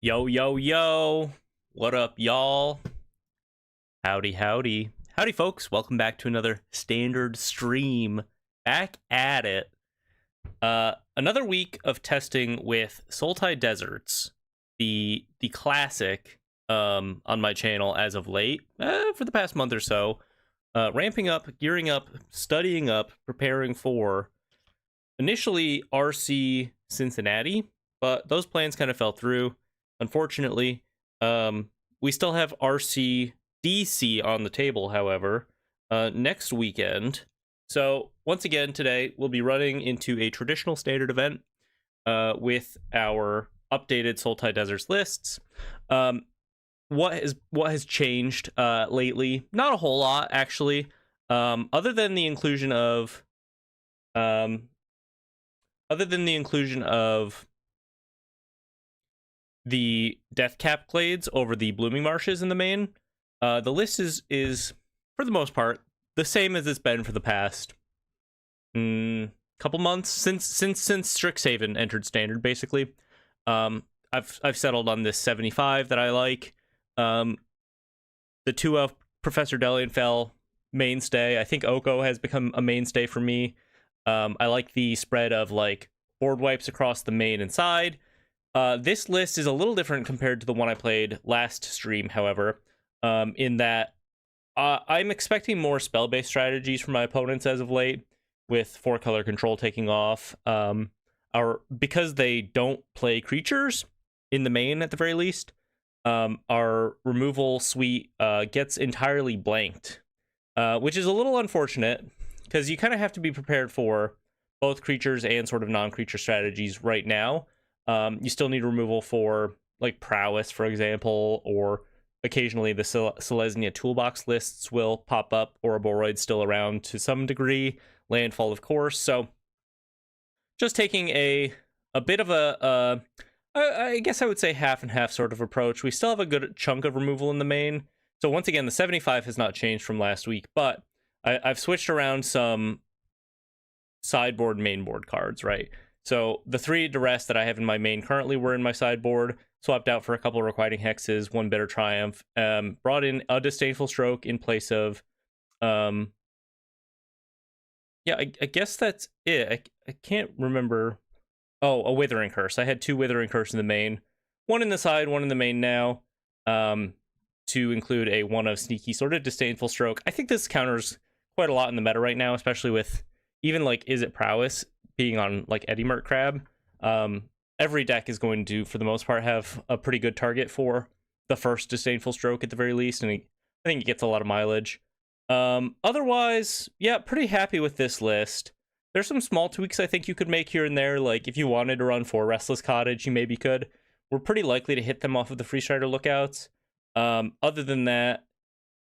Yo, yo, yo. What up, y'all? Howdy, howdy. Howdy, folks. Welcome back to another standard stream. Back at it. Another week of testing with Sultai Deserts, the classic on my channel as of late, for the past month or so. Ramping up, gearing up, studying up, preparing for initially RC Cincinnati, but those plans kind of fell through. Unfortunately, we still have RC DC on the table, however, next weekend. So once again, today we'll be running into a traditional standard event with our updated Sultai Deserts lists. What has changed lately? Not a whole lot, actually, other than the inclusion of the death cap glades over the blooming marshes in the main. The list is for the most part the same as it's been for the past couple months since Strixhaven entered standard. Basically, I've settled on this 75 that I like. The 2 Professor Delianfell mainstay. I think Oko has become a mainstay for me. I like the spread of like board wipes across the main and side. This list is a little different compared to the one I played last stream, however, in that I'm expecting more spell-based strategies from my opponents as of late, with 4-color control taking off. Because they don't play creatures in the main at the very least, our removal suite gets entirely blanked, which is a little unfortunate, because you kind of have to be prepared for both creatures and sort of non-creature strategies right now. You still need removal for like prowess, for example, or occasionally the Selesnya toolbox lists will pop up, or Boroid's still around to some degree, landfall of course. So just taking a bit of I guess I would say half and half sort of approach. We still have a good chunk of removal in the main. So once again, the 75 has not changed from last week, but I've switched around some sideboard, mainboard cards, right? So the 3 duress that I have in my main currently were in my sideboard, swapped out for a couple of Requiting Hexes, 1 Bitter Triumph, brought in a Disdainful Stroke in place of, yeah, I guess that's it. I can't remember. Oh, a Withering Curse. I had 2 Withering Curse in the main, 1 in the side, 1 in the main now, to include a 1 of Sneaky, sort of Disdainful Stroke. I think this counters quite a lot in the meta right now, especially with even like Is It Prowess being on like Eddie Mert Crab. Every deck is going to, for the most part, have a pretty good target for the first Disdainful Stroke at the very least, and I think it gets a lot of mileage. Otherwise, yeah, pretty happy with this list. There's some small tweaks I think you could make here and there, like if you wanted to run 4 Restless Cottage, you maybe could. We're pretty likely to hit them off of the Free Strider lookouts. Other than that,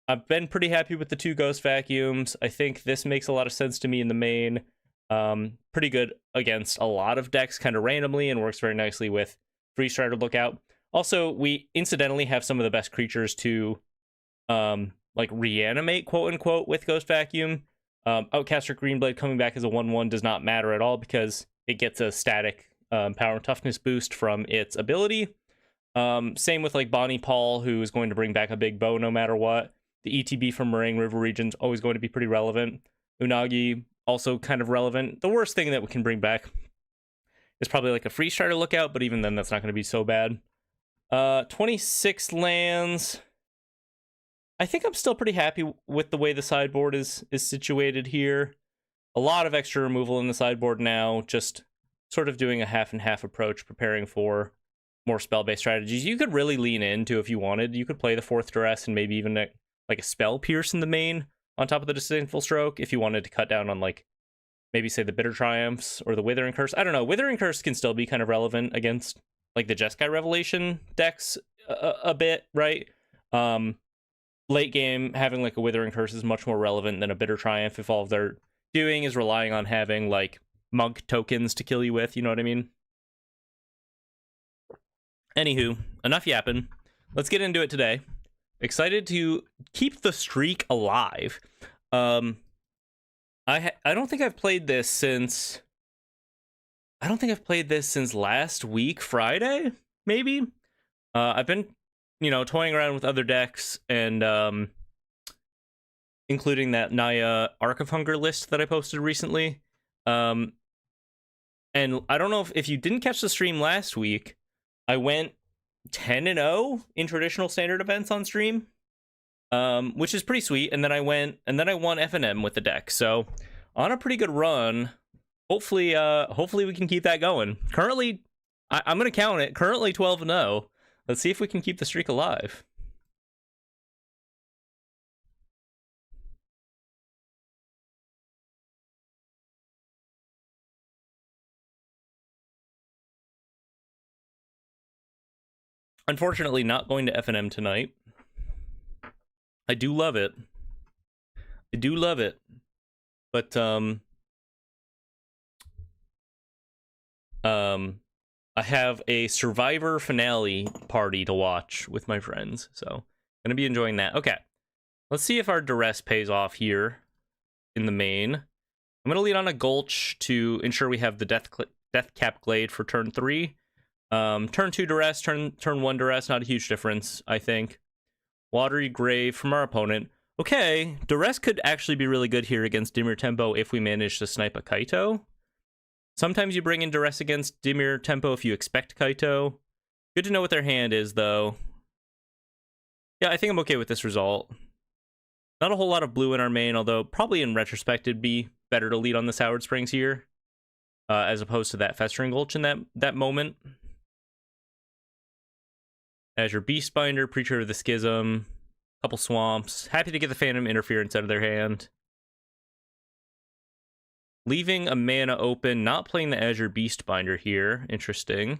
I've been pretty happy with the 2 Ghost Vacuums. I think this makes a lot of sense to me in the main. Pretty good against a lot of decks kind of randomly, and works very nicely with Free Strider Lookout. Also, we incidentally have some of the best creatures to like reanimate, quote unquote, with Ghost Vacuum. Outcaster Greenblade coming back as a 1/1 does not matter at all, because it gets a static power and toughness boost from its ability. Same with like Bonnie Paul, who is going to bring back a big bow no matter what. The ETB from Meringue River region's always going to be pretty relevant. Unagi, also kind of relevant. The worst thing that we can bring back is probably like a Free Strider Lookout, but even then that's not going to be so bad. 26 lands. I think I'm still pretty happy with the way the sideboard is situated here. A lot of extra removal in the sideboard now, just sort of doing a half and half approach, preparing for more spell-based strategies. You could really lean into, if you wanted, you could play the 4th duress and maybe even like a Spell Pierce in the main on top of the Disdainful Stroke, if you wanted to cut down on like maybe say the Bitter Triumphs or the Withering Curse. I don't know. Withering Curse can still be kind of relevant against like the Jeskai Revelation decks a bit, right? Late game, having like a Withering Curse is much more relevant than a Bitter Triumph if all they're doing is relying on having like monk tokens to kill you with, you know what I mean? Anywho, enough yapping. Let's get into it today. Excited to keep the streak alive. I don't think I've played this since last week Friday, maybe. I've been, toying around with other decks and including that Naya Arc of Hunger list that I posted recently. And I don't know if you didn't catch the stream last week, I went 10-0 in traditional standard events on stream, which is pretty sweet. And then I won FNM with the deck. So on a pretty good run. Hopefully we can keep that going. Currently, I'm going to count it. Currently 12-0. Let's see if we can keep the streak alive. Unfortunately, not going to FNM tonight. I do love it. But, I have a Survivor finale party to watch with my friends, so gonna be enjoying that. Okay, let's see if our duress pays off here in the main. I'm gonna lead on a Gulch to ensure we have the Death Cap Glade for turn 3. Turn 2 duress, turn 1 duress, not a huge difference, I think. Watery Grave from our opponent. Okay, duress could actually be really good here against Dimir Tempo if we manage to snipe a Kaito. Sometimes you bring in duress against Dimir Tempo if you expect Kaito. Good to know what their hand is, though. Yeah, I think I'm okay with this result. Not a whole lot of blue in our main, although probably in retrospect it'd be better to lead on the Soured Springs here, as opposed to that Festering Gulch in that moment. Azure Beastbinder, Preacher of the Schism, couple Swamps. Happy to get the Phantom Interference out of their hand. Leaving a mana open, not playing the Azure Beastbinder here. Interesting.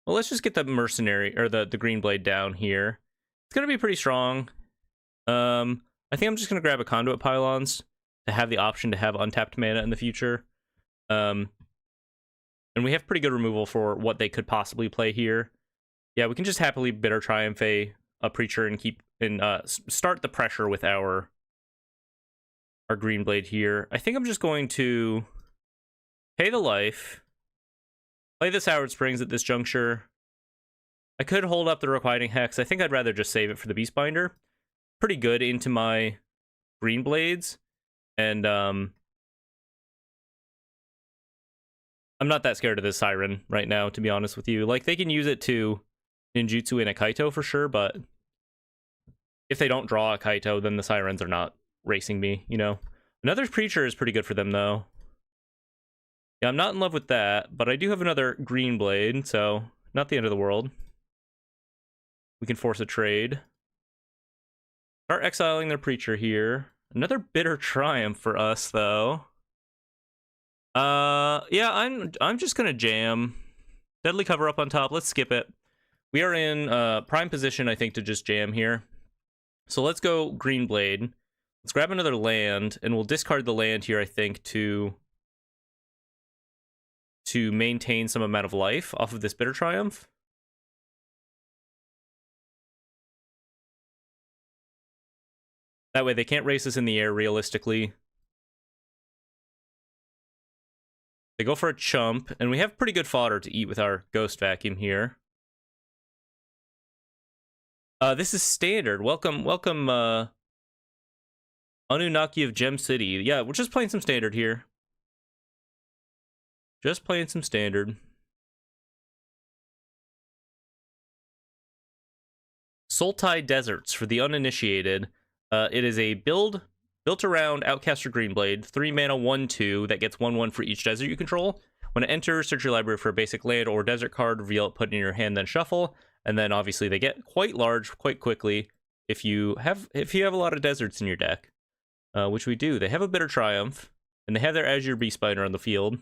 Well, let's just get the Mercenary, or the Green Blade down here. It's going to be pretty strong. I think I'm just going to grab a Conduit Pylons to have the option to have untapped mana in the future. And we have pretty good removal for what they could possibly play here. Yeah, we can just happily Bitter Triumph a Preacher and start the pressure with our Green Blade here. I think I'm just going to pay the life, play the Soured Springs at this juncture. I could hold up the Requiting Hex. I think I'd rather just save it for the Beastbinder. Pretty good into my Green Blades, and I'm not that scared of this Siren right now, to be honest with you. Like, they can use it to ninjutsu in a Kaito for sure, but if they don't draw a Kaito, then the Sirens are not racing me, Another Preacher is pretty good for them, though. Yeah, I'm not in love with that, but I do have another Green Blade, so not the end of the world. We can force a trade. Start exiling their Preacher here. Another Bitter Triumph for us, though. Yeah, I'm just gonna jam. Deadly Cover up on top. Let's skip it. We are in prime position, I think, to just jam here. So let's go Green Blade. Let's grab another land, and we'll discard the land here, I think, to maintain some amount of life off of this Bitter Triumph. That way they can't race us in the air realistically. They go for a chump, and we have pretty good fodder to eat with our Ghost Vacuum here. This is standard. Welcome, Anunnaki of Gem City. Yeah, we're just playing some standard here. Just playing some standard. Sultai Deserts for the uninitiated. It is a built around Outcaster Greenblade. 3 mana, 1/2 that gets 1/1 for each desert you control. When it enters, search your library for a basic land or desert card, reveal it, put it in your hand, then shuffle. And then obviously they get quite large quite quickly if you have a lot of deserts in your deck, which we do. They have a Bitter Triumph, and they have their Azure Beastbinder on the field.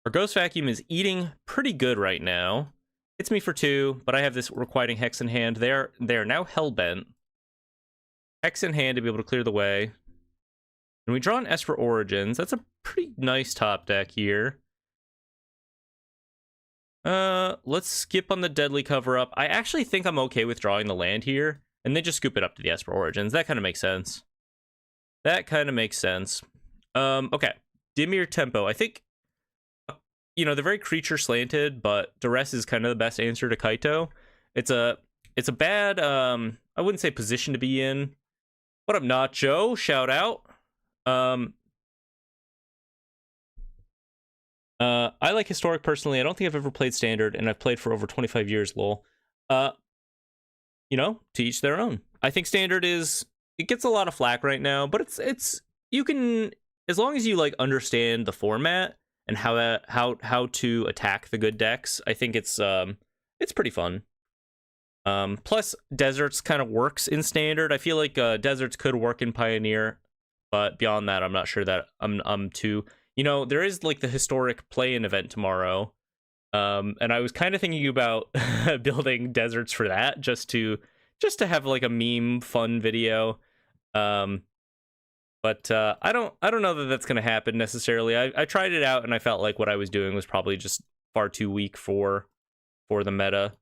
Our Ghost Vacuum is eating pretty good right now. Hits me for 2, but I have this Requiting Hex in hand. They are now Hellbent. Hex in hand to be able to clear the way. And we draw an Esper Origins. That's a pretty nice top deck here. Let's skip on the Deadly Cover Up. I actually think I'm okay with drawing the land here, and then just scoop it up to the Esper Origins. That kind of makes sense. Okay. Dimir Tempo. I think you know, they're very creature slanted, but duress is kind of the best answer to Kaito. It's a bad I wouldn't say position to be in. What up, Nacho? Shout out. I like Historic personally. I don't think I've ever played Standard, and I've played for over 25 years, lol. You know, to each their own. I think Standard it gets a lot of flack right now, but it's you can, as long as you like understand the format and how to attack the good decks, I think it's pretty fun. Plus Deserts kind of works in Standard. I feel like Deserts could work in Pioneer, but beyond that, I'm not sure that I'm too. You know, there is like the Historic play-in event tomorrow, and I was kind of thinking about building Deserts for that, just to have like a meme fun video. But I don't know that that's gonna happen necessarily. I tried it out and I felt like what I was doing was probably just far too weak for the meta.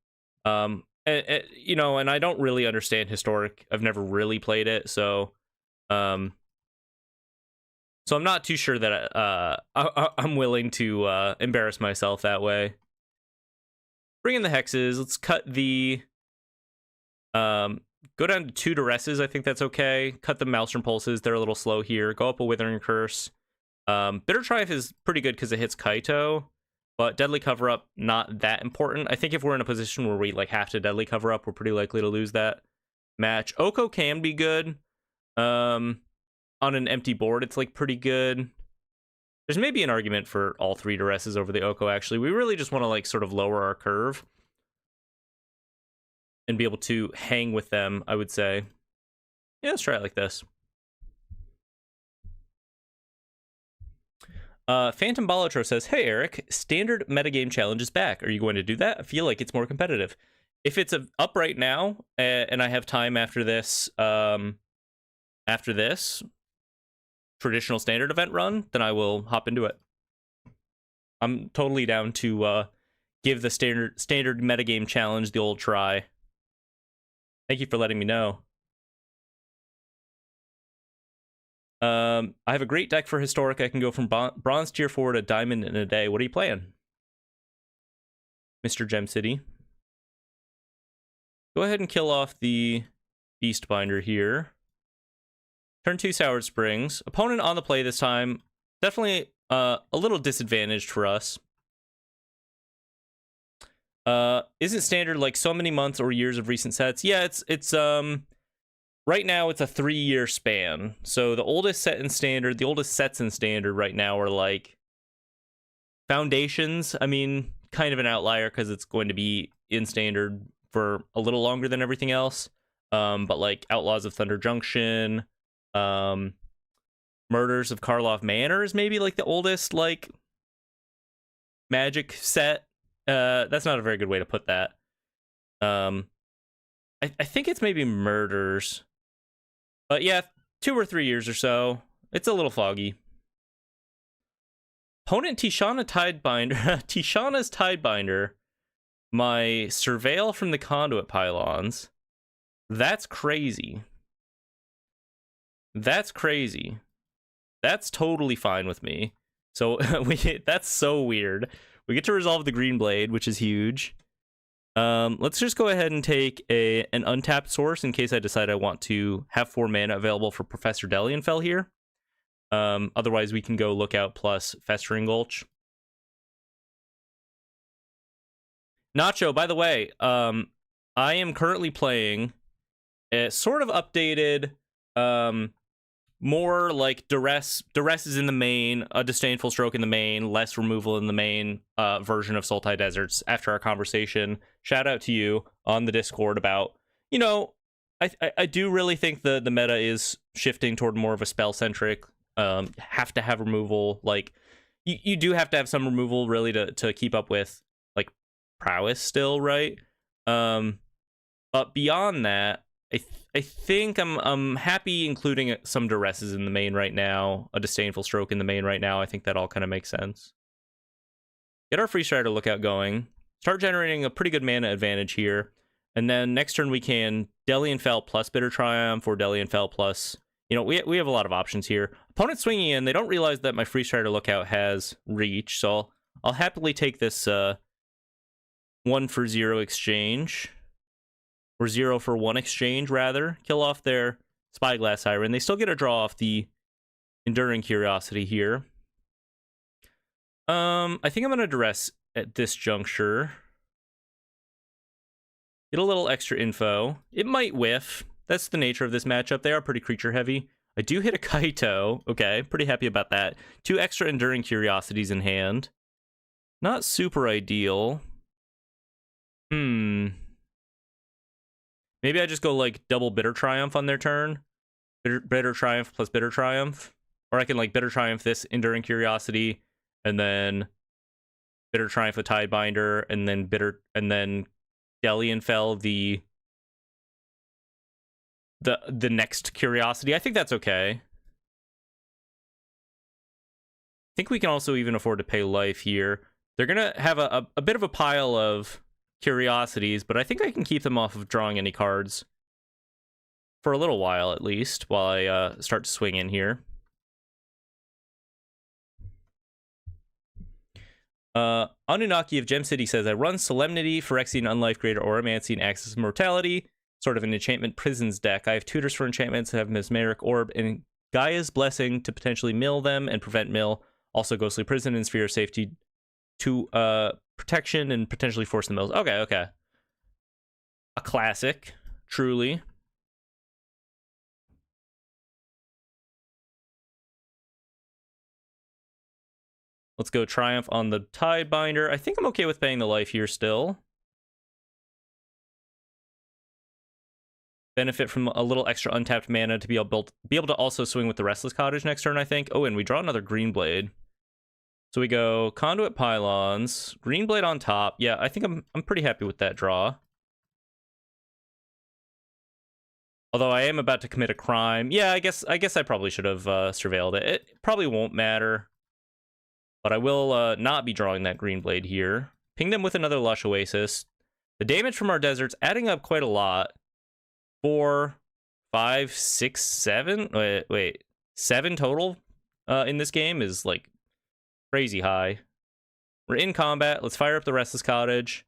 You know, and I don't really understand Historic. I've never really played it, so I'm not too sure that I'm willing to embarrass myself that way. Bring in the hexes. Let's cut the go down to 2 duresses. I think that's okay. Cut the Maelstrom Pulses. They're a little slow here. Go up a Withering Curse. Bitter Triumph is pretty good because it hits Kaito, but Deadly Cover Up, not that important. I think if we're in a position where we like have to Deadly Cover Up, we're pretty likely to lose that match. Oko can be good. On an empty board, it's like pretty good. There's maybe an argument for all 3 duresses over the Oko, actually. We really just want to like sort of lower our curve and be able to hang with them, I would say. Yeah, let's try it like this. Phantom Balatro says, hey, Eric, Standard Metagame Challenge is back. Are you going to do that? I feel like it's more competitive. If it's up right now, and I have time after this traditional Standard event run, then I will hop into it. I'm totally down to give the standard metagame challenge the old try. Thank you for letting me know. I have a great deck for Historic. I can go from Bronze Tier 4 to Diamond in a day. What are you playing, Mr. Gem City? Go ahead and kill off the Beast Binder here. Turn 2 Soured Springs. Opponent on the play this time. Definitely a little disadvantaged for us. Isn't Standard like so many months or years of recent sets? Yeah, it's right now it's a 3-year span. So the oldest sets in Standard right now are like Foundations. I mean, kind of an outlier because it's going to be in Standard for a little longer than everything else. But like Outlaws of Thunder Junction, Murders of Karlov Manor is maybe like the oldest like Magic set. That's not a very good way to put that. I think it's maybe Murders, but yeah, 2 or 3 years or so. It's a little foggy. Opponent Tishana's Tidebinder. My Surveil from the Conduit Pylons. That's crazy. That's crazy. That's totally fine with me. So that's so weird. We get to resolve the Green Blade, which is huge. Let's just go ahead and take an untapped source in case I decide I want to have 4 mana available for Professor Delianfell here. Otherwise, we can go Lookout plus Festering Gulch. Nacho, by the way, I am currently playing a sort of updated, more like Duress is in the main, a Disdainful Stroke in the main, less removal in the main version of Sultai Deserts after our conversation. Shout out to you on the Discord about, you know, I do really think the meta is shifting toward more of a spell-centric, have to have removal. Like, you do have to have some removal really to keep up with, like, prowess still, right? But beyond that, I think I'm happy including some Duresses in the main right now, a Disdainful Stroke in the main right now. I think that all kind of makes sense. Get our Free Strider Lookout going. Start generating a pretty good mana advantage here. And then next turn we can Delianfell plus Bitter Triumph or Delianfell plus... You know, we have a lot of options here. Opponent swinging in, they don't realize that my Free Strider Lookout has reach, so I'll happily take this 1 for 0 exchange. Or 0 for 1 exchange, rather. Kill off their Spyglass Siren. They still get a draw off the Enduring Curiosity here. I think I'm going to duress at this juncture. Get a little extra info. It might whiff. That's the nature of this matchup. They are pretty creature heavy. I do hit a Kaito. Okay, pretty happy about that. 2 extra Enduring Curiosities in hand. Not super ideal. Maybe I just go like double Bitter Triumph on their turn. Bitter Triumph plus Bitter Triumph. Or I can like Bitter Triumph this Enduring Curiosity and then Bitter Triumph a Tidebinder and then Delian Fell the next Curiosity. I think that's okay. I think we can also even afford to pay life here. They're gonna have a bit of a pile of Curiosities, but I think I can keep them off of drawing any cards for a little while at least, while I start to swing in here. Anunnaki of Gem City says, I run Solemnity, Phyrexian Unlife Greater Auramancy, and Axis of Mortality, sort of an enchantment prisons deck. I have tutors for enchantments that have Mesmeric Orb and Gaia's Blessing to potentially mill them and prevent mill. Also Ghostly Prison and Sphere of Safety to protection and potentially force the mills. Okay. A classic, truly. Let's go Triumph on the Tidebinder. I think I'm okay with paying the life here still. Benefit from a little extra untapped mana to be able to also swing with the Restless Cottage next turn, I think. Oh, and we draw another Green Blade. So we go Conduit Pylons, Green Blade on top. Yeah, I think I'm pretty happy with that draw. Although I am about to commit a crime. Yeah, I guess I probably should have surveilled it. It probably won't matter. But I will not be drawing that Green Blade here. Ping them with another Lush Oasis. The damage from our desert's adding up quite a lot. 4, 5, 6, 7. Wait. 7 total in this game is like crazy high. We're in combat. Let's fire up the Restless Cottage.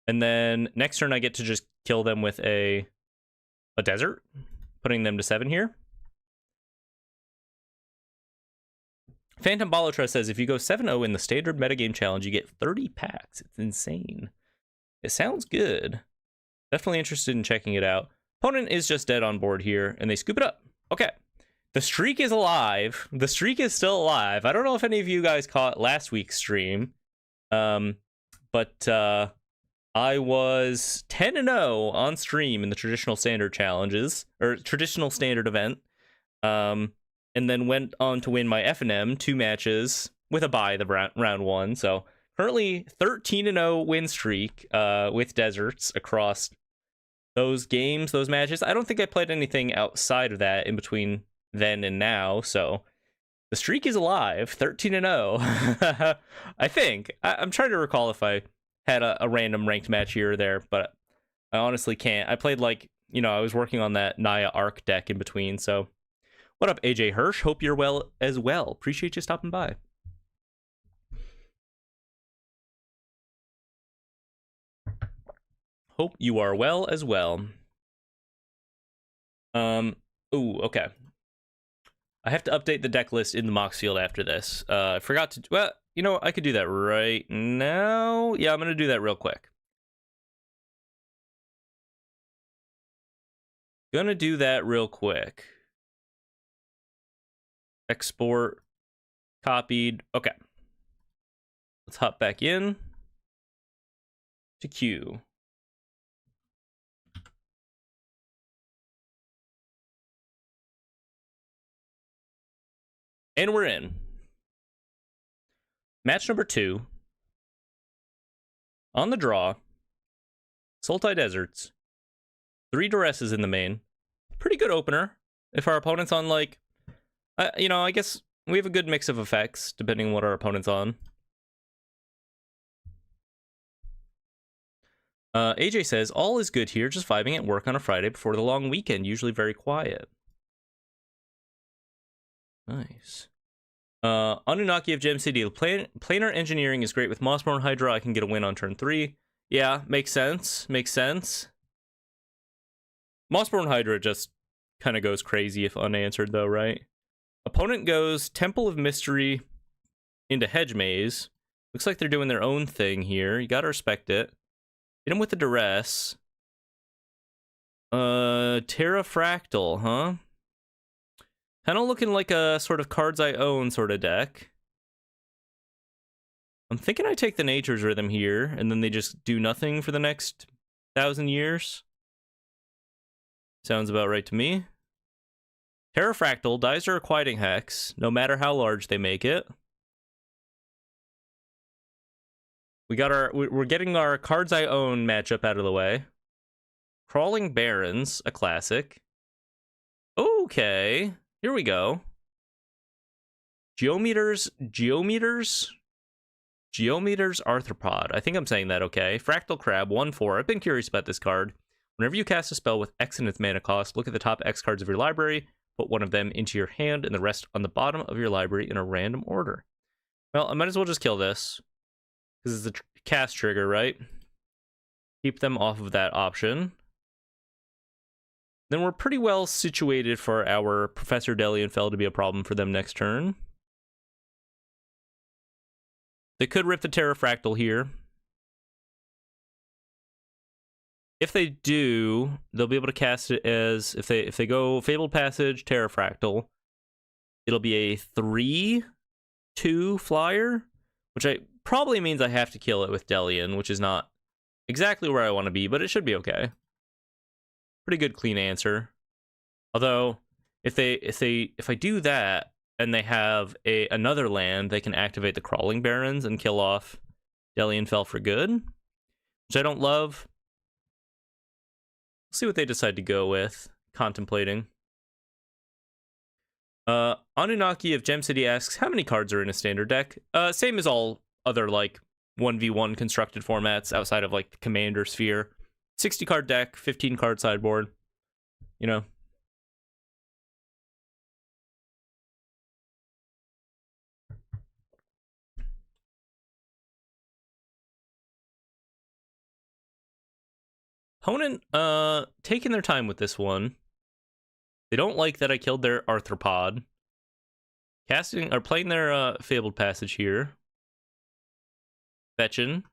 And then next turn I get to just kill them with a desert. Putting them to 7 here. Phantom Balotra says, if you go 7-0 in the standard metagame challenge, you get 30 packs. It's insane. It sounds good. Definitely interested in checking it out. Opponent is just dead on board here, and they scoop it up. Okay. The streak is alive. The streak is still alive. I don't know if any of you guys caught last week's stream, but I was 10-0 on stream in the traditional standard challenges, or traditional standard event. And then went on to win my F&M 2 matches with a bye the round 1. So currently 13-0 win streak with deserts across those games, those matches. I don't think I played anything outside of that in between then and now. So the streak is alive, 13-0. I think. I'm trying to recall if I had a random ranked match here or there, but I honestly can't. I played I was working on that Naya Arc deck in between, so. What up, AJ Hirsch? Hope you're well as well. Appreciate you stopping by. Hope you are well as well. Ooh, okay. I have to update the deck list in the Mox field after this. I forgot to... Well, I could do that right now. Yeah, I'm going to do that real quick. Gonna do that real quick. Export, copied. Okay. Let's hop back in to queue. And we're in. Match number 2. On the draw. Sultai Deserts. 3 Duresses in the main. Pretty good opener. If our opponent's on I guess we have a good mix of effects, depending on what our opponent's on. AJ says, all is good here, just vibing at work on a Friday before the long weekend, usually very quiet. Nice. Anunnaki of Gem City. Planar engineering is great with Mossborn Hydra. I can get a win on turn 3. Yeah, makes sense. Makes sense. Mossborn Hydra just kind of goes crazy if unanswered, though, right? Opponent goes Temple of Mystery into Hedge Maze. Looks like they're doing their own thing here. You gotta respect it. Hit him with the Duress. Terrafractal, huh? Kind of looking like a sort of cards I own sort of deck. I'm thinking I take the Nature's Rhythm here, and then they just do nothing for the next 1,000 years. Sounds about right to me. Terrafractal dies to Requiting Hex, no matter how large they make it. We're getting our cards I own matchup out of the way. Crawling Barrens, a classic. Okay, here we go. Geometers Arthropod. I think I'm saying that okay. Fractal Crab, 1/4. I've been curious about this card. Whenever you cast a spell with X in its mana cost, look at the top X cards of your library, put one of them into your hand, and the rest on the bottom of your library in a random order. Well, I might as well just kill this, because it's a cast trigger, right? Keep them off of that option. Then we're pretty well situated for our Professor Delianfell to be a problem for them next turn. They could rip the Terrafractal here. If they do, they'll be able to cast it as, if they go Fabled Passage, Terrafractal, it'll be a 3/2 flyer, which probably means I have to kill it with Delian, which is not exactly where I want to be, but it should be okay. Pretty good clean answer. Although, if I do that and they have another land, they can activate the Crawling Barrens and kill off Delianfell for good, which I don't love. Let's see what they decide to go with. Contemplating. Anunnaki of Gem City asks, how many cards are in a standard deck? Same as all other, like, 1v1 constructed formats outside of, like, the Commander Sphere. 60 card deck, 15 card sideboard. You know. Opponent, taking their time with this one. They don't like that I killed their Arthropod. Casting, or playing their, Fabled Passage here. Fetching.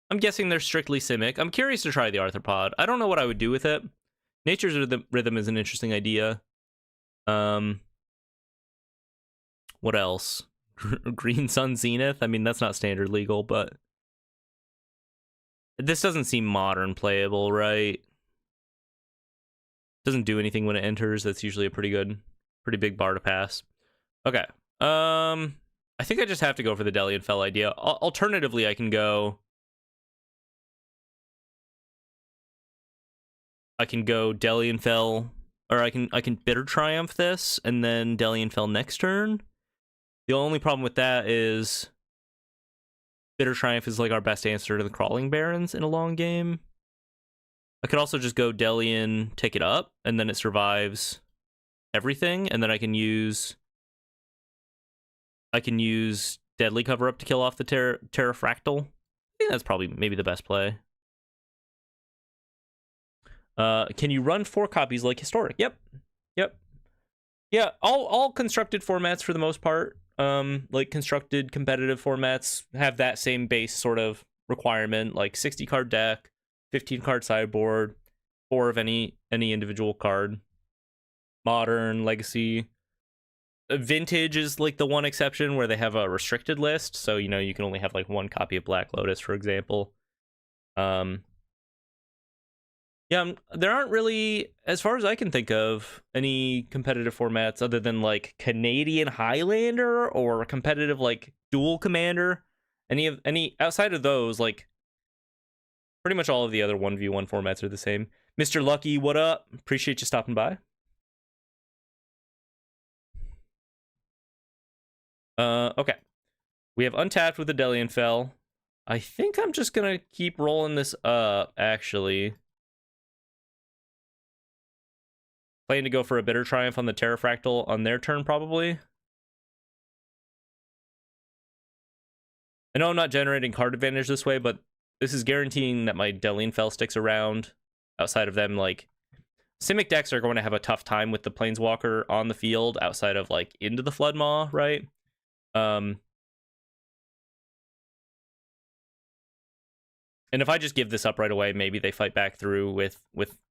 I'm guessing they're strictly Simic. I'm curious to try the Arthropod. I don't know what I would do with it. Nature's Rhythm is an interesting idea. What else? Green Sun Zenith? I mean, that's not standard legal, but this doesn't seem modern playable, right? Doesn't do anything when it enters. That's usually a pretty big bar to pass. Okay. I think I just have to go for the Delianfell idea. Alternatively, I can go Delianfell, or I can Bitter Triumph this and then Delianfell next turn. The only problem with that is Bitter Triumph is like our best answer to the Crawling Barrens in a long game. I could also just go Delian, take it up, and then it survives everything, and then I can use Deadly Cover Up to kill off the Terrafractal. I think that's probably maybe the best play. Can you run 4 copies like Historic? Yep. Yeah, all constructed formats for the most part, like constructed competitive formats have that same base sort of requirement, like 60 card deck, 15 card sideboard, 4 of any individual card. Modern, Legacy, Vintage is like the one exception where they have a restricted list, so you know you can only have like 1 copy of Black Lotus, for example. Yeah, there aren't really, as far as I can think of, any competitive formats other than like Canadian Highlander or competitive like Dual Commander. Any outside of those, like pretty much all of the other 1v1 formats are the same. Mr. Lucky, what up? Appreciate you stopping by. Okay. We have untapped with the Delianfell. I think I'm just gonna keep rolling this up, actually. Playing to go for a Bitter Triumph on the Terrafractal on their turn, probably. I know I'm not generating card advantage this way, but this is guaranteeing that my Delian Fell sticks around. Outside of them, like, Simic decks are going to have a tough time with the Planeswalker on the field outside of, like, into the Flood Maw, right? And if I just give this up right away, maybe they fight back through with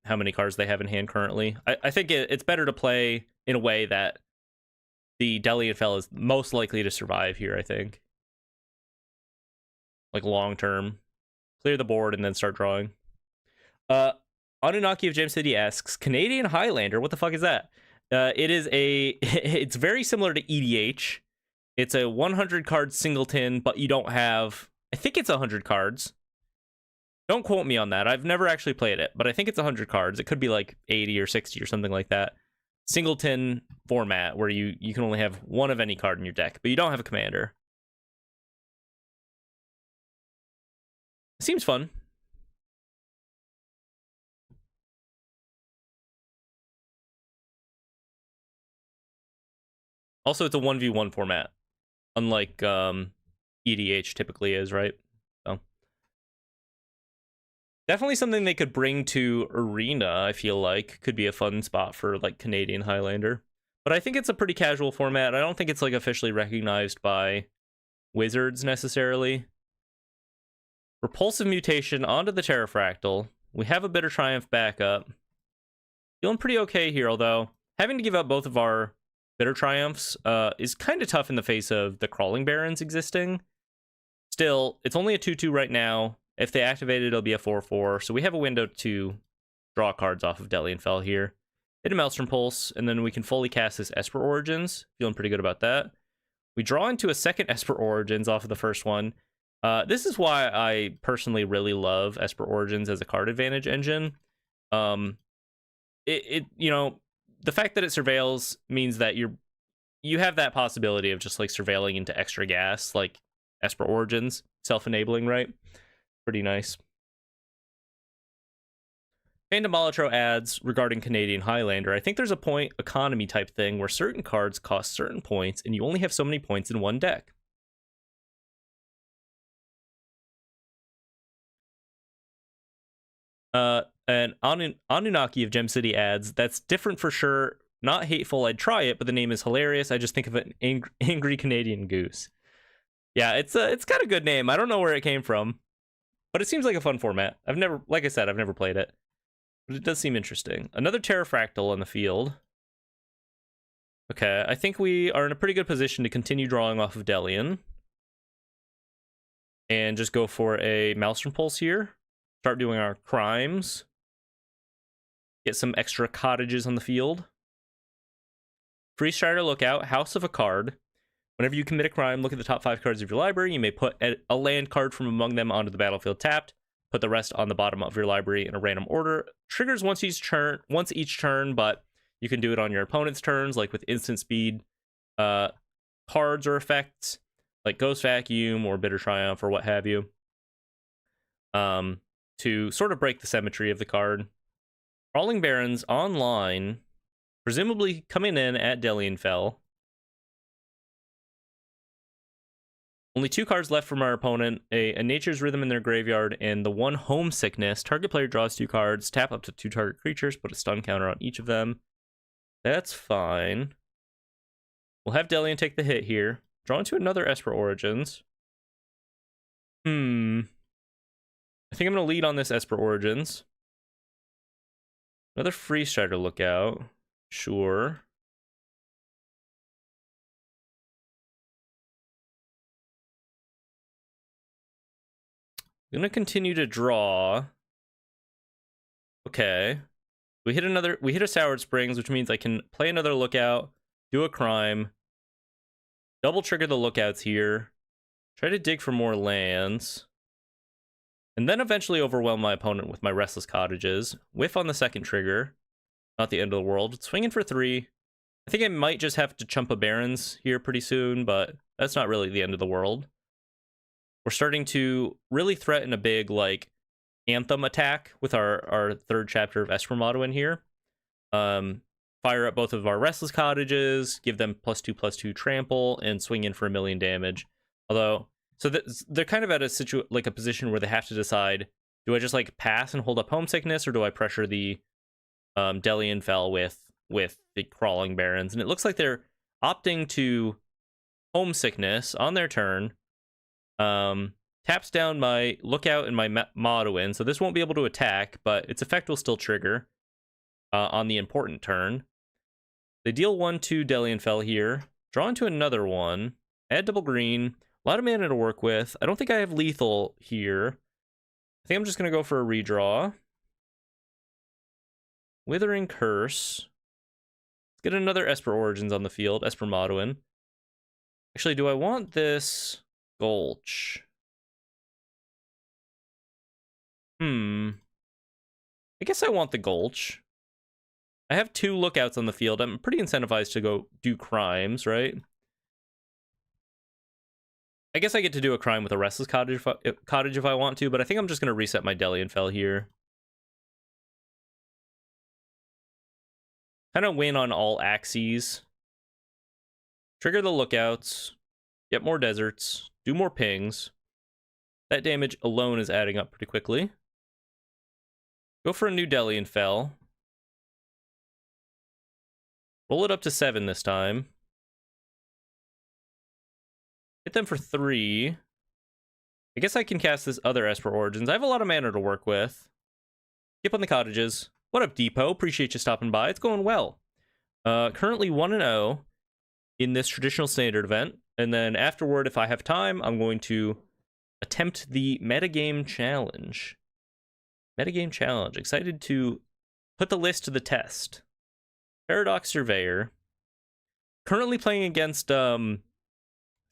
how many cards they have in hand currently. I think it's better to play in a way that the Delian Fell is most likely to survive here, I think. Like, long term. Clear the board and then start drawing. Anunnaki of Gem City asks, Canadian Highlander, what the fuck is that? It's very similar to EDH. It's a 100 card singleton, but you don't have, I think it's 100 cards. Don't quote me on that. I've never actually played it, but I think it's 100 cards. It could be like 80 or 60 or something like that. Singleton format where you can only have one of any card in your deck, but you don't have a commander. It seems fun. Also, it's a 1v1 format, unlike EDH typically is, right? So definitely something they could bring to Arena, I feel like. Could be a fun spot for, like, Canadian Highlander. But I think it's a pretty casual format. I don't think it's, like, officially recognized by Wizards, necessarily. Repulsive Mutation onto the Terrafractal. We have a Bitter Triumph backup. Feeling pretty okay here, although having to give up both of our Bitter Triumphs is kind of tough in the face of the Crawling Barons existing. Still, it's only a 2/2 right now. If they activate it, it'll be a 4/4. So we have a window to draw cards off of Delian Fell here. Hit a Maelstrom Pulse, and then we can fully cast this Esper Origins. Feeling pretty good about that. We draw into a second Esper Origins off of the first one. This is why I personally really love Esper Origins as a card advantage engine. You know, the fact that it surveils means that you have that possibility of just, like, surveilling into extra gas, like Esper Origins, self-enabling, right? Pretty nice. Phantom Molotro adds, regarding Canadian Highlander, I think there's a point economy type thing where certain cards cost certain points, and you only have so many points in one deck. And Anunnaki of Gem City adds, that's different for sure. Not hateful, I'd try it, but the name is hilarious. I just think of an angry Canadian goose. Yeah, it's got a good name. I don't know where it came from, but it seems like a fun format. Like I said, I've never played it, but it does seem interesting. Another Terrafractal on the field. Okay, I think we are in a pretty good position to continue drawing off of Delian. And just go for a Maelstrom Pulse here. Start doing our crimes. Get some extra cottages on the field. Free Strider Lookout, House of a card. Whenever you commit a crime, look at the top 5 cards of your library. You may put a land card from among them onto the battlefield tapped. Put the rest on the bottom of your library in a random order. Triggers once each turn, but you can do it on your opponent's turns, like with instant speed cards or effects, like Ghost Vacuum or Bitter Triumph or what have you. To sort of break the symmetry of the card. Crawling Barons online, presumably coming in at Delian Fell. Only 2 cards left from our opponent, a Nature's Rhythm in their graveyard, and the 1 Homesickness. Target player draws 2 cards, tap up to 2 target creatures, put a stun counter on each of them. That's fine. We'll have Delian take the hit here. Draw into another Esper Origins. I think I'm going to lead on this Esper Origins. Another Free Strider Lookout. Sure. I'm going to continue to draw. Okay. We hit a Soured Springs, which means I can play another Lookout, do a crime, double trigger the Lookouts here, try to dig for more lands, and then eventually overwhelm my opponent with my Restless Cottages. Whiff on the second trigger. Not the end of the world. Swinging for 3. I think I might just have to chump a Barons here pretty soon, but that's not really the end of the world. We're starting to really threaten a big, like, Anthem attack with our third chapter of Esper in here. Fire up both of our Restless Cottages, give them +2/+2 trample, and swing in for 1,000,000 damage. Although, So they're kind of at a position where they have to decide: do I just like pass and hold up homesickness, or do I pressure the Delian Fell with the Crawling Barrens? And it looks like they're opting to homesickness on their turn. Taps down my Lookout and my Modwin, so this won't be able to attack, but its effect will still trigger on the important turn. They deal 1/2 Delian Fell here, draw into another one, add double green, a lot of mana to work with. I don't think I have lethal here. I think I'm just going to go for a redraw. Withering Curse. Let's get another Esper Origins on the field, Esper Modwin. Actually, do I want this Gulch? I guess I want the Gulch. I have 2 Lookouts on the field. I'm pretty incentivized to go do crimes, right? I guess I get to do a crime with a Restless Cottage if I want to, but I think I'm just going to reset my Delian Fell here. Kind of win on all axes. Trigger the Lookouts. Get more deserts. Do more pings. That damage alone is adding up pretty quickly. Go for a new Delian Fell. Roll it up to 7 this time. Hit them for 3. I guess I can cast this other Esper Origins. I have a lot of mana to work with. Skip on the cottages. What up, Depot? Appreciate you stopping by. It's going well. Currently 1-0 in this traditional standard event. And then afterward, if I have time, I'm going to attempt the metagame challenge. Metagame challenge. Excited to put the list to the test. Paradox Surveyor. Currently playing against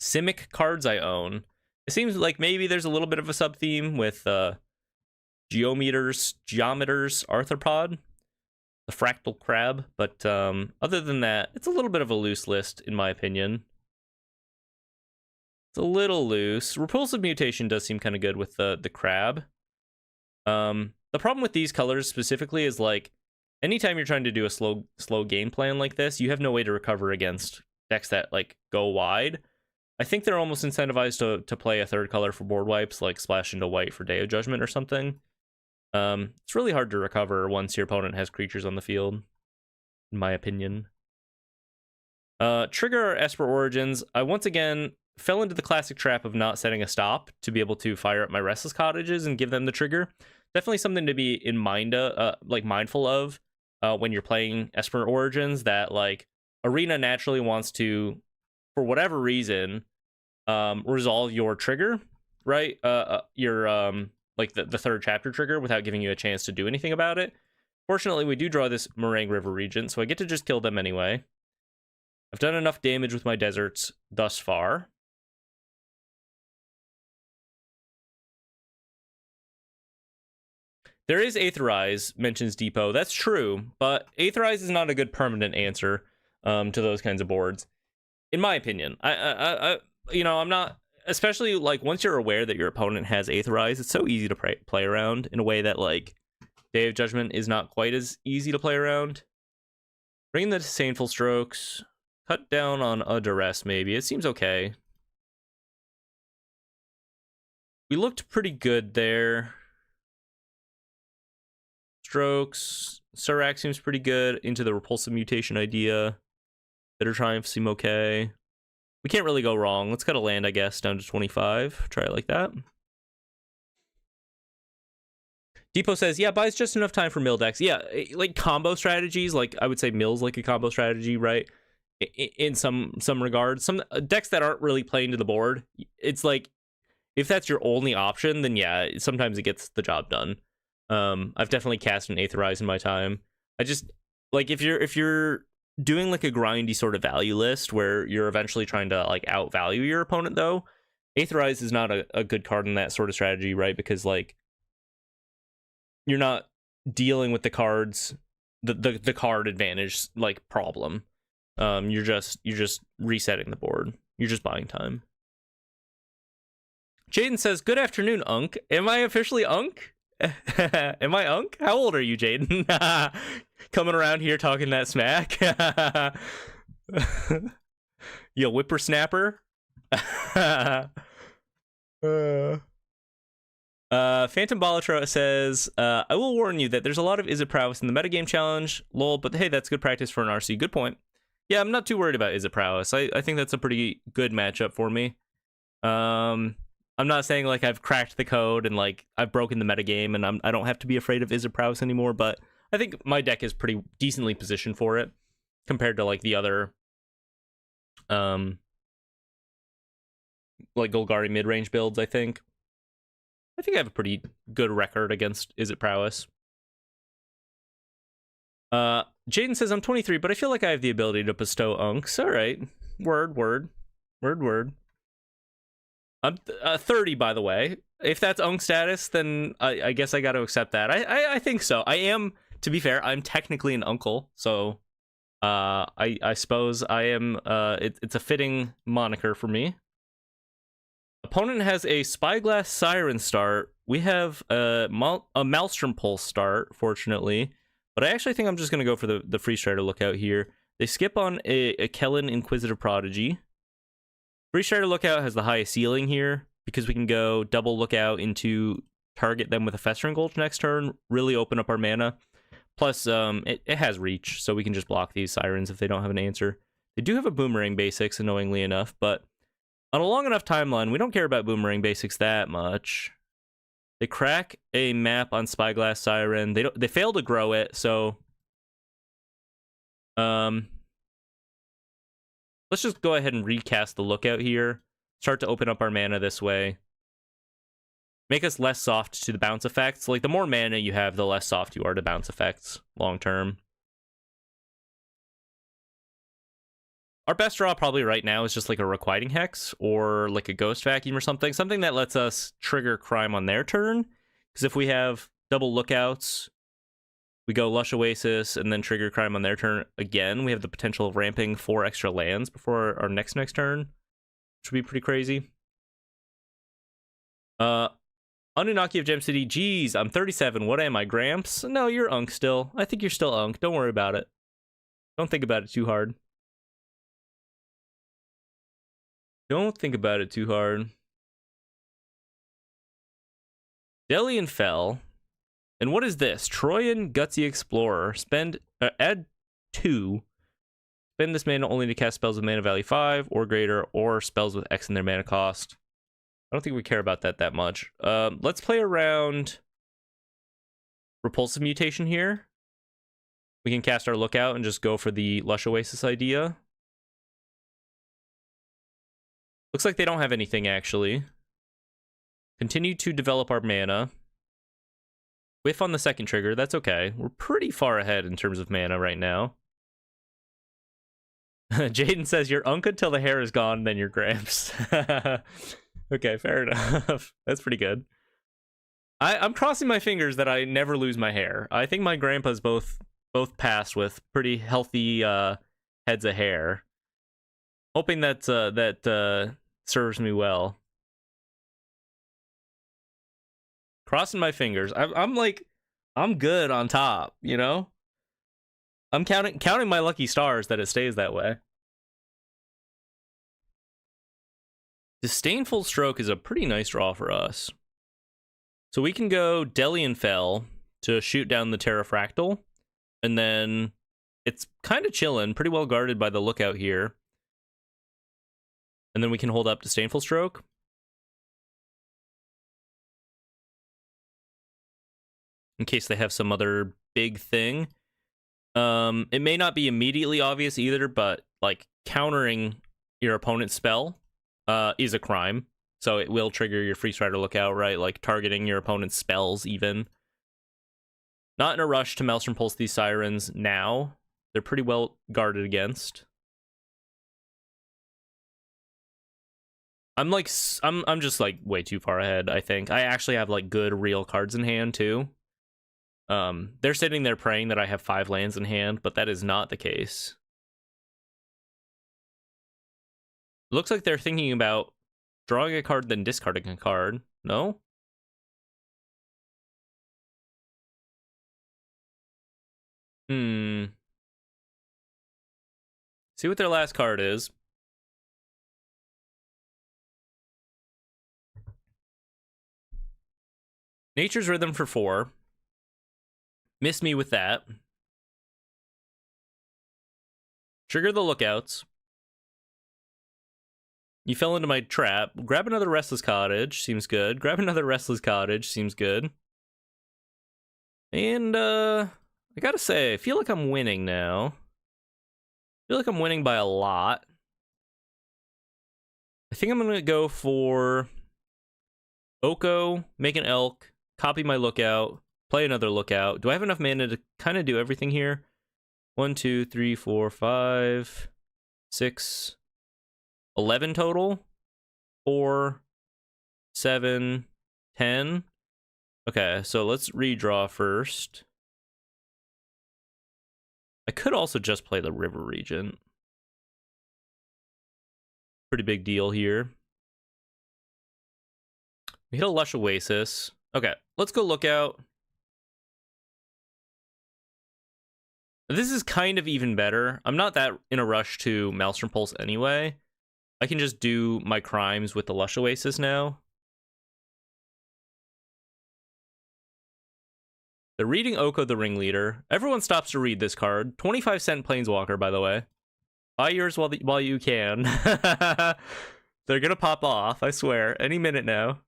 Simic cards I own. It seems like maybe there's a little bit of a sub-theme with Geometers, Arthropod, the Fractal Crab, but other than that, it's a little bit of a loose list, in my opinion. It's a little loose. Repulsive Mutation does seem kind of good with the crab. The problem with these colors specifically is, like, anytime you're trying to do a slow game plan like this, you have no way to recover against decks that, like, go wide. I think they're almost incentivized to play a third color for board wipes, like splash into white for Day of Judgment or something. It's really hard to recover once your opponent has creatures on the field, in my opinion. Trigger our Esper Origins. I once again fell into the classic trap of not setting a stop to be able to fire up my Restless Cottages and give them the trigger. Definitely something to be in mind, mindful of when you're playing Esper Origins, that, like, Arena naturally wants to, for whatever reason, resolve your trigger, right? Your like the third chapter trigger, without giving you a chance to do anything about it. Fortunately, we do draw this Meringue River Regent, so I get to just kill them anyway. I've done enough damage with my deserts thus far. There is Aetherize, mentions Depot. That's true, but Aetherize is not a good permanent answer to those kinds of boards, in my opinion. I'm not, especially, like, once you're aware that your opponent has Aetherize, it's so easy to play around in a way that, like, Day of Judgment is not quite as easy to play around. Bring the Disdainful Strokes. Cut down on a Duress, maybe. It seems okay. We looked pretty good there. Strokes. Surak seems pretty good. Into the Repulsive Mutation idea. Bitter Triumph seem okay. We can't really go wrong. Let's cut a land, I guess, down to 25. Try it like that. Depot says, yeah, buys just enough time for mill decks. Yeah, like combo strategies, like I would say mill's like a combo strategy, right? In some regards. Some decks that aren't really playing to the board, it's like, if that's your only option, then yeah, sometimes it gets the job done. I've definitely cast an Aetherize in my time. I just, like, if you're doing, like, a grindy sort of value list where you're eventually trying to, like, outvalue your opponent, though, Aetherize is not a good card in that sort of strategy, right? Because, like, you're not dealing with the cards, the card advantage, like, problem. You're just resetting the board. You're just buying time. Jaden says, good afternoon, Unk. Am I officially Unk? Am I Unk? How old are you, Jaden? Coming around here talking that smack. You whippersnapper. Phantom Balatra says, I will warn you that there's a lot of Izzet prowess in the metagame challenge. Lol, but hey, that's good practice for an RC. Good point. Yeah, I'm not too worried about Izzet prowess. I think that's a pretty good matchup for me. I'm not saying like I've cracked the code and like I've broken the metagame and I don't have to be afraid of Izzet prowess anymore, but I think my deck is pretty decently positioned for it compared to like the other like Golgari mid-range builds. I think I have a pretty good record against Izzet prowess. Jaden says I'm 23, but I feel like I have the ability to bestow unks. All right, word. I'm 30, by the way. If that's unk status, then I guess I got to accept that. I think so. I am, to be fair, I'm technically an uncle, so I suppose I am. It's a fitting moniker for me. Opponent has a Spyglass Siren start. We have a Maelstrom Pulse start, fortunately. But I actually think I'm just going to go for the Free Strider Lookout here. They skip on a Kellen Inquisitive Prodigy. Free Strider Lookout has the highest ceiling here because we can go double Lookout into target them with a Festering Gulch next turn, really open up our mana. Plus, it has reach, so we can just block these Sirens if they don't have an answer. They do have a Boomerang Basics, annoyingly enough, but on a long enough timeline, we don't care about Boomerang Basics that much. They crack a map on Spyglass Siren. They fail to grow it, so let's just go ahead and recast the Lookout here. Start to open up our mana this way. Make us less soft to the bounce effects. Like, the more mana you have, the less soft you are to bounce effects long term. Our best draw probably right now is just like a Requiting Hex or like a Ghost Vacuum or something. Something that lets us trigger Crime on their turn. Because if we have double Lookouts, we go Lush Oasis and then trigger Crime on their turn again, we have the potential of ramping 4 extra lands before our next turn, which would be pretty crazy. Anunnaki of Gem City, geez, I'm 37. What am I, Gramps? No, you're Unk still. I think you're still Unk. Don't worry about it. Don't think about it too hard. Don't think about it too hard. Delian Fell. And what is this? Troyan Gutsy Explorer. Add 2. Spend this mana only to cast spells with mana value 5 or greater, or spells with X in their mana cost. I don't think we care about that much. Let's play around Repulsive Mutation here. We can cast our Lookout and just go for the Lush Oasis idea. Looks like they don't have anything, actually. Continue to develop our mana. Whiff on the second trigger, that's okay. We're pretty far ahead in terms of mana right now. Jaden says, you're Unk until the hair is gone, then you're Gramps. Okay, fair enough. That's pretty good. I'm crossing my fingers that I never lose my hair. I think my grandpa's both passed with pretty healthy heads of hair. Hoping that serves me well. Crossing my fingers. I'm good on top, you know? I'm counting my lucky stars that it stays that way. Disdainful Stroke is a pretty nice draw for us. So we can go Delian Fell to shoot down the Terrafractal, and then it's kind of chilling, pretty well guarded by the Lookout here. And then we can hold up Disdainful Stroke. In case they have some other big thing. It may not be immediately obvious either, but like countering your opponent's spell is a crime. So it will trigger your Free Strider Lookout, right? Like targeting your opponent's spells even. Not in a rush to Maelstrom Pulse these Sirens now. They're pretty well guarded against. I'm just like way too far ahead, I think. I actually have like good real cards in hand too. They're sitting there praying that I have 5 lands in hand, but that is not the case. Looks like they're thinking about drawing a card, then discarding a card. No? See what their last card is. Nature's Rhythm for 4. Missed me with that. Trigger the Lookouts. You fell into my trap. Grab another Restless Cottage. Seems good. Grab another Restless Cottage. Seems good. And, I gotta say, I feel like I'm winning now. I feel like I'm winning by a lot. I think I'm gonna go for Oko, make an Elk, copy my Lookout, play another Lookout. Do I have enough mana to kind of do everything here? 1, 2, 3, 4, 5, 6, 11 total? 4, 7, 10. Okay, so let's redraw first. I could also just play the River Regent. Pretty big deal here. We hit a Lush Oasis. Okay, let's go Lookout. This is kind of even better. I'm not that in a rush to Maelstrom Pulse anyway. I can just do my crimes with the Lush Oasis now. They're reading Oko the Ringleader. Everyone stops to read this card. 25-cent Planeswalker, by the way. Buy yours while you can. They're gonna pop off, I swear. Any minute now.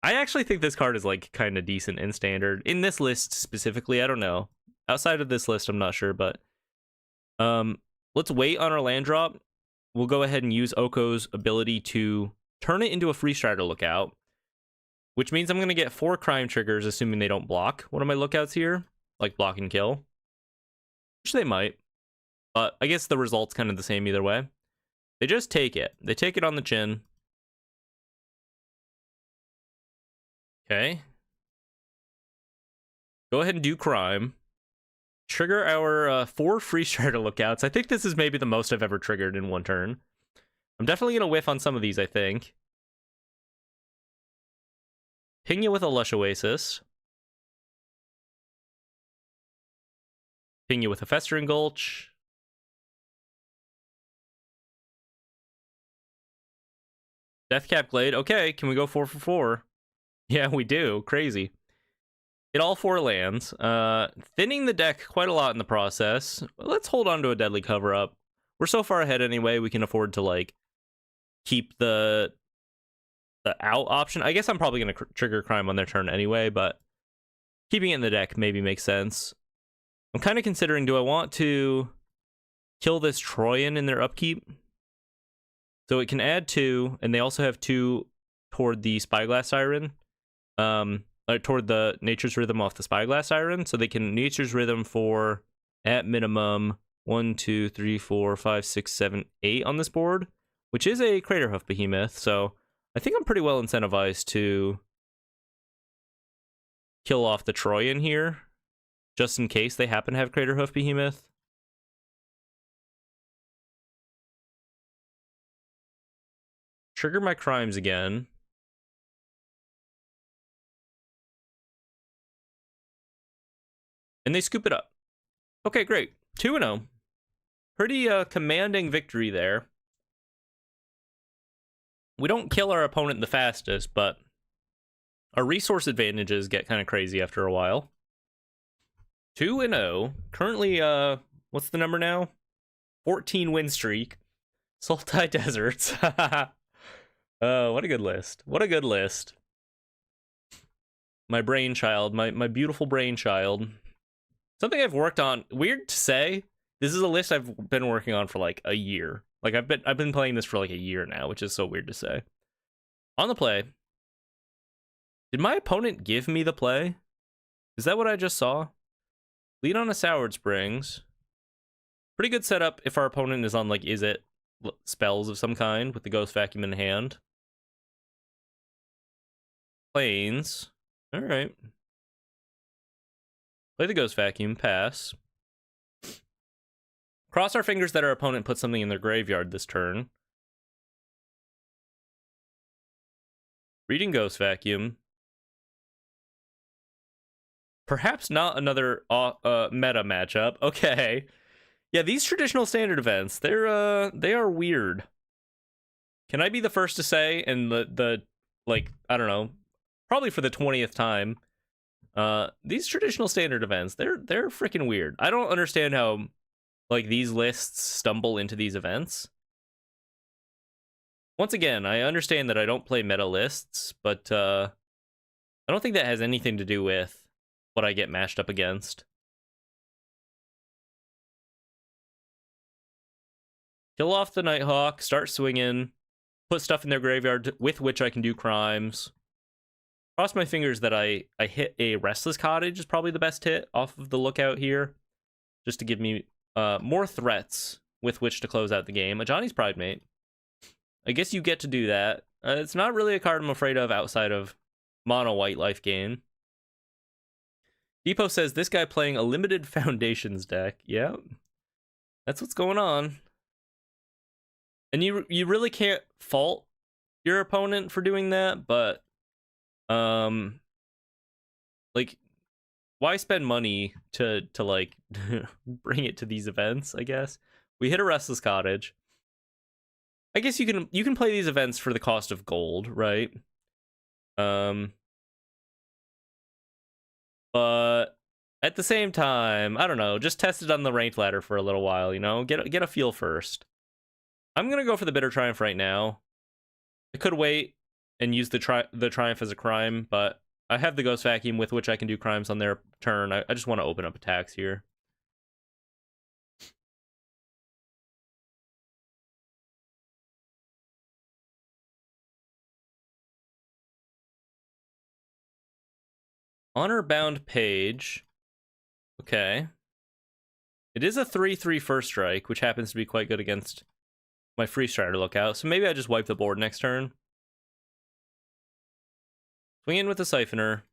I actually think this card is, like, kind of decent in Standard. In this list specifically, I don't know. Outside of this list, I'm not sure, but... let's wait on our land drop. We'll go ahead and use Oko's ability to turn it into a Free Strider Lookout. Which means I'm going to get 4 crime triggers, assuming they don't block one of my Lookouts here. Like, block and kill. Which they might. But I guess the result's kind of the same either way. They just take it. They take it on the chin. Okay. Go ahead and do crime. Trigger our 4 Free Strider Lookouts. I think this is maybe the most I've ever triggered in one turn. I'm definitely going to whiff on some of these, I think. Ping you with a Lush Oasis. Ping you with a Festering Gulch. Deathcap Glade. Okay, can we go 4 for 4? Yeah, we do. Crazy. Hit all 4 lands. Thinning the deck quite a lot in the process. Let's hold on to a Deadly Cover-Up. We're so far ahead anyway, we can afford to, like, keep the out option. I guess I'm probably going to trigger crime on their turn anyway, but keeping it in the deck maybe makes sense. I'm kind of considering, do I want to kill this Troyan in their upkeep? So it can add 2, and they also have 2 toward the Spyglass Siren. Toward the Nature's Rhythm off the Spyglass Siren. So they can Nature's Rhythm for, at minimum, 1, 2, 3, 4, 5, 6, 7, 8 on this board, which is a Craterhoof Behemoth. So I think I'm pretty well incentivized to kill off the Troyan here, just in case they happen to have Craterhoof Behemoth. Trigger my crimes again. And they scoop it up. Okay, great. 2-0. Pretty commanding victory there. We don't kill our opponent the fastest, but our resource advantages get kind of crazy after a while. 2-0. Currently, what's the number now? 14 win streak. Sultai Deserts. Oh, what a good list. What a good list. My brainchild, my beautiful brainchild. Something I've worked on. Weird to say. This is a list I've been working on for like a year. Like I've been playing this for like a year now, which is so weird to say. On the play. Did my opponent give me the play? Is that what I just saw? Lead on a Soured Springs. Pretty good setup if our opponent is on like Is It spells of some kind with the Ghost Vacuum in hand. Planes. All right. Play the Ghost Vacuum, pass. Cross our fingers that our opponent puts something in their graveyard this turn. Reading Ghost Vacuum. Perhaps not another meta matchup. Okay. Yeah, these traditional Standard events, they are weird. Can I be the first to say, and the like, I don't know, probably for the 20th time. These traditional standard events, they're freaking weird. I don't understand how like these lists stumble into these events. Once again, I understand that I don't play meta lists, but I don't think that has anything to do with what I get matched up against. Kill off the Nighthawk, start swinging, put stuff in their graveyard with which I can do crimes. Cross my fingers that I hit a Restless Cottage is probably the best hit off of the lookout here, just to give me more threats with which to close out the game. A Johnny's Pridemate. I guess you get to do that. It's not really a card I'm afraid of outside of mono white life gain. Depot says this guy playing a limited foundations deck. Yeah, that's what's going on. And you really can't fault your opponent for doing that, but like, why spend money to like bring it to these events? I guess we hit a Restless Cottage. I guess you can play these events for the cost of gold, right? But at the same time, I don't know, just test it on the ranked ladder for a little while, you know? Get a feel first. I'm gonna go for the Bitter Triumph right now. I could wait and use the Triumph as a crime, but I have the Ghost Vacuum with which I can do crimes on their turn. I just want to open up attacks here. Honor-bound Page. Okay. It is a 3/3 first strike, which happens to be quite good against my Free Strider lookout, so maybe I just wipe the board next turn. Swing in with the Siphoner.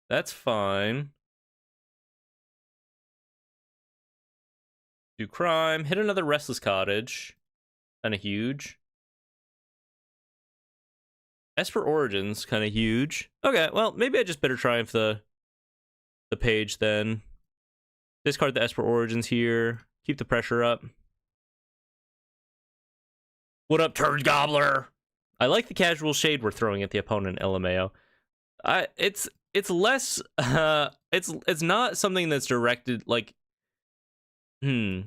That's fine. Do crime. Hit another Restless Cottage. Kind of huge. Esper Origins, kind of huge. Okay, well, maybe I just better Triumph the Page then. Discard the Esper Origins here. Keep the pressure up. What up, Turd Gobbler? I like the casual shade we're throwing at the opponent, LMAO. It's less it's not something that's directed like you're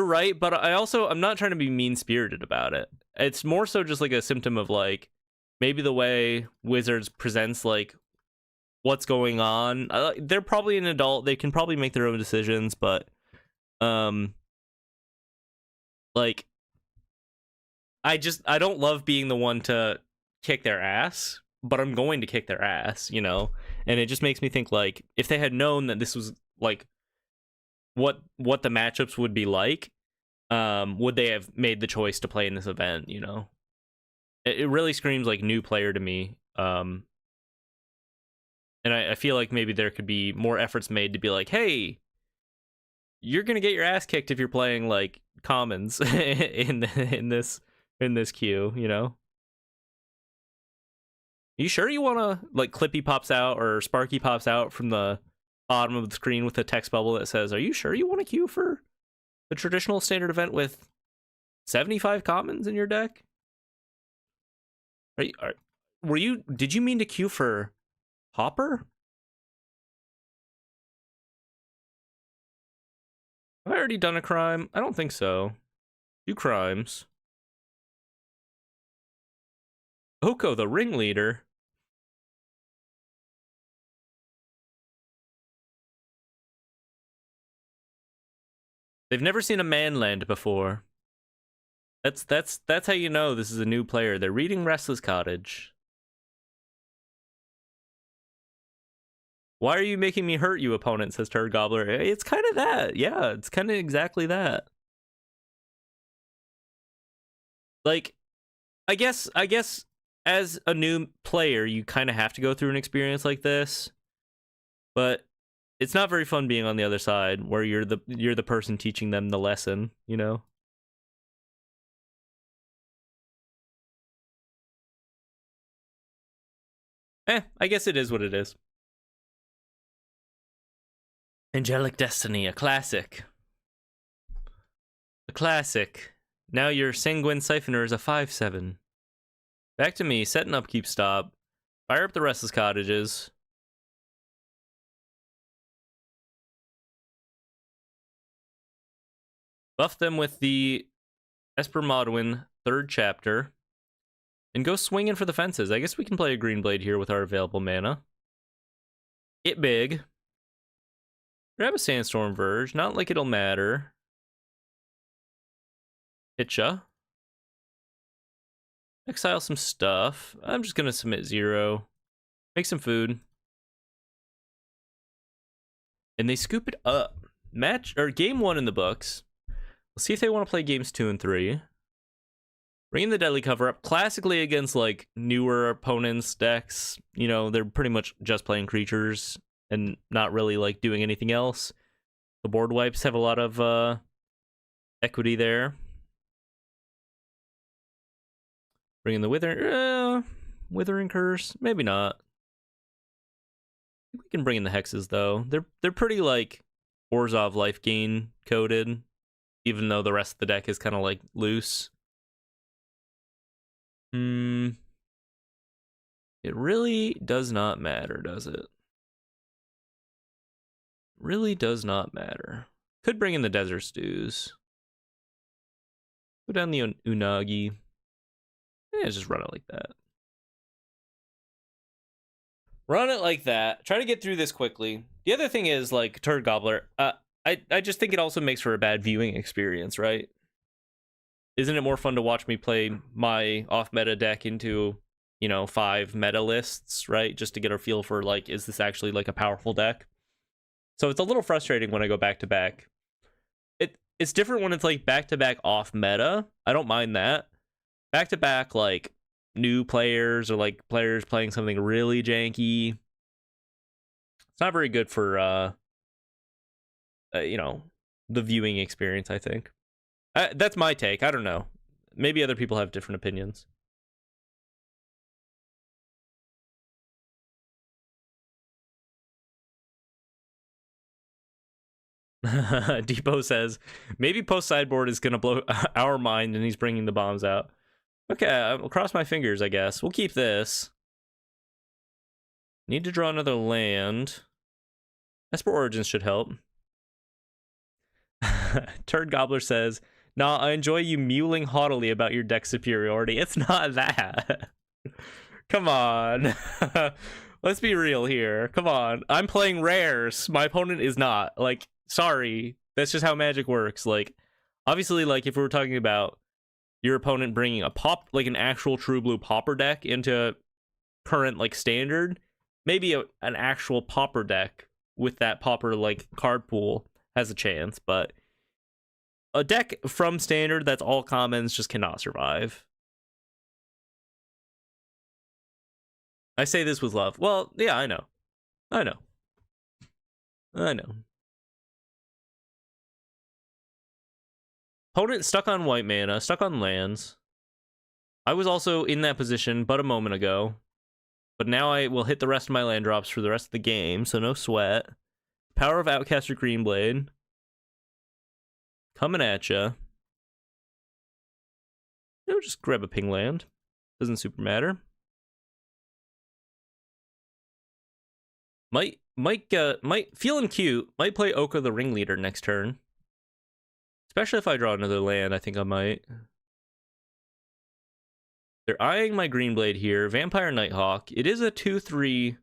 right, but I'm not trying to be mean-spirited about it. It's more so just like a symptom of like maybe the way Wizards presents like what's going on. They're probably an adult, they can probably make their own decisions, but like I don't love being the one to kick their ass, but I'm going to kick their ass, you know? And it just makes me think, like, if they had known that this was, like, what the matchups would be like, would they have made the choice to play in this event, you know? It really screams, like, new player to me. And I feel like maybe there could be more efforts made to be like, hey, you're going to get your ass kicked if you're playing, like, commons in this queue, you know? You sure you want to, like, Clippy pops out or Sparky pops out from the bottom of the screen with a text bubble that says, are you sure you want to queue for the traditional standard event with 75 commons in your deck? Did you mean to queue for Hopper? Have I already done a crime? I don't think so. 2 crimes. Oko, the ringleader. They've never seen a man land before. That's how you know this is a new player. They're reading Restless Cottage. Why are you making me hurt, you opponent, says Turd Gobbler. It's kind of that. Yeah, it's kind of exactly that. Like, I guess as a new player, you kind of have to go through an experience like this. But it's not very fun being on the other side where you're the person teaching them the lesson, you know? I guess it is what it is. Angelic Destiny, a classic. A classic. Now your Sanguine Siphoner is a 5/7. Back to me, set an upkeep stop. Fire up the Restless Cottages. Buff them with the Esper Modwin 3rd chapter. And go swinging for the fences. I guess we can play a Green Blade here with our available mana. It big. Grab a Sandstorm Verge. Not like it'll matter. Hitcha. Exile some stuff. I'm just going to submit 0. Make some food. And they scoop it up. Game 1 in the books. Let's see if they want to play games 2 and 3. Bringing the Deadly Cover up. Classically against, like, newer opponents' decks. You know, they're pretty much just playing creatures and not really, like, doing anything else. The board wipes have a lot of equity there. Bringing the Withering Curse. Maybe not. I think we can bring in the Hexes, though. They're pretty, like, Orzhov life gain coded. Even though the rest of the deck is kind of, like, loose. It really does not matter, does it? Really does not matter. Could bring in the Desert Stews. Go down the Unagi. Yeah, just run it like that. Run it like that. Try to get through this quickly. The other thing is, like, Turd Gobbler. I just think it also makes for a bad viewing experience, right? Isn't it more fun to watch me play my off-meta deck into, you know, 5 meta lists, right? Just to get a feel for, like, is this actually, like, a powerful deck? So it's a little frustrating when I go back-to-back. It's different when it's, like, back-to-back off-meta. I don't mind that. Back-to-back, like, new players or, like, players playing something really janky. It's not very good for, you know, the viewing experience, I think. That's my take. I don't know. Maybe other people have different opinions. Depot says, maybe post sideboard is going to blow our mind and he's bringing the bombs out. Okay, I'll cross my fingers, I guess. We'll keep this. Need to draw another land. Esper Origins should help. Turd Gobbler says, nah, I enjoy you mewling haughtily about your deck superiority. It's not that. Come on. Let's be real here. Come on. I'm playing rares. My opponent is not. Like, sorry. That's just how Magic works. Like, obviously, like, if we were talking about your opponent bringing a like an actual true blue pauper deck into current, like, standard, maybe an actual pauper deck with that pauper, like, card pool has a chance, but a deck from standard that's all commons just cannot survive. I say this with love. Well, yeah, I know. Opponent stuck on white mana, stuck on lands. I was also in that position but a moment ago. But now I will hit the rest of my land drops for the rest of the game, so no sweat. Power of Outcaster Greenblade. Coming at ya. No, just grab a ping land. Doesn't super matter. Might feeling cute. Might play Oka the Ringleader next turn. Especially if I draw another land, I think I might. They're eyeing my Greenblade here. Vampire Nighthawk. It is a 2/3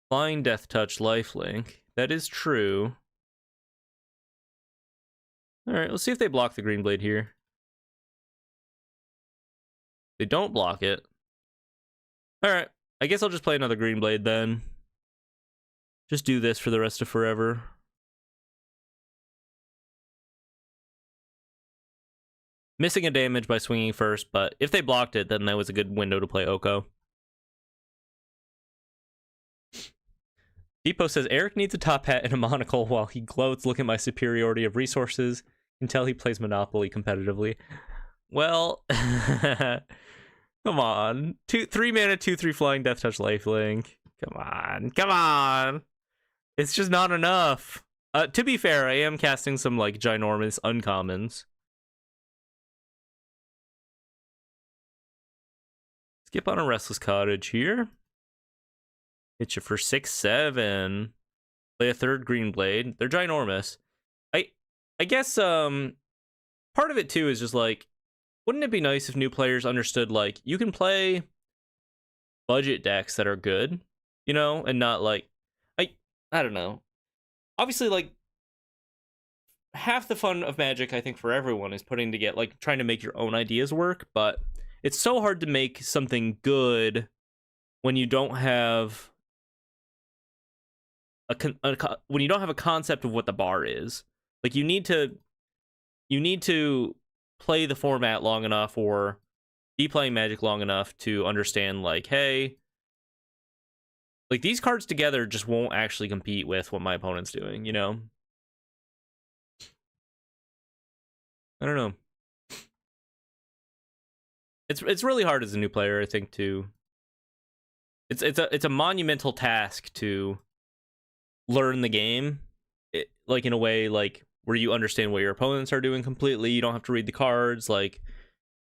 Flying Death Touch lifelink. That is true. Alright, let's see if they block the Greenblade here. They don't block it. Alright, I guess I'll just play another Greenblade then. Just do this for the rest of forever. Missing a damage by swinging first, but if they blocked it, then that was a good window to play Oko. Depot says, Eric needs a top hat and a monocle while he gloats. Look at my superiority of resources. Can tell he plays Monopoly competitively. Well, come on. 3 mana, 2/3 Flying Death Touch lifelink. Come on. It's just not enough. To be fair, I am casting some, like, ginormous uncommons. Skip on a Restless Cottage here. Hit you for 6-7. Play a third Green Blade. They're ginormous. I guess part of it too is just like, wouldn't it be nice if new players understood like you can play budget decks that are good, you know, and not like I don't know. Obviously, like half the fun of Magic, I think, for everyone is putting to get like trying to make your own ideas work, but it's so hard to make something good when you don't have when you don't have a concept of what the bar is. Like you need to play the format long enough or be playing Magic long enough to understand like, hey, like these cards together just won't actually compete with what my opponent's doing, you know? I don't know. It's really hard as a new player, I think, to it's a monumental task to learn the game, like in a way like where you understand what your opponents are doing completely. You don't have to read the cards, like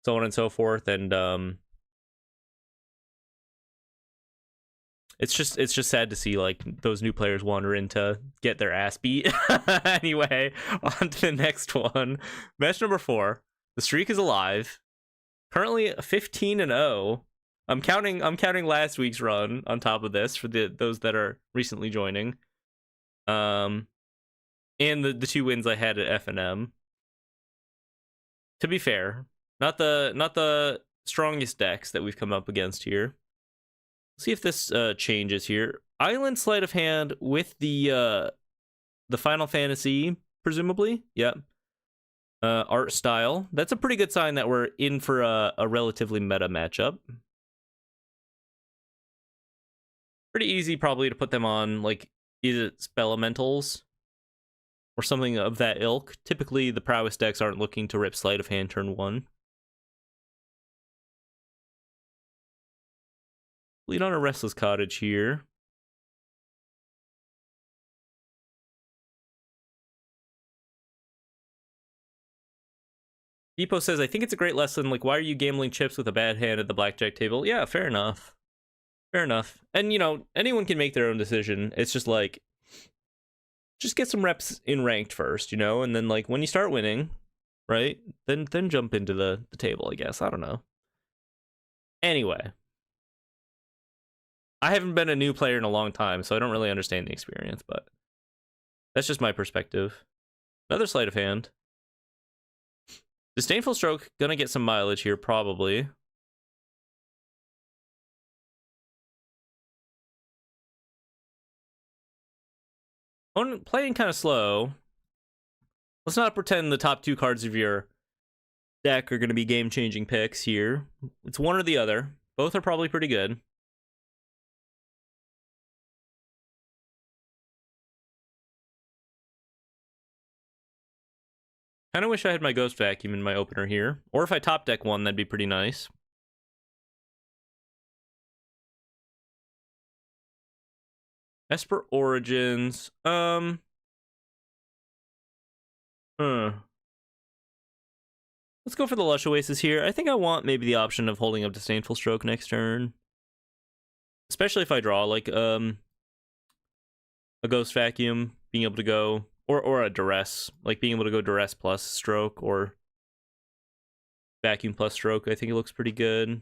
so on and so forth. And it's just sad to see like those new players wander in to get their ass beat. Anyway, on to the next one. Match number 4. The streak is alive. Currently 15-0. I'm counting last week's run on top of this for those that are recently joining. And the 2 wins I had at F&M. To be fair, not the strongest decks that we've come up against here. See if this changes here. Island Sleight of Hand with the Final Fantasy, presumably. Yep. Art style. That's a pretty good sign that we're in for a relatively meta matchup. Pretty easy probably to put them on like either Spell Elementals or something of that ilk. Typically, the prowess decks aren't looking to rip Sleight of Hand turn 1. Lead on a Restless Cottage here. Depot says, I think it's a great lesson. Like, why are you gambling chips with a bad hand at the blackjack table? Yeah, fair enough. Fair enough. And, you know, anyone can make their own decision. It's just like, just get some reps in ranked first, you know? And then, like, when you start winning, right? Then jump into the table, I guess. I don't know. Anyway. I haven't been a new player in a long time, so I don't really understand the experience, but that's just my perspective. Another Sleight of Hand. Disdainful Stroke, gonna get some mileage here, probably. Playing kind of slow. Let's not pretend the top 2 cards of your deck are gonna be game-changing picks here. It's one or the other. Both are probably pretty good. Kind of wish I had my Ghost Vacuum in my opener here. Or if I top deck one, that'd be pretty nice. Esper Origins. Let's go for the Lush Oasis here. I think I want maybe the option of holding up Disdainful Stroke next turn. Especially if I draw, like, a Ghost Vacuum, being able to go... Or a Duress, like being able to go Duress plus Stroke or Vacuum plus Stroke. I think it looks pretty good.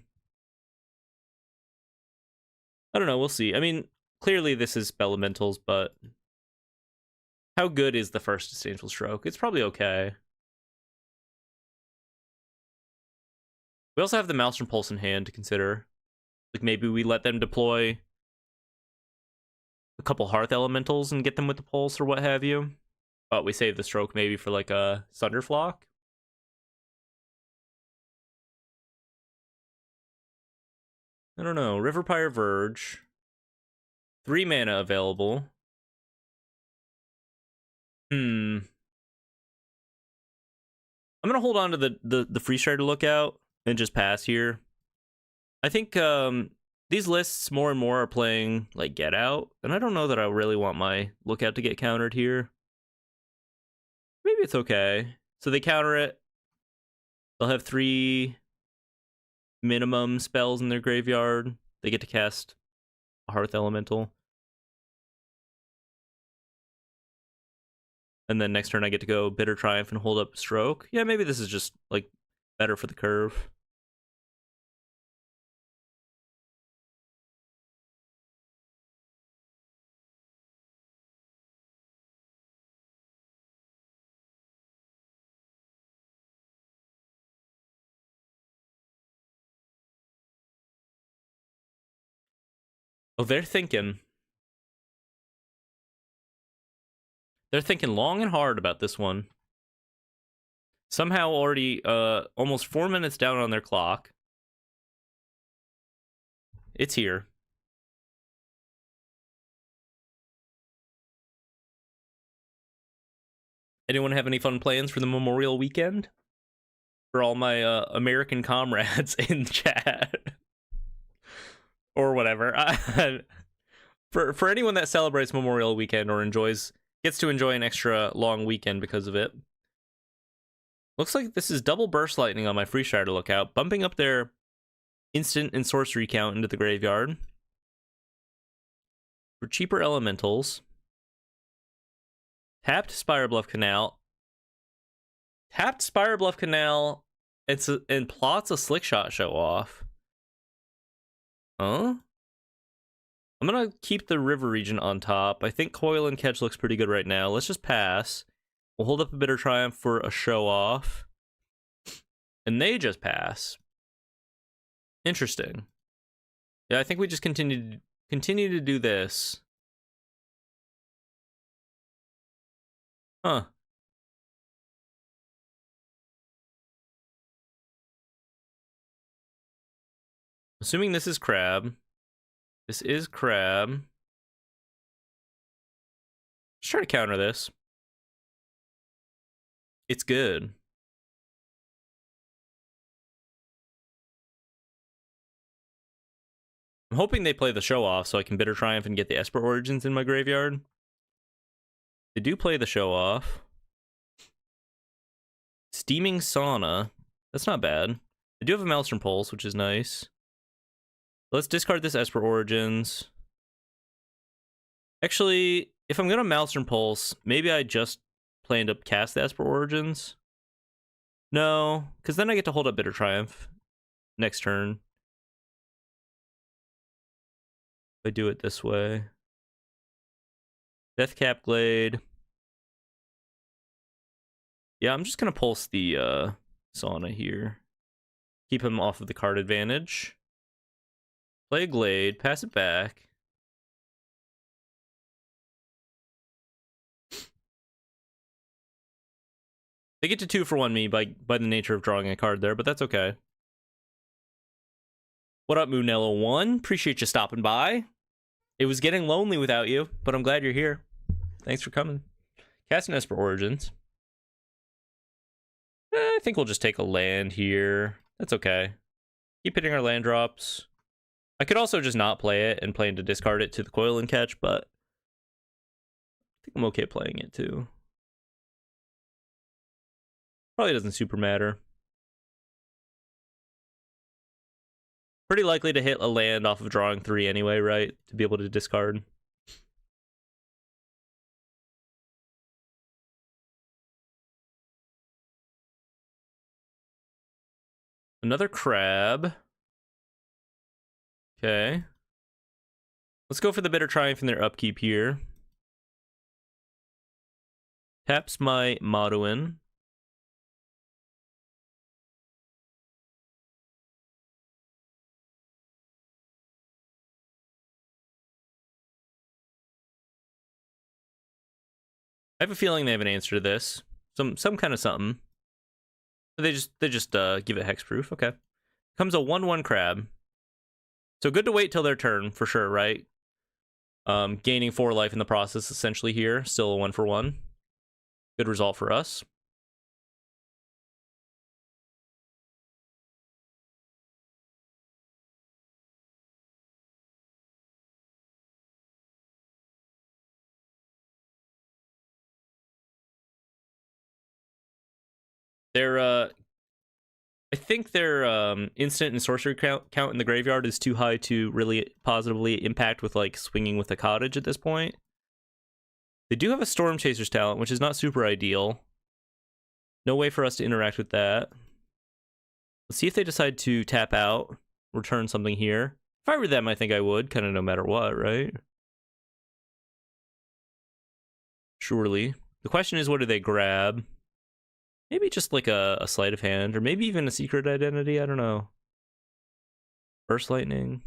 I don't know, we'll see. I mean, clearly this is Spell Elementals, but how good is the first Disdainful Stroke? It's probably okay. We also have the Maelstrom Pulse in hand to consider. Like maybe we let them deploy a couple Hearth Elementals and get them with the Pulse or what have you. But we save the Stroke maybe for like a Thunderflock. I don't know. Riverpire Verge. 3 mana available. I'm gonna hold on to the Free Strider Lookout and just pass here. I think these lists more and more are playing like Get Out, and I don't know that I really want my Lookout to get countered here. Maybe it's okay. So they counter it. They'll have 3 minimum spells in their graveyard, they get to cast a Hearth Elemental. And then next turn I get to go Bitter Triumph and hold up Stroke. Yeah, maybe this is just, like, better for the curve. Oh, they're thinking. They're thinking long and hard about this one. Somehow already almost 4 minutes down on their clock. It's here. Anyone have any fun plans for the Memorial Weekend? For all my American comrades in chat. Or whatever. For anyone that celebrates Memorial Weekend or gets to enjoy an extra long weekend because of it. Looks like this is double Burst Lightning on my Freestrider lookout, bumping up their instant and sorcery count into the graveyard. For cheaper elementals. Tapped Spirebluff Canal. Tapped Spirebluff Canal and plots a Slickshot show off. Huh? I'm gonna keep the river region on top. I think Coil and Catch looks pretty good right now. Let's just pass. We'll hold up a Bitter Triumph for a show off. And they just pass. Interesting. Yeah, I think we just continue to do this. Huh. Assuming this is Crab. This is Crab. Let's try to counter this. It's good. I'm hoping they play the show off so I can Bitter Triumph and get the Esper Origins in my graveyard. They do play the show off. Steaming Sauna. That's not bad. They do have a Maelstrom Pulse, which is nice. Let's discard this Esper Origins. Actually, if I'm going to Maelstrom Pulse, maybe I just plan to cast the Esper Origins. No, because then I get to hold up Bitter Triumph next turn. If I do it this way. Deathcap Glade. Yeah, I'm just going to pulse the Sauna here. Keep him off of the card advantage. Play a Glade, pass it back. They get to 2-for-1 me by the nature of drawing a card there, but that's okay. What up, Moonello1? Appreciate you stopping by. It was getting lonely without you, but I'm glad you're here. Thanks for coming. Casting Esper Origins. I think we'll just take a land here. That's okay. Keep hitting our land drops. I could also just not play it and plan to discard it to the Coil and Catch, but I think I'm okay playing it too. Probably doesn't super matter. Pretty likely to hit a land off of drawing 3 anyway, right? To be able to discard. Another Crab. Okay. Let's go for the Bitter Triumph in their upkeep here. Taps my Moduin. I have a feeling they have an answer to this. Some kind of something. They just give it hexproof. Okay. Comes a 1/1 Crab. So good to wait till their turn for sure, right? Gaining 4 life in the process essentially here. Still a 1-for-1. Good result for us. They're I think their instant and sorcery count in the graveyard is too high to really positively impact with like swinging with a cottage at this point. They do have a Storm Chaser's talent, which is not super ideal. No way for us to interact with that. Let's see if they decide to tap out, return something here. If I were them, I think I would, kind of no matter what, right? Surely. The question is, what do they grab? Maybe just like a sleight of hand, or maybe even a secret identity, I don't know. Burst lightning.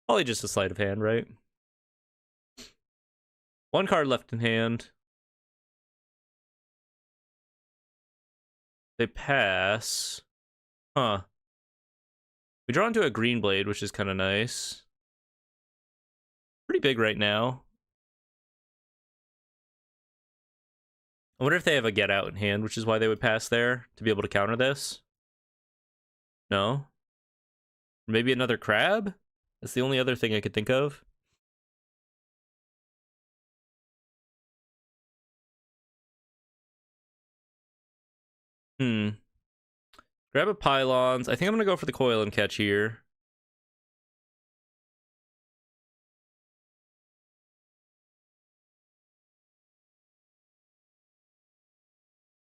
Probably just a sleight of hand, right? One card left in hand. They pass. Huh. We draw into a green blade, which is kind of nice. Pretty big right now. I wonder if they have a get out in hand, which is why they would pass there, to be able to counter this. No? Maybe another crab? That's the only other thing I could think of. Grab a pylons. I think I'm going to go for the coil and catch here.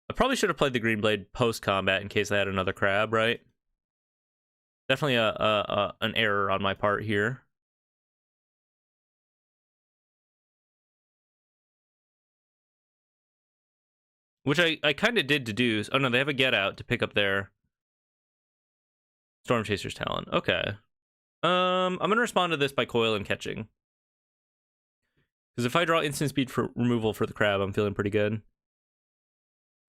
I probably should have played the green blade post-combat in case I had another crab, right? Definitely an error on my part here. Which I kind of did deduce. Oh no, they have a get out to pick up their Storm Chaser's talent. Okay. I'm gonna respond to this by coil and catching. Because if I draw instant speed for removal for the crab, I'm feeling pretty good.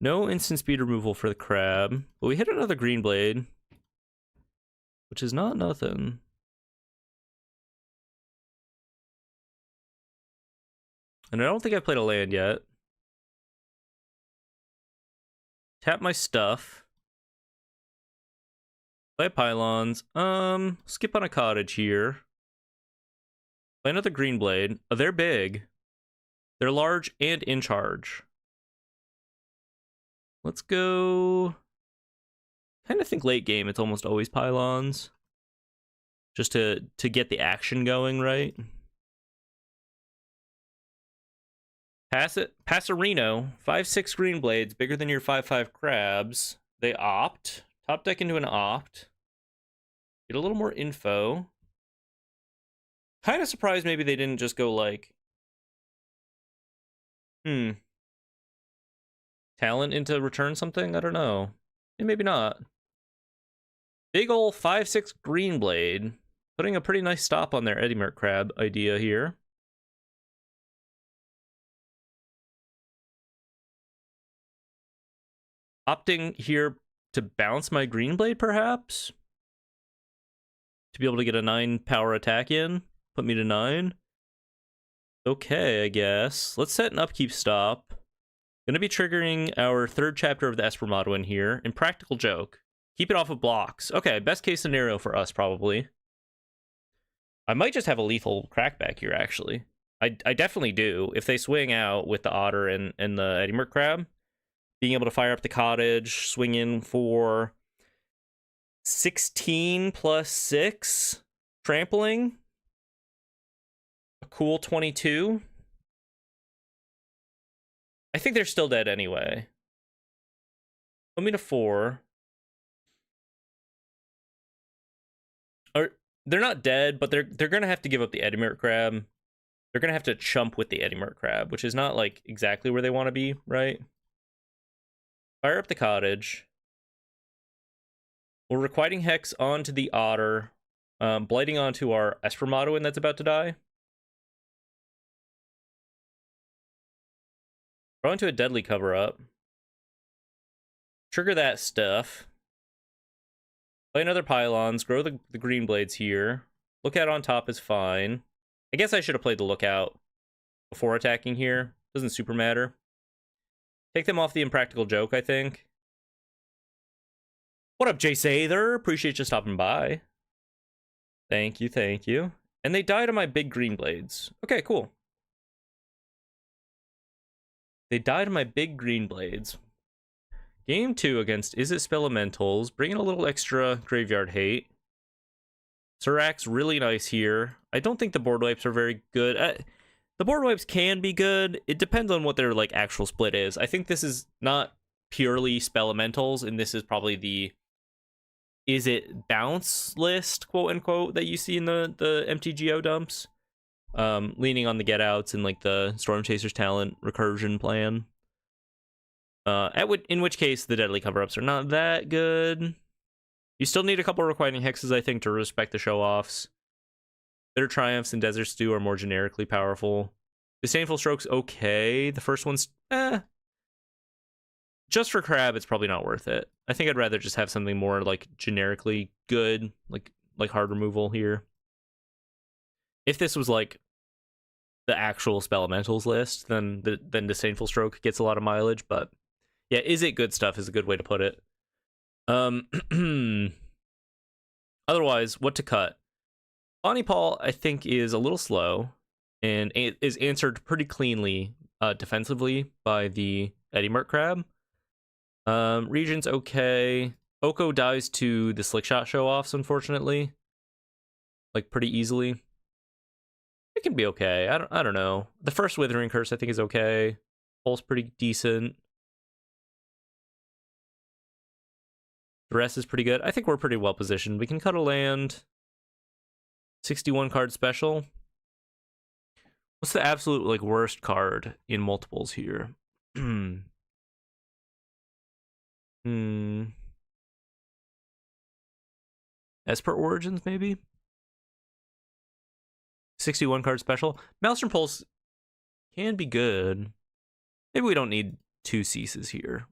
No instant speed removal for the crab. But we hit another green blade. Which is not nothing. And I don't think I've played a land yet. Tap my stuff. Play pylons. Skip on a cottage here. Play another green blade. Oh, they're big. They're large and in charge. Let's go. Kind of think late game it's almost always pylons. Just to get the action going, right? Passerino, 5/6 green blades, bigger than your 5/5 crabs. They opt. Top deck into an opt. Get a little more info. Kind of surprised maybe they didn't just go like... Talent into return something? I don't know. Maybe not. Big ol' 5/6 green blade. Putting a pretty nice stop on their Eddie Merc crab idea here. Opting here to bounce my green blade, perhaps? To be able to get a 9 power attack in. Put me to 9. Okay, I guess. Let's set an upkeep stop. Gonna be triggering our third chapter of the Espermado in here. Impractical Joke. Keep it off of blocks. Okay, best case scenario for us, probably. I might just have a lethal crackback here, actually. I definitely do. If they swing out with the Otter and the Eddie Merc Crab, being able to fire up the cottage, swing in for 16 plus 6, trampling. A cool 22. I think they're still dead anyway. Put me to 4. Or they're not dead, but they're gonna have to give up the Eddie Merc Crab. They're gonna have to chump with the Eddie Merc Crab, which is not like exactly where they want to be, right? Fire up the cottage. We're requiting Hex onto the Otter, blighting onto our Espermado, and that's about to die. Throw into a deadly cover-up. Trigger that stuff. Play another pylons. Grow the green blades here. Lookout on top is fine. I guess I should have played the lookout before attacking here. Doesn't super matter. Take them off the Impractical Joke, I think. What up, Jay Sather? Appreciate you stopping by. Thank you, thank you. And they died on my big green blades. Okay, cool. They died on my big green blades. Game 2 against Is It Spelementals, bringing a little extra graveyard hate. Sirac's really nice here. I don't think the board wipes are very good. The board wipes can be good. It depends on what their like actual split is. I think this is not purely Spelementals, and this is probably the Is It bounce list, quote unquote, that you see in the MTGO dumps. Leaning on the get outs and like the Storm Chaser's talent recursion plan. In which case the deadly cover-ups are not that good. You still need a couple requiting hexes, I think, to respect the show-offs. Bitter Triumphs and Desert Stew are more generically powerful. Disdainful Stroke's okay. The first one's just for crab, it's probably not worth it. I think I'd rather just have something more like generically good, like hard removal here. If this was like the actual Spelementals list, then Disdainful Stroke gets a lot of mileage, but yeah, Is It good stuff is a good way to put it. Otherwise, what to cut? Bonnie Paul, I think, is a little slow and is answered pretty cleanly defensively by the Eddie Merc Crab. Regent's okay. Oko dies to the Slickshot show-offs, unfortunately. Like, pretty easily. It can be okay. I don't know. The first Withering Curse, I think, is okay. Pulse pretty decent. The rest is pretty good. I think we're pretty well positioned. We can cut a land. 61 card special. What's the absolute like worst card in multiples here? Esper Origins, maybe? 61 card special. Maelstrom Pulse can be good. Maybe we don't need 2 ceases here.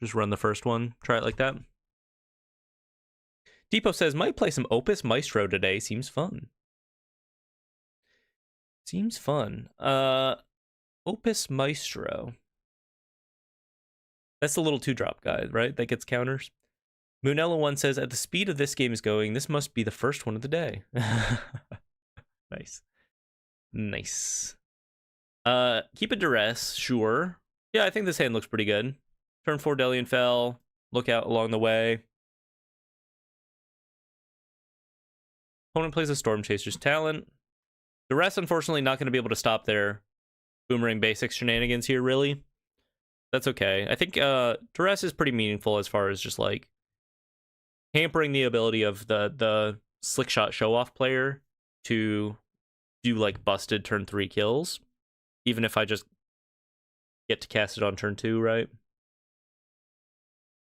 Just run the first one. Try it like that. Depot says, might play some Opus Maestro today. Seems fun. Seems fun. Opus Maestro. That's the little 2-drop guy, right? That gets counters. Moonella1 says, at the speed of this game is going, this must be the first one of the day. Nice. Nice. Keep a Duress, sure. Yeah, I think this hand looks pretty good. Turn 4 Delian Fell. Look out along the way. Opponent plays a Storm Chaser's talent. Duress, unfortunately, not going to be able to stop their Boomerang Basics shenanigans here, really. That's okay. I think Duress is pretty meaningful as far as just, like, hampering the ability of the Slickshot show-off player to do, like, busted turn 3 kills. Even if I just get to cast it on turn 2, right?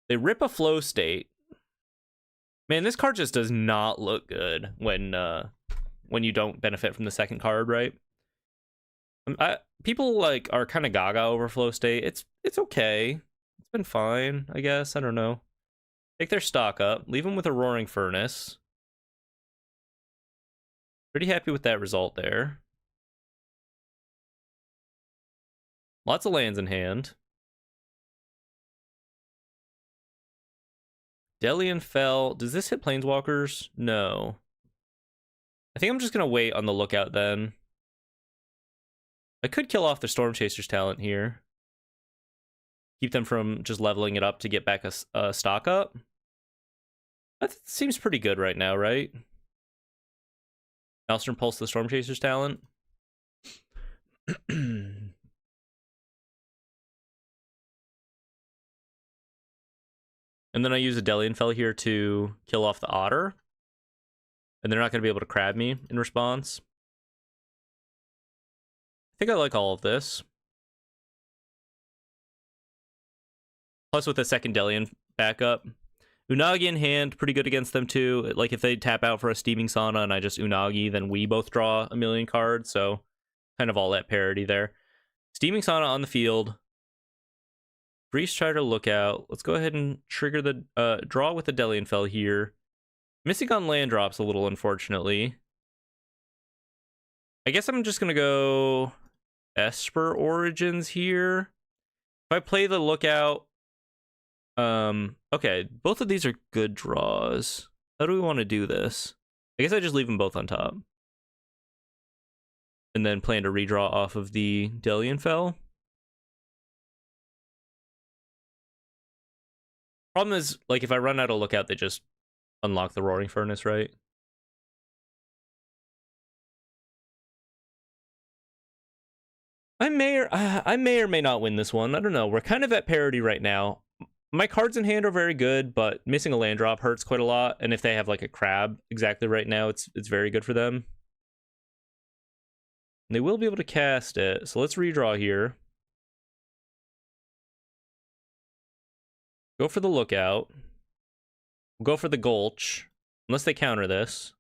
They rip a Flow State. Man, this card just does not look good when you don't benefit from the second card, right? People like are kind of gaga over Flow State. It's okay. It's been fine, I guess. I don't know. Take their stock up. Leave them with a Roaring Furnace. Pretty happy with that result there. Lots of lands in hand. Delian Fell. Does this hit Planeswalkers? No. I think I'm just going to wait on the lookout then. I could kill off the Storm Chaser's talent here. Keep them from just leveling it up to get back a stock up. That seems pretty good right now, right? Maelstrom Pulse the Storm Chaser's talent. And then I use a Delian Fell here to kill off the Otter. And they're not going to be able to crab me in response. I think I like all of this. Plus with the second Delian backup. Unagi in hand, pretty good against them too. Like if they tap out for a Steaming Sauna and I just Unagi, then we both draw a million cards. So kind of all that parity there. Steaming Sauna on the field. Breeze Strider Lookout. Let's go ahead and trigger the draw with the Delian Fell here. Missing on land drops a little, unfortunately. I guess I'm just going to go Esper Origins here. If I play the Lookout... okay, both of these are good draws. How do we want to do this? I guess I just leave them both on top. And then plan to redraw off of the Delian Fell. Problem is, like, if I run out of Lookout, they just unlock the Roaring Furnace, right? I may or may not win this one. I don't know. We're kind of at parity right now. My cards in hand are very good, but missing a land drop hurts quite a lot. And if they have like a crab exactly right now, it's very good for them. And they will be able to cast it. So let's redraw here. Go for the Lookout. We'll go for the Gulch. Unless they counter this.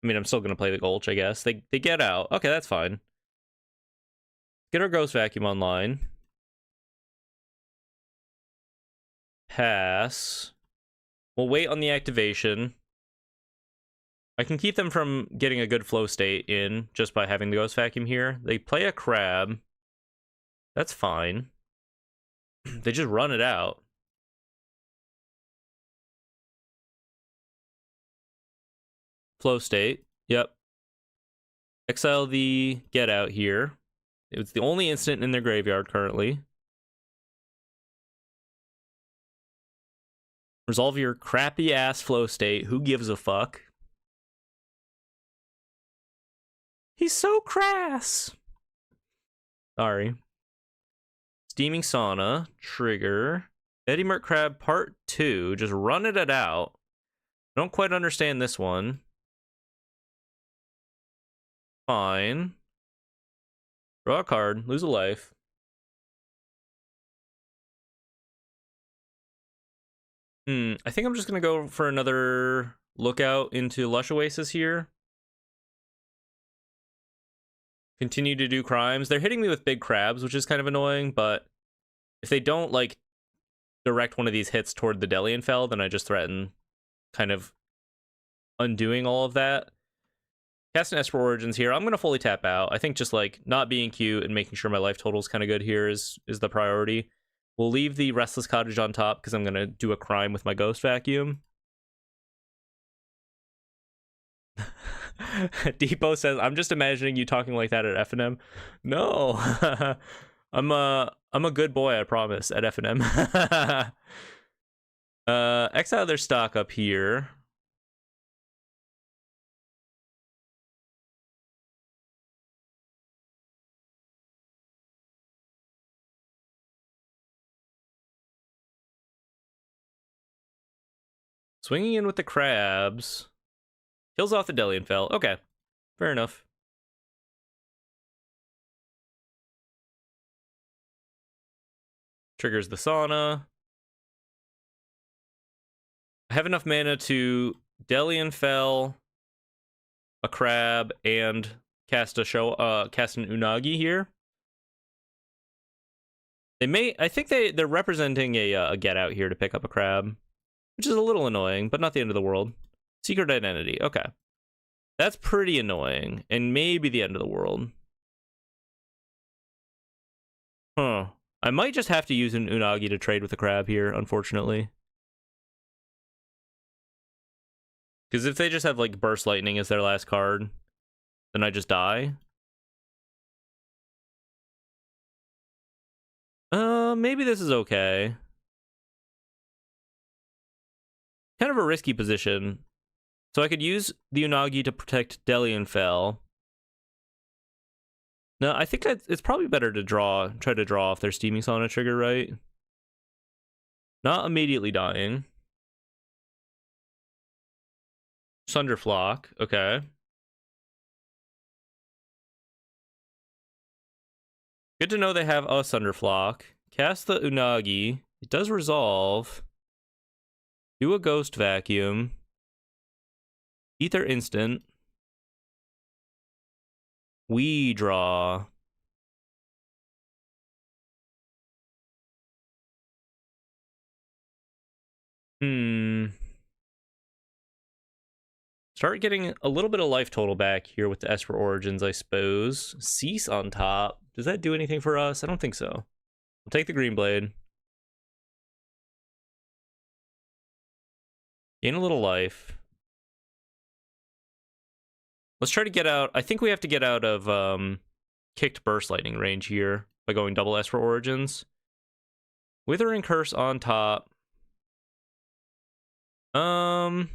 I mean, I'm still going to play the Gulch, I guess. They get out. Okay, that's fine. Get our Ghost Vacuum online. Pass. We'll wait on the activation. I can keep them from getting a good flow state in just by having the Ghost Vacuum here. They play a crab. That's fine. They just run it out. Flow state. Yep. Exile the Get Out here. It's the only instant in their graveyard currently. Resolve your crappy ass flow state. Who gives a fuck? He's so crass. Sorry. Steaming Sauna. Trigger. Eddie Merc Crab Part 2. Just run it out. I don't quite understand this one. Fine. Draw a card. Lose a life. I think I'm just going to go for another Lookout into Lush Oasis here. Continue to do crimes. They're hitting me with big crabs, which is kind of annoying, but if they don't, like, direct one of these hits toward the Delian Fell, then I just threaten kind of undoing all of that. Cast an Esper Origins here. I'm going to fully tap out. I think just, like, not being cute and making sure my life total is kind of good here is the priority. We'll leave the Restless Cottage on top because I'm going to do a crime with my Ghost Vacuum. Depot says, I'm just imagining you talking like that at F&M. No. I'm a good boy, I promise, at F&M. Exile their stock up here. Swinging in with the crabs. Kills off the Delian Fell. Okay, fair enough. Triggers the Sauna. I have enough mana to Delian Fell, a crab, and cast an Unagi here. They may, I think they're representing a Get Out here to pick up a crab, which is a little annoying, but not the end of the world. Secret Identity. Okay. That's pretty annoying, and maybe the end of the world. Huh. I might just have to use an Unagi to trade with a crab here, unfortunately. Because if they just have, like, Burst Lightning as their last card, then I just die. Maybe this is okay. Kind of a risky position. So I could use the Unagi to protect Delian Fell. No, I think it's probably better to try to draw off their Steaming Sauna trigger, right? Not immediately dying. Sunderflock, okay. Good to know they have a Sunderflock. Cast the Unagi. It does resolve. Do a Ghost Vacuum. Ether instant. We draw. Start getting a little bit of life total back here with the Esper Origins, I suppose. Cease on top. Does that do anything for us? I don't think so. We'll take the Green Blade. Gain a little life. Let's try to get out. I think we have to get out of kicked Burst Lightning range here by going double Esper Origins. Withering Curse on top. Do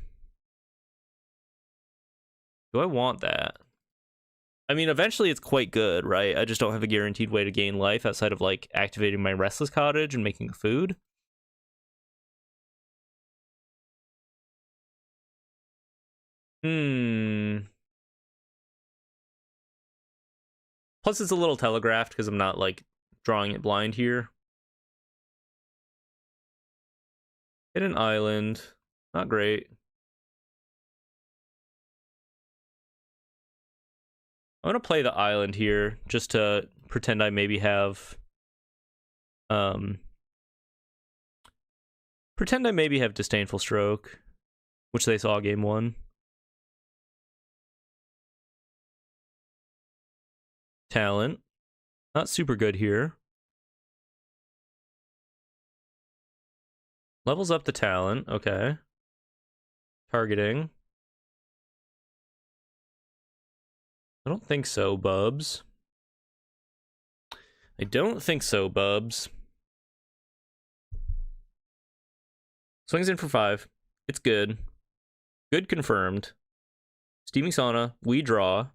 I want that? I mean, eventually it's quite good, right? I just don't have a guaranteed way to gain life outside of, like, activating my Restless Cottage and making food. Plus, it's a little telegraphed because I'm not, like, drawing it blind here. Hit an island. Not great. I'm gonna play the island here just to pretend I maybe have Disdainful Stroke, which they saw game 1. Talent. Not super good here. Levels up the talent, okay. Targeting. I don't think so, Bubs. I don't think so, Bubs. Swings in for 5. It's good. Good confirmed. Steaming Sauna. We draw.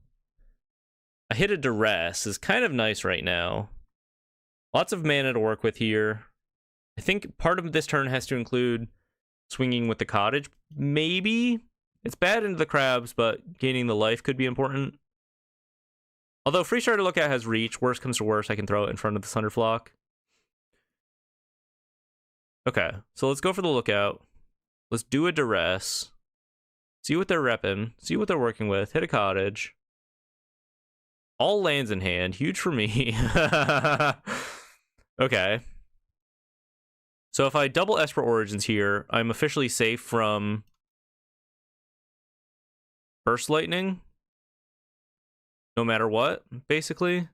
I hit a Duress. Is kind of nice right now. Lots of mana to work with here. I think part of this turn has to include swinging with the cottage. Maybe. It's bad into the crabs, but gaining the life could be important. Although Free Starter Lookout has reach. Worst comes to worst, I can throw it in front of the Thunderflock. Okay, so let's go for the Lookout. Let's do a Duress. See what they're repping. See what they're working with. Hit a cottage. All lands in hand. Huge for me. Okay. So if I double Esper Origins here, I'm officially safe from Burst Lightning. No matter what, basically.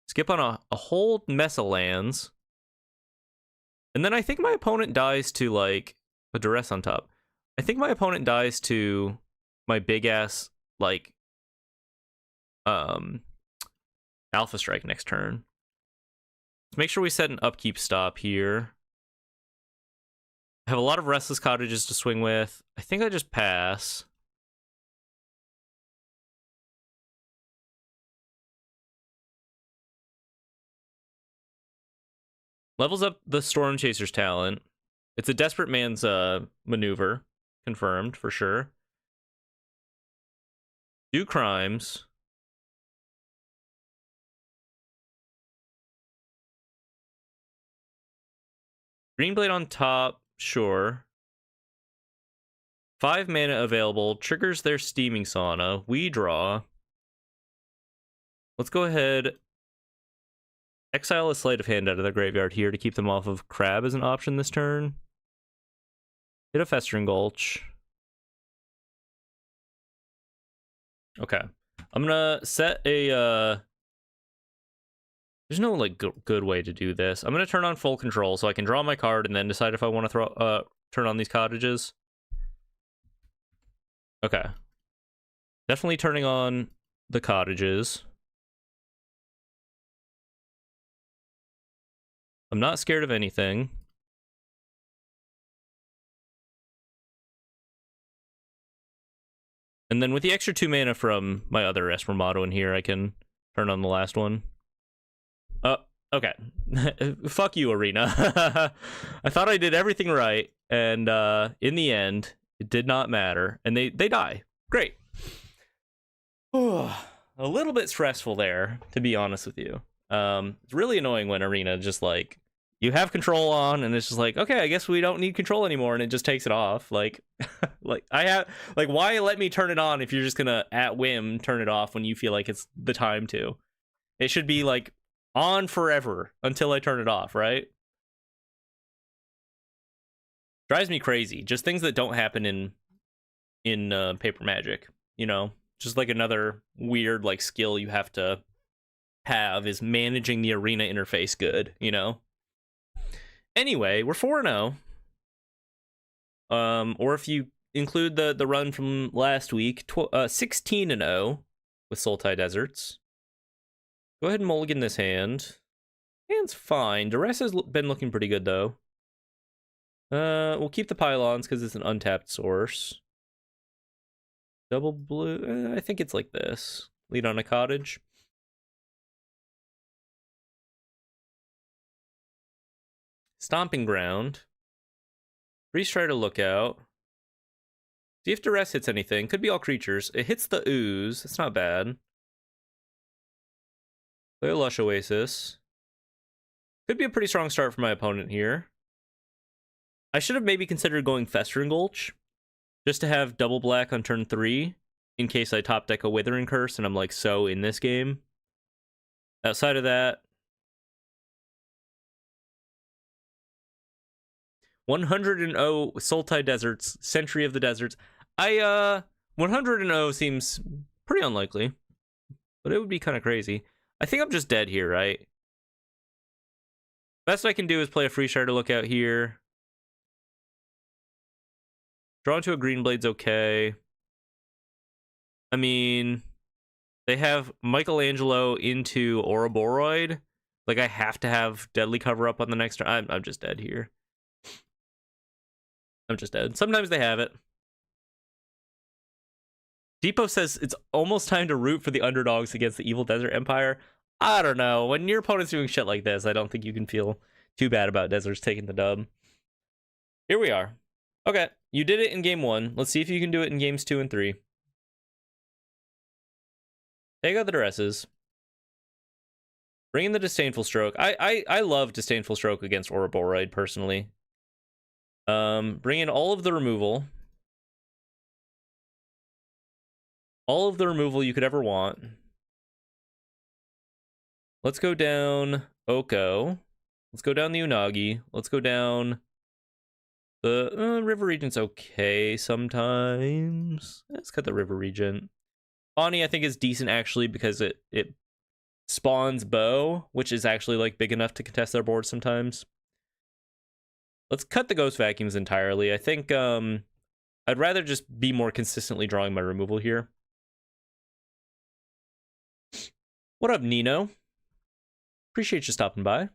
Skip on a whole mess of lands. And then I think my opponent dies to, like, a Duress on top. I think my opponent dies to my big-ass, like, Alpha Strike next turn. Let's make sure we set an upkeep stop here. I have a lot of Restless Cottages to swing with. I think I just pass. Levels up the Storm Chaser's talent. It's a desperate man's maneuver. Confirmed, for sure. Do crimes. Greenblade on top, sure. 5 mana available. Triggers their Steaming Sauna. We draw. Let's go ahead. Exile a Sleight of Hand out of the graveyard here to keep them off of Crab as an option this turn. Hit a Festering Gulch. Okay. I'm gonna set a... There's no, like, good way to do this. I'm gonna turn on full control so I can draw my card and then decide if I want to turn on these cottages. Okay. Definitely turning on the cottages. I'm not scared of anything. And then with the extra 2 mana from my other Esper motto in here, I can turn on the last one. Okay. Fuck you, Arena. I thought I did everything right, and in the end, it did not matter. And they die. Great. A little bit stressful there, to be honest with you. It's really annoying when Arena just, like, you have control on, and it's just like, okay, I guess we don't need control anymore, and it just takes it off. Like, why let me turn it on if you're just gonna, at whim, turn it off when you feel like it's the time to? It should be, like, on forever until I turn it off, right? Drives me crazy. Just things that don't happen in Paper Magic, you know? Just, like, another weird, like, skill you have to have is managing the Arena interface good, you know? Anyway, we're 4-0. Or if you include the run from last week, 16-0 with Sultai Deserts. Go ahead and mulligan this hand. Hand's fine. Duress has been looking pretty good, though. We'll keep the pylons because it's an untapped source. Double blue. I think it's like this. Lead on a cottage. Stomping ground. Freeze Strider Lookout. See if Duress hits anything. Could be all creatures. It hits the ooze. It's not bad. Play a Lush Oasis. Could be a pretty strong start for my opponent here. I should have maybe considered going Festering Gulch, just to have double black on turn 3, in case I top deck a Withering Curse and I'm like so in this game. Outside of that, 100 Sultai Deserts, Century of the Deserts. 100 seems pretty unlikely, but it would be kind of crazy. I think I'm just dead here, right? Best I can do is play a Free Shard to look out here. Draw into a Green Blade's okay. I mean, they have Michelangelo into Ouroboros. Like, I have to have Deadly Cover up on the next turn. I'm just dead here. I'm just dead. Sometimes they have it. Depot says it's almost time to root for the underdogs against the Evil Desert Empire. I don't know. When your opponent's doing shit like this, I don't think you can feel too bad about Deserts taking the dub. Here we are. Okay, you did it in game 1. Let's see if you can do it in games 2 and 3. Take out the Duresses. Bring in the Disdainful Stroke. I love Disdainful Stroke against Ouroboros, personally. Bring in all of the removal. All of the removal you could ever want. Let's go down Oko. Let's go down the Unagi. Let's go down the River Regent's okay sometimes. Let's cut the River Regent. Bonnie, I think, is decent, actually, because it spawns Bo, which is actually, like, big enough to contest their board sometimes. Let's cut the Ghost Vacuums entirely. I think I'd rather just be more consistently drawing my removal here. What up, Nino? Appreciate you stopping by.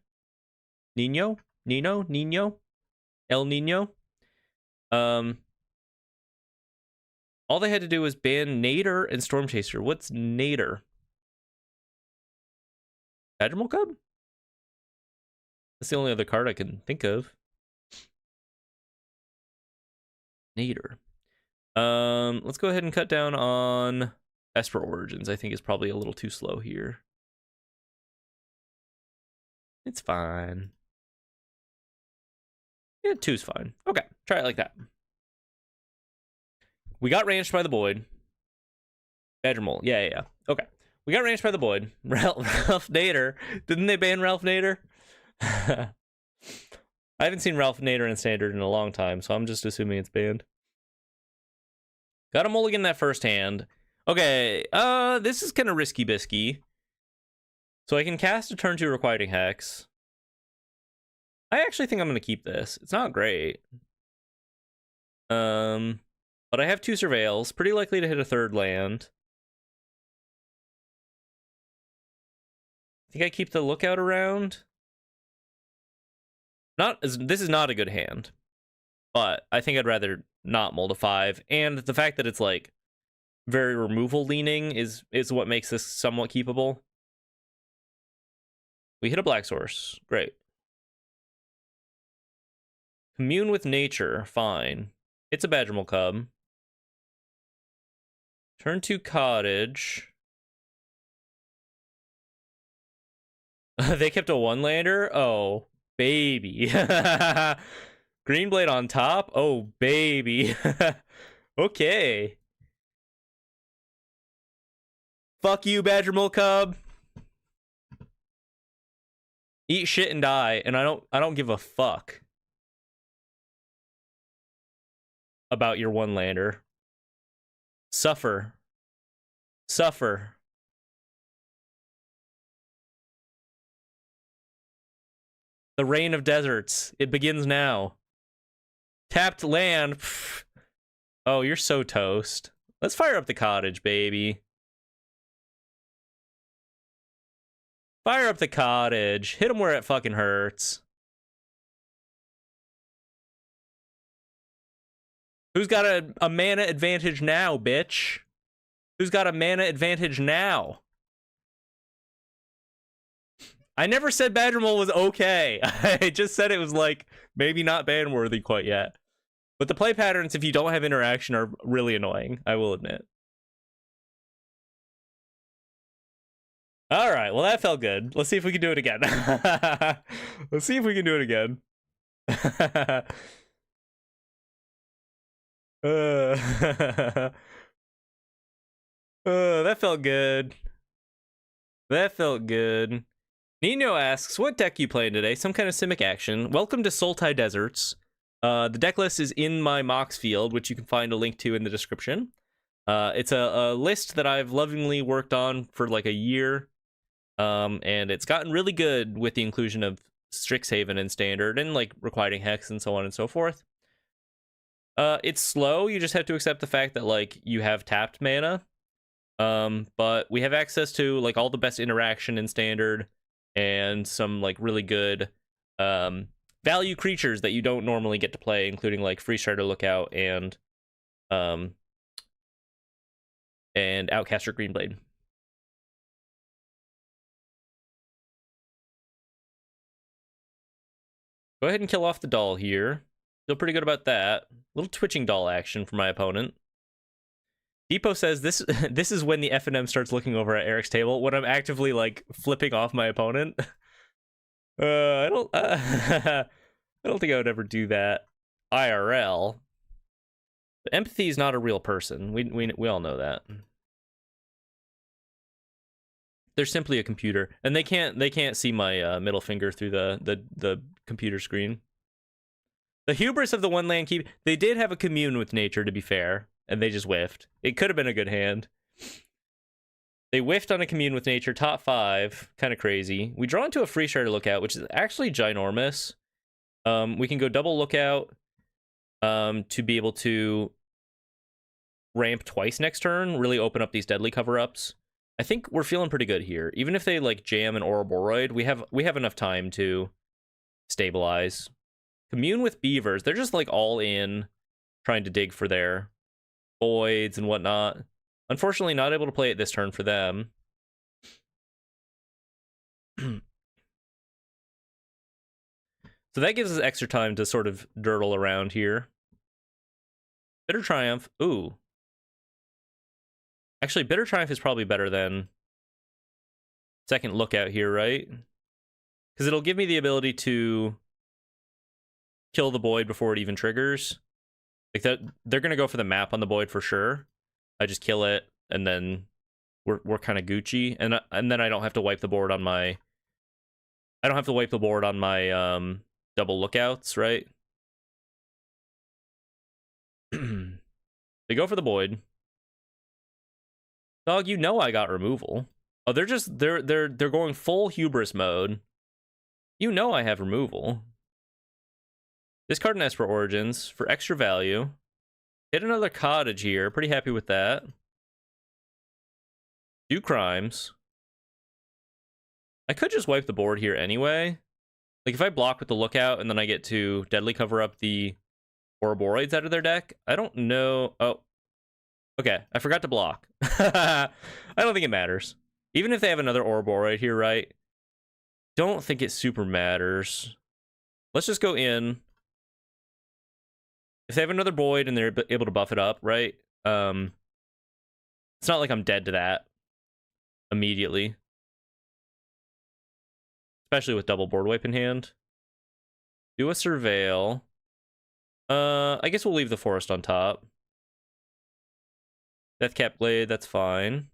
Nino? El Nino? All they had to do was ban Nader and Storm Chaser. What's Nader? Badgermole Cub? That's the only other card I can think of. Nader. Let's go ahead and cut down on Esper Origins. I think is probably a little too slow here. It's fine. Yeah, 2's fine. Okay, try it like that. We got ranched by the Void. Badgermole. Yeah. Okay. We got ranched by the Void. Ralph Nader. Didn't they ban Ralph Nader? I haven't seen Ralph Nader in Standard in a long time, so I'm just assuming it's banned. Got a mulligan that first hand. Okay, this is kind of risky bisky. So I can cast a turn 2 Requiting Hex. I actually think I'm going to keep this. It's not great. But I have 2 Surveils. Pretty likely to hit a 3rd land. I think I keep the Lookout around. This is not a good hand. But I think I'd rather not mull to 5. And the fact that it's, like, very removal leaning is what makes this somewhat keepable. We hit a Black Source. Great. Commune with Nature. Fine. It's a Badgermole Cub. Turn 2 Cottage. They kept a 1-lander? Oh, baby. Green Blade on top? Oh, baby. Okay. Fuck you, Badgermole Cub. Eat shit and die, and I don't give a fuck about your 1-lander. Suffer. Suffer. The reign of deserts. It begins now. Tapped land. Pff. Oh, you're so toast. Let's fire up the cottage, baby. Fire up the cottage. Hit him where it fucking hurts. Who's got a mana advantage now, bitch? Who's got a mana advantage now? I never said Badgermole was okay. I just said it was like maybe not ban worthy quite yet. But the play patterns, if you don't have interaction, are really annoying, I will admit. All right, well, that felt good. Let's see if we can do it again. Let's see if we can do it again. That felt good. That felt good. Nino asks, what deck you playing today? Some kind of Simic action. Welcome to Sultai Deserts. The deck list is in my Mox field, which you can find a link to in the description. It's a list that I've lovingly worked on for like a year. And it's gotten really good with the inclusion of Strixhaven in Standard and like requiring Hex and so on and so forth. It's slow. You just have to accept the fact that like you have tapped mana. But we have access to like all the best interaction in Standard and some like really good value creatures that you don't normally get to play, including like Free Strider Lookout and Outcaster Greenblade. Go ahead and kill off the doll here. Feel pretty good about that. Little twitching doll action for my opponent. Depot says this is when the FNM starts looking over at Eric's table, when I'm actively like flipping off my opponent. I don't think I would ever do that IRL. But empathy is not a real person. We all know that. They're simply a computer, and they can't see my middle finger through the computer screen. The hubris of the one land keep. They did have a commune with nature, to be fair, and they just whiffed. It could have been a good hand. They whiffed on a commune with nature, top 5, kind of crazy. We draw into a Free Strider Lookout, which is actually ginormous. We can go double Lookout to be able to ramp twice next turn, really open up these deadly cover-ups. I think we're feeling pretty good here. Even if they like jam an Ouroboros, we have enough time to stabilize. Commune with beavers. They're just like all in, trying to dig for their voids and whatnot. Unfortunately, not able to play it this turn for them. So that gives us extra time to sort of dirtle around here. Bitter Triumph. Ooh. Actually, Bitter Triumph is probably better than second Lookout here, right? Because it'll give me the ability to kill the Void before it even triggers. Like that, they're gonna go for the map on the Void for sure. I just kill it, and then we're kind of Gucci, and then I don't have to wipe the board on my. I don't have to wipe the board on my double Lookouts, right? They go for the Void. Dog, you know I got removal. Oh, they're going full hubris mode. You know I have removal. Discard an Esper Origins for extra value. Hit another cottage here. Pretty happy with that. Do crimes. I could just wipe the board here anyway. Like if I block with the Lookout and then I get to deadly cover up the Ouroboros out of their deck. I don't know. Oh. Okay, I forgot to block. I don't think it matters. Even if they have another Ouroboros here, right? Don't think it super matters. Let's just go in. If they have another Void and they're able to buff it up, right? It's not like I'm dead to that immediately. Especially with double board wipe in hand. Do a Surveil. I guess we'll leave the Forest on top. Deathcap Blade, that's fine.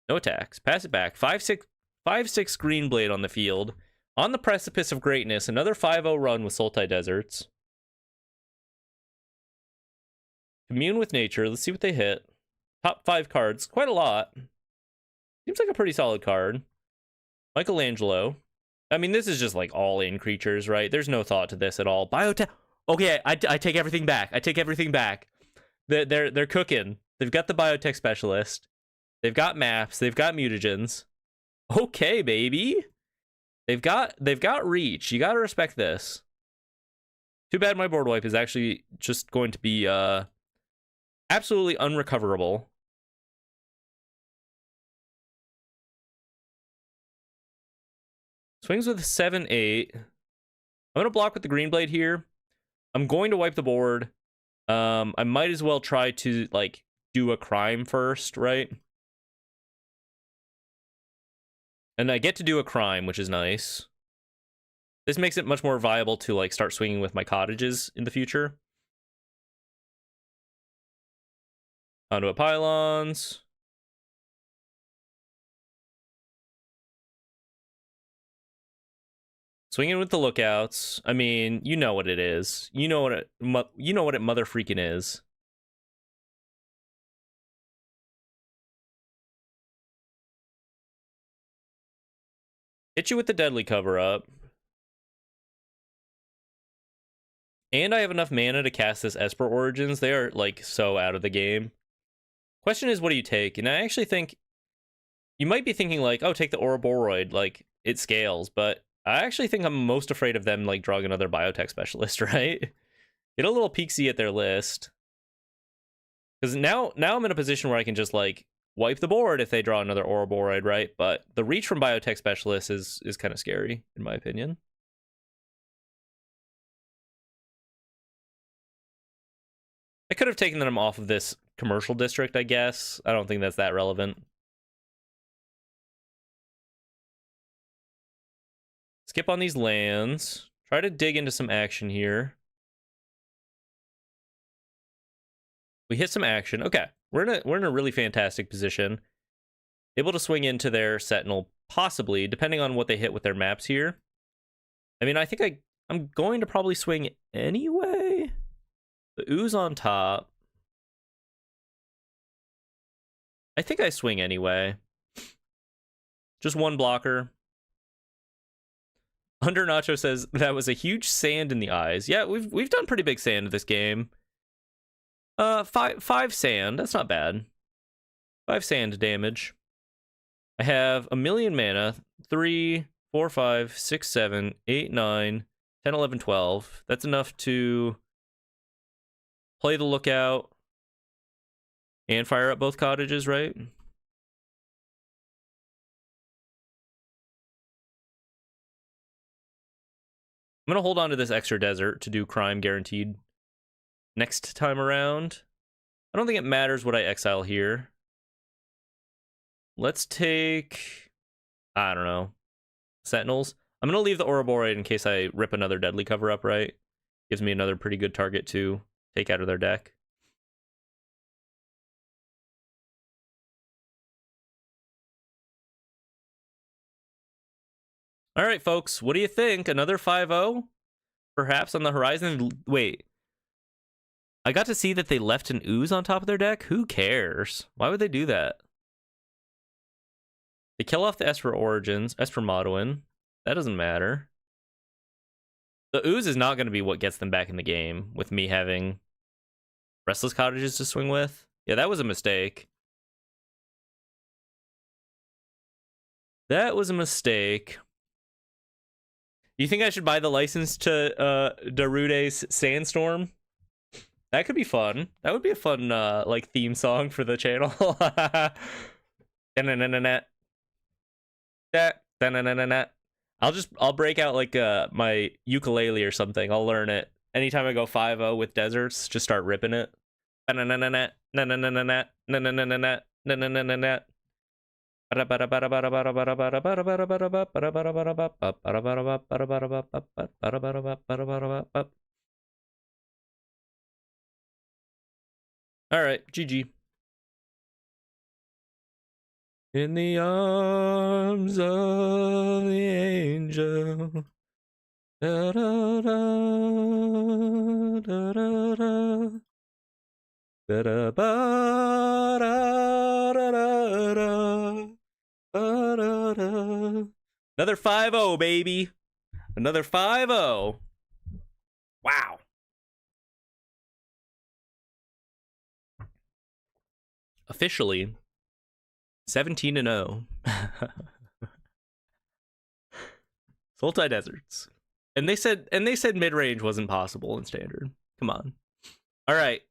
No attacks. Pass it back. 5/6 Greenblade on the field. On the precipice of greatness. Another 5-0 run with Sultai Deserts. Commune with nature. Let's see what they hit. Top 5 cards. Quite a lot. Seems like a pretty solid card. Michelangelo. I mean, this is just like all-in creatures, right? There's no thought to this at all. Biotech. Okay, I take everything back. I take everything back. They're cooking. They've got the biotech specialist. They've got maps. They've got mutagens. Okay, baby. They've got reach. You gotta respect this. Too bad my board wipe is actually just going to be absolutely unrecoverable. Swings with 7-8. I'm going to block with the green blade here. I'm going to wipe the board. I might as well try to, like, do a crime first, right? And I get to do a crime, which is nice. This makes it much more viable to, like, start swinging with my cottages in the future. Onto pylons. Swinging with the lookouts. I mean, you know what it is. You know what it mother freaking is. Hit you with the deadly cover up. And I have enough mana to cast this Esper Origins. They are, like, so out of the game. Question is, what do you take? And I actually think you might be thinking, like, oh, take the Ouroboros, like, it scales, but I actually think I'm most afraid of them, like, drawing another biotech specialist, right? Get a little peeksy at their list. Because now I'm in a position where I can just, like, wipe the board if they draw another Ouroboros, right? But the reach from biotech specialist is kind of scary, in my opinion. I could have taken them off of this commercial district, I guess. I don't think that's that relevant. Skip on these lands. Try to dig into some action here. We hit some action. Okay, we're in a really fantastic position. Able to swing into their Sentinel, possibly, depending on what they hit with their maps here. I mean, I think I'm going to probably swing anyway. The ooze on top. I think I swing anyway. Just one blocker. Under Nacho says that was a huge sand in the eyes. Yeah, we've done pretty big sand this game. Five sand. That's not bad. 5 sand damage. I have 1,000,000 mana. 3, 4, 5, 6, 7, 8, 9, 10, 11, 12. That's enough to play the lookout and fire up both cottages, right? I'm going to hold on to this extra desert to do crime guaranteed next time around. I don't think it matters what I exile here. Let's take, I don't know, Sentinels. I'm going to leave the Ouroboros in case I rip another deadly cover up, right? Gives me another pretty good target to take out of their deck. All right, folks, what do you think? Another 5-0? Perhaps on the horizon? Wait. I got to see that they left an ooze on top of their deck? Who cares? Why would they do that? They kill off the Esper Origins, Esper Modoin. That doesn't matter. The ooze is not going to be what gets them back in the game, with me having Restless Cottages to swing with. Yeah, that was a mistake. That was a mistake. You think I should buy the license to Darude's Sandstorm? That could be fun. That would be a fun like theme song for the channel. I'll break out like my ukulele or something. I'll learn it. Anytime I go 5-0 with deserts, just start ripping it. All right, GG. In the arms of the angel. Da, da, da, da, da, da. Da, da, ba, da, da, da, da. Da, da, da. Another 5-0, baby. Another 5-0. Wow. Officially 17-0. Sultai Deserts. And they said mid range wasn't possible in standard. Come on. All right.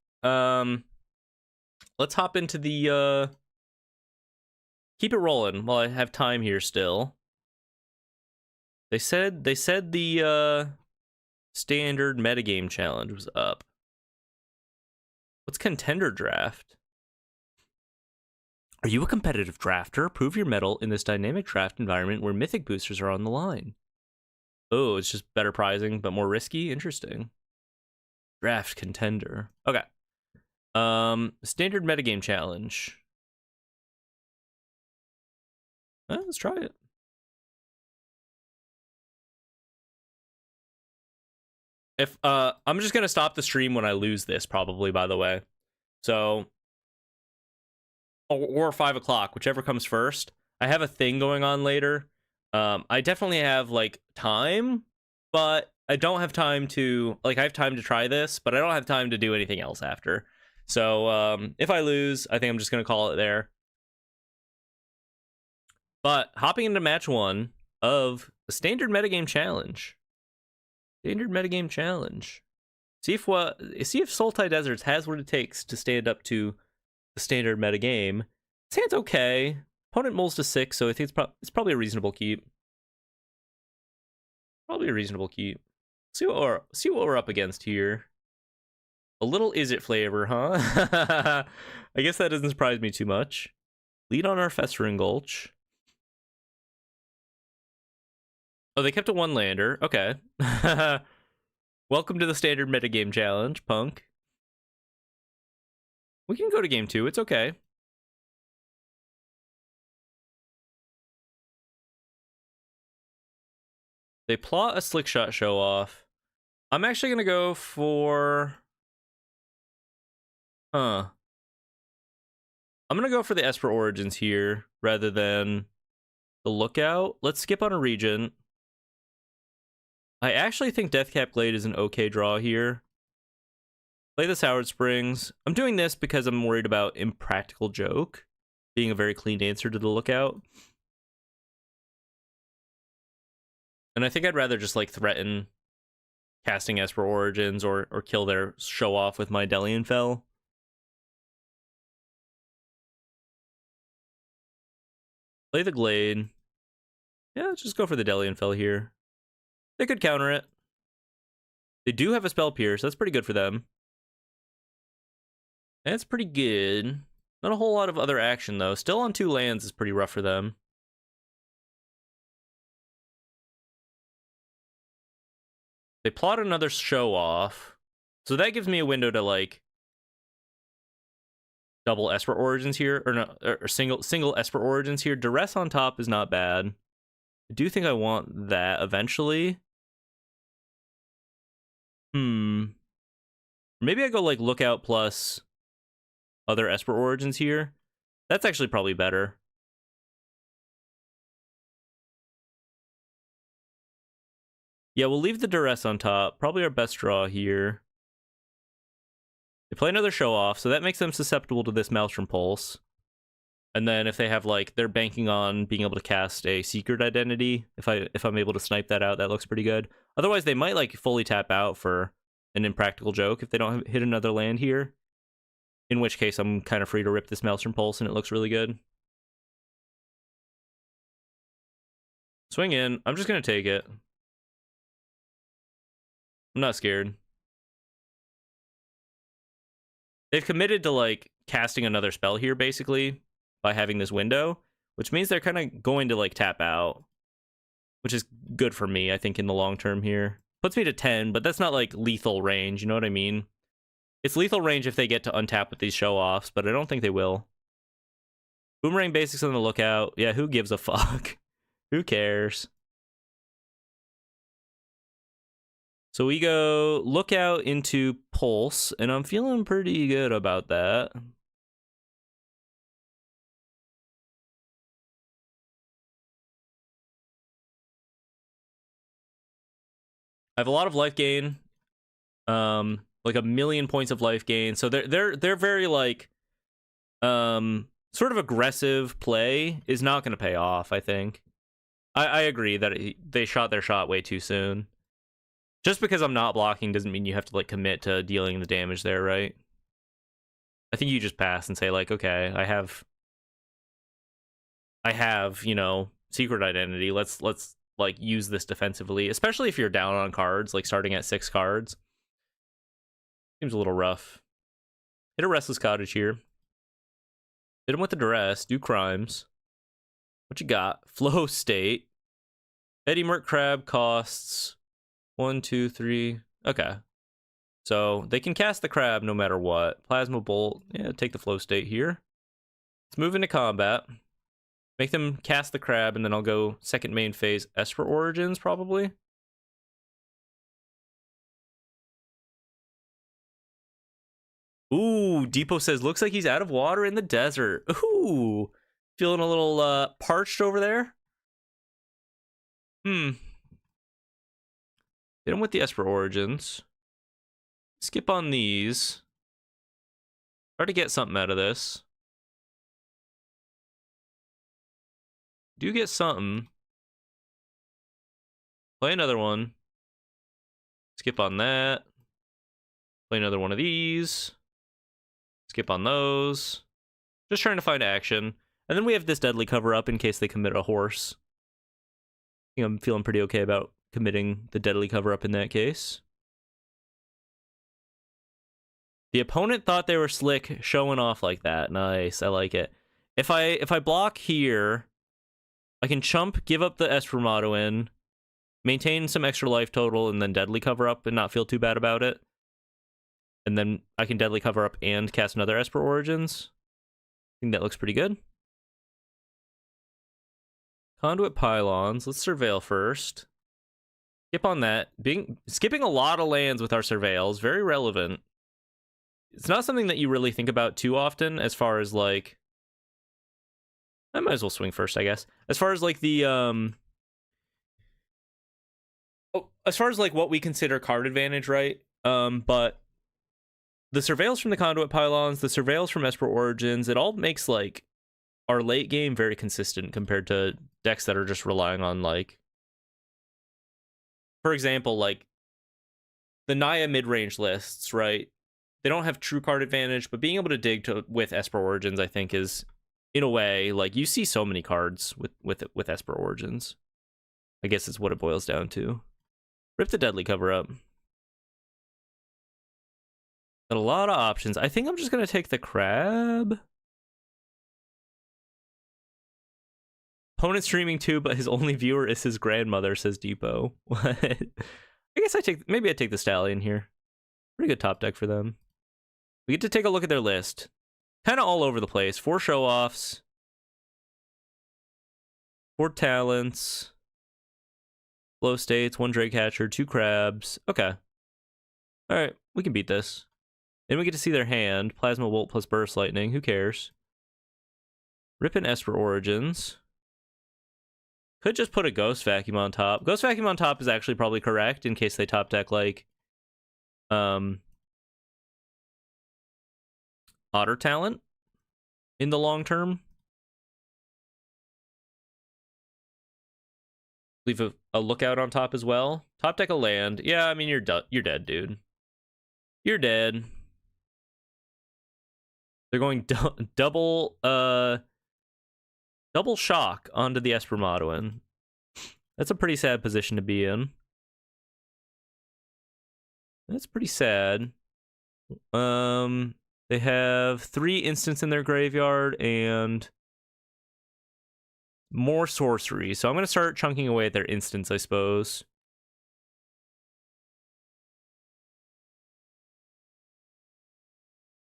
Let's hop into the keep it rolling while I have time here still. They said the standard metagame challenge was up. What's contender draft? Are you a competitive drafter? Prove your mettle in this dynamic draft environment where mythic boosters are on the line. Oh, it's just better pricing, but more risky? Interesting. Draft contender. Okay. Standard metagame challenge. Let's try it. If I'm just gonna stop the stream when I lose this, probably, by the way. So, or 5 o'clock, whichever comes first. I have a thing going on later. I definitely have like time, but I don't have time to I have time to try this, but I don't have time to do anything else after. So if I lose, I think I'm just gonna call it there. But hopping into match 1 of the standard metagame challenge. Standard metagame challenge. See if Sultai Deserts has what it takes to stand up to the standard metagame. His hand's okay. Opponent mulls to 6, so I think it's probably a reasonable keep. Probably a reasonable keep. See what we're up against here. A little is it flavor, huh? I guess that doesn't surprise me too much. Lead on our Festering Gulch. Oh, they kept a 1-lander. Okay. Welcome to the standard metagame challenge, punk. We can go to game 2. It's okay. They plot a slick shot show off. I'm actually going to go for... I'm going to go for the Esper Origins here rather than the Lookout. Let's skip on a Regent. I actually think Deathcap Glade is an okay draw here. Play the Soured Springs. I'm doing this because I'm worried about Impractical Joke being a very clean answer to the Lookout. And I think I'd rather just like threaten casting Esper Origins or kill their show off with my Delian Fell. Play the Glade. Yeah, let's just go for the Delian Fell here. They could counter it. They do have a Spell Pierce. That's pretty good for them. That's pretty good. Not a whole lot of other action, though. Still on 2 lands is pretty rough for them. They plot another show off. So that gives me a window to, like, double Esper Origins here. Or no, or single Esper Origins here. Duress on top is not bad. I do think I want that eventually. Maybe I go, like, Lookout plus other Esper Origins here. That's actually probably better. Yeah, we'll leave the Duress on top. Probably our best draw here. They play another show off, so that makes them susceptible to this Maelstrom Pulse. And then if they have, like, they're banking on being able to cast a Secret Identity. If I'm able to snipe that out, that looks pretty good. Otherwise, they might, like, fully tap out for an Impractical Joke if they don't hit another land here. In which case, I'm kind of free to rip this Maelstrom Pulse, and it looks really good. Swing in. I'm just going to take it. I'm not scared. They've committed to, like, casting another spell here, basically, by having this window, which means they're kind of going to, like, tap out, which is good for me, I think, in the long term here. Puts me to 10, but that's not, like, lethal range, you know what I mean? It's lethal range if they get to untap with these show-offs, but I don't think they will. Boomerang Basics on the Lookout. Yeah, who gives a fuck? Who cares? So we go Lookout into Pulse, and I'm feeling pretty good about that. I have a lot of life gain. Like 1,000,000 points of life gain. So they're very, like, sort of aggressive play is not going to pay off, I think. I agree that they shot their shot way too soon. Just because I'm not blocking doesn't mean you have to like commit to dealing the damage there, right? I think you just pass and say like, okay, I have, you know, secret identity. Let's like use this defensively, especially if you're down on cards, like starting at 6 cards. Seems a little rough. Hit a Restless Cottage here. Hit him with the duress. Do crimes. What you got? Flow State. Eddie Merc Crab costs 1, 2, 3. Okay. So they can cast the crab no matter what. Plasma Bolt. Yeah, take the Flow State here. Let's move into combat. Make them cast the crab, and then I'll go second main phase Esper Origins, probably. Ooh, Depot says, looks like he's out of water in the desert. Ooh, feeling a little parched over there. Hit him with the Esper Origins. Skip on these. Try to get something out of this. Do get something. Play another one. Skip on that. Play another one of these. Skip on those. Just trying to find action. And then we have this deadly cover up in case they commit a horse. I think I'm feeling pretty okay about committing the deadly cover up in that case. The opponent thought they were slick showing off like that. Nice, I like it. If I block here, I can chump, give up the Espremado in, maintain some extra life total, and then deadly cover up and not feel too bad about it. And then I can deadly cover up and cast another Esper Origins. I think that looks pretty good. Conduit Pylons. Let's surveil first. Skip on that. Skipping a lot of lands with our surveils. Very relevant. It's not something that you really think about too often as far as like... I might as well swing first, I guess. As far as like the... as far as like what we consider card advantage, right? But the surveils from the Conduit Pylons, the surveils from Esper Origins, it all makes like our late game very consistent compared to decks that are just relying on like... For example, like the Naya mid-range lists, right? They don't have true card advantage, but being able to dig with Esper Origins, I think, is, in a way, like, you see so many cards with Esper Origins. I guess it's what it boils down to. Rip the deadly cover up. Got a lot of options. I think I'm just going to take the crab. Opponent streaming too, but his only viewer is his grandmother, says Depot. What? I guess maybe I take the Stallion here. Pretty good top deck for them. We get to take a look at their list. Kind of all over the place. 4 show-offs. 4 talents. Flow states, 1 Dragecatcher, 2 crabs. Okay. Alright, we can beat this. Then we get to see their hand. Plasma Bolt plus Burst Lightning. Who cares? Rip and Esper Origins. Could just put a Ghost Vacuum on top. Ghost Vacuum on top is actually probably correct in case they top deck like... Otter Talent in the long term. Leave a lookout on top as well. Top deck a land. Yeah, I mean, you're dead, dude. You're dead. They're going double shock onto the Espremadoin. That's a pretty sad position to be in. That's pretty sad. They have 3 instants in their graveyard and more sorcery. So I'm going to start chunking away at their instants, I suppose.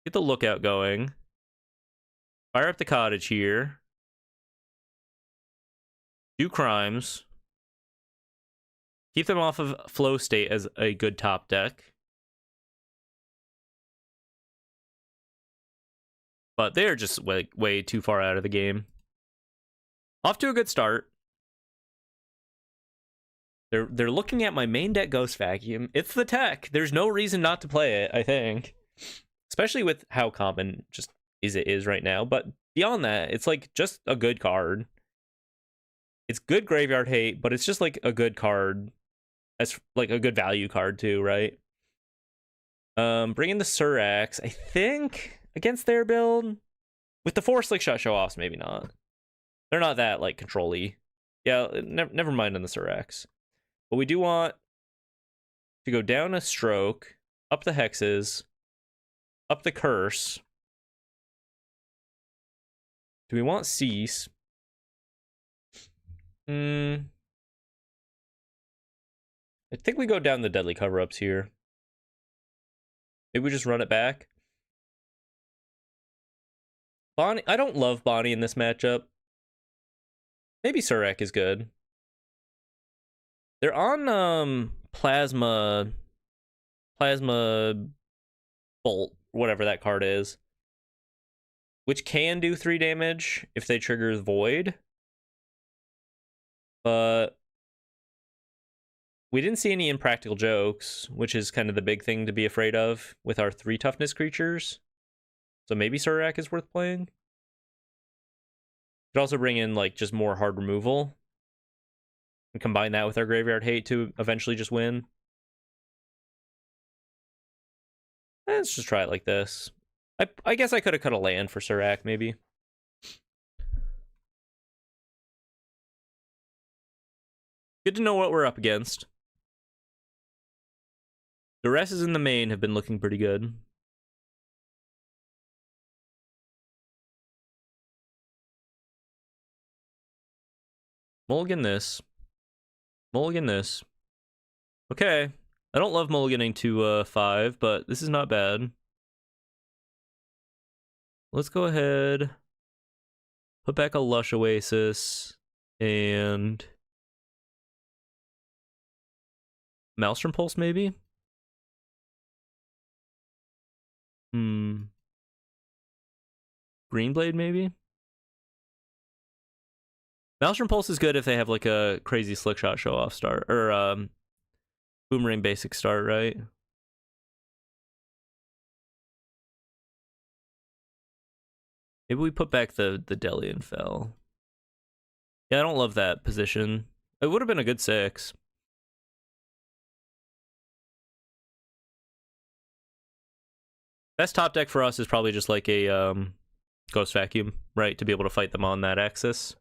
Get the lookout going. Fire up the cottage here. Do crimes. Keep them off of flow state as a good top deck. But they're just way too far out of the game. Off to a good start. They're looking at my main deck Ghost Vacuum. It's the tech. There's no reason not to play it, I think. Especially with how common just it is right now. But beyond that, it's like just a good card. It's good graveyard hate, but it's just like a good card as like a good value card too, right? Bring in the Surax. I think against their build with the 4 Slick Shot Show-Offs, maybe not. They're not that like control-y. Yeah, never mind on the Surax. But we do want to go down a stroke, up the hexes, up the curse. Do we want cease? I think we go down the deadly cover-ups here. Maybe we just run it back. Bonnie, I don't love Bonnie in this matchup. Maybe Surek is good. They're on Plasma Bolt, whatever that card is, which can do 3 damage if they trigger Void. But we didn't see any impractical jokes, which is kind of the big thing to be afraid of with our 3 toughness creatures. So maybe Surak is worth playing. Could also bring in like just more hard removal and combine that with our Graveyard Hate to eventually just win. Let's just try it like this. I guess I could have cut a land for Surak, maybe. Good to know what we're up against. The rest is in the main have been looking pretty good. Mulligan this. Mulligan this. Okay. I don't love mulliganing to 5, but this is not bad. Let's go ahead. Put back a Lush Oasis. And Maelstrom Pulse, maybe? Greenblade, maybe? Maelstrom Pulse is good if they have like a crazy Slick Shot Show-Off start. Or Boomerang basic start, right? Maybe we put back the Delian Fell. Yeah, I don't love that position. It would have been a good 6. Best top deck for us is probably just like a Ghost Vacuum, right? To be able to fight them on that axis.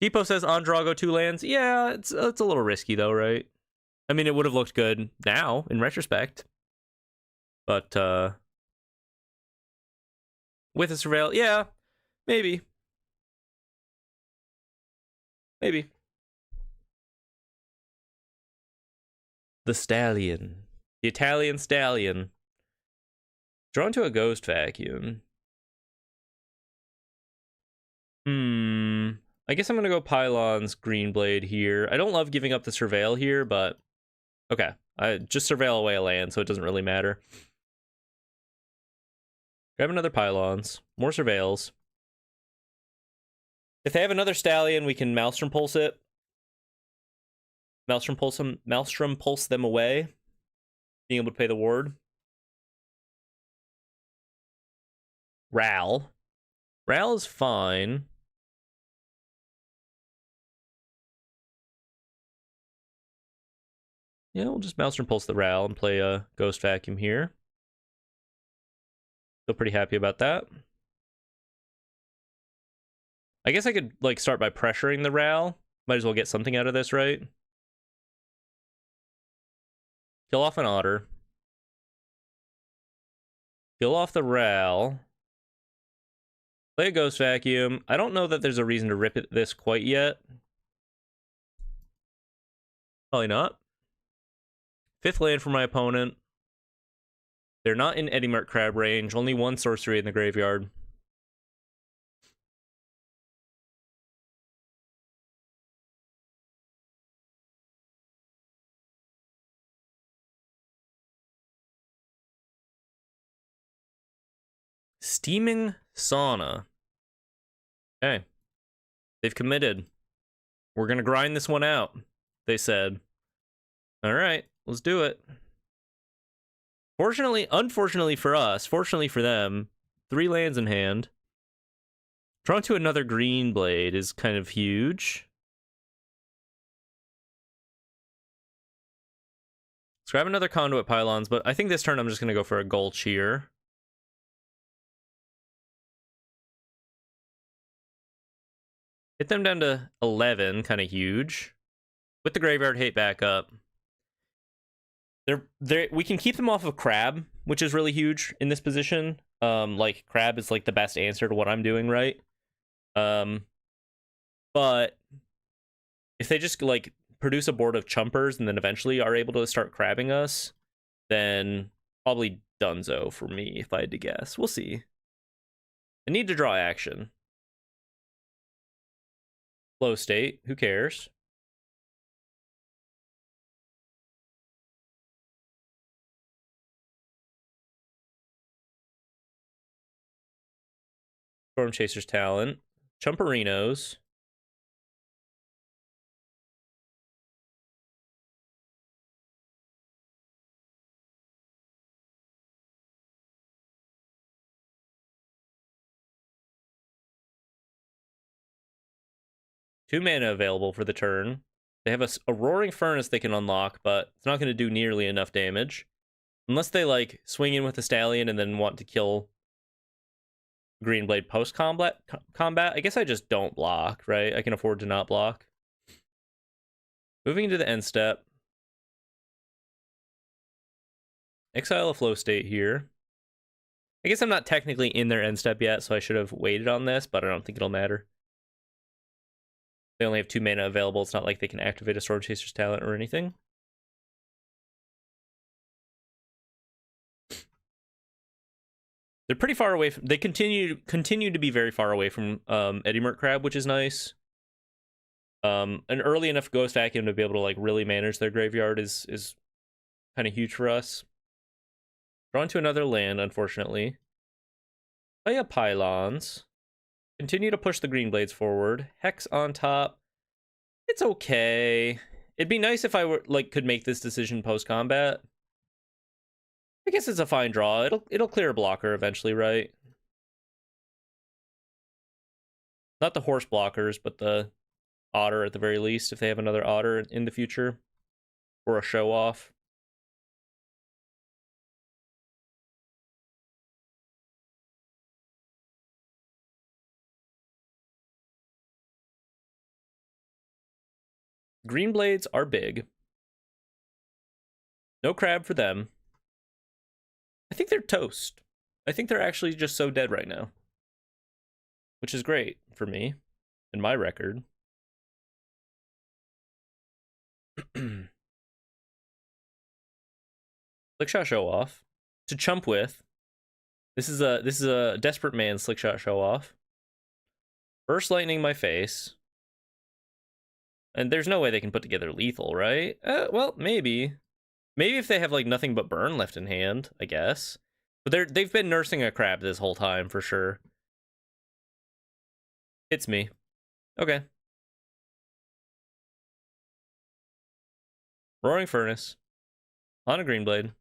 Depot says Andrago 2 lands. Yeah, it's a little risky though, right? I mean, it would have looked good now, in retrospect. But with a Surveil, yeah, maybe. Maybe. The Stallion. The Italian Stallion. Drawn to a Ghost Vacuum. I guess I'm going to go Pylons Greenblade here. I don't love giving up the Surveil here, but okay. I just Surveil away a land, so it doesn't really matter. Grab another Pylons. More Surveils. If they have another Stallion, we can Maelstrom Pulse it. Maelstrom Pulse them away. Being able to pay the ward. Ral. Ral is fine. Yeah, we'll just Maelstrom Pulse the Ral and play a Ghost Vacuum here. Feel pretty happy about that. I guess I could like start by pressuring the Ral. Might as well get something out of this, right? Kill off an Otter. Kill off the Ral. Play a Ghost Vacuum. I don't know that there's a reason to rip this quite yet. Probably not. 5th land for my opponent. They're not in Eddie Mark Crab range. Only 1 sorcery in the graveyard. Steaming Sauna. Okay. They've committed. We're going to grind this one out, they said. All right, let's do it. Unfortunately for us, fortunately for them, 3 lands in hand. Drawn to another Greenblade is kind of huge. Let's grab another Conduit Pylons, but I think this turn I'm just going to go for a Gulch here. Hit them down to 11, kind of huge. With the Graveyard Hate back up. We can keep them off of Crab, which is really huge in this position. Like, Crab is, like, the best answer to what I'm doing, right? But if they just, like, produce a board of Chumpers and then eventually are able to start crabbing us, then probably Dunzo for me, if I had to guess. We'll see. I need to draw action. Flow state, who cares? Storm Chaser's Talent. Chumperinos. Two mana available for the turn. They have a Roaring Furnace they can unlock, but it's not going to do nearly enough damage. Unless they, like, swing in with the Stallion and then want to kill Greenblade post-combat. I guess I just don't block, right? I can afford to not block. Moving into the end step. Exile a Flow State here. I guess I'm not technically in their end step yet, so I should have waited on this, but I don't think it'll matter. They only have 2 mana available. It's not like they can activate a Storm Chaser's Talent or anything. They're pretty far away from... They continue to be very far away from Eddie Mert Crab, which is nice. An early enough Ghost Vacuum to be able to, like, really manage their graveyard is kind of huge for us. Drawn to another land, unfortunately. Play a Pylons. Continue to push the Green Blades forward. Hex on top. It's okay. It'd be nice if I were, like, could make this decision post-combat. I guess it's a fine draw. It'll clear a blocker eventually, right? Not the horse blockers, but the otter at the very least, if they have another otter in the future. Or a show-off. Green Blades are big. No crab for them. I think they're toast. I think they're actually just so dead right now. Which is great for me and my record. Slickshot Show Off to chump with. This is a desperate man Slickshot Show Off. Burst Lightning my face. And there's no way they can put together lethal, right? Well, maybe. Maybe if they have, like, nothing but burn left in hand, I guess. But they've been nursing a crab this whole time, for sure. It's me. Okay. Roaring Furnace. On a Green Blade.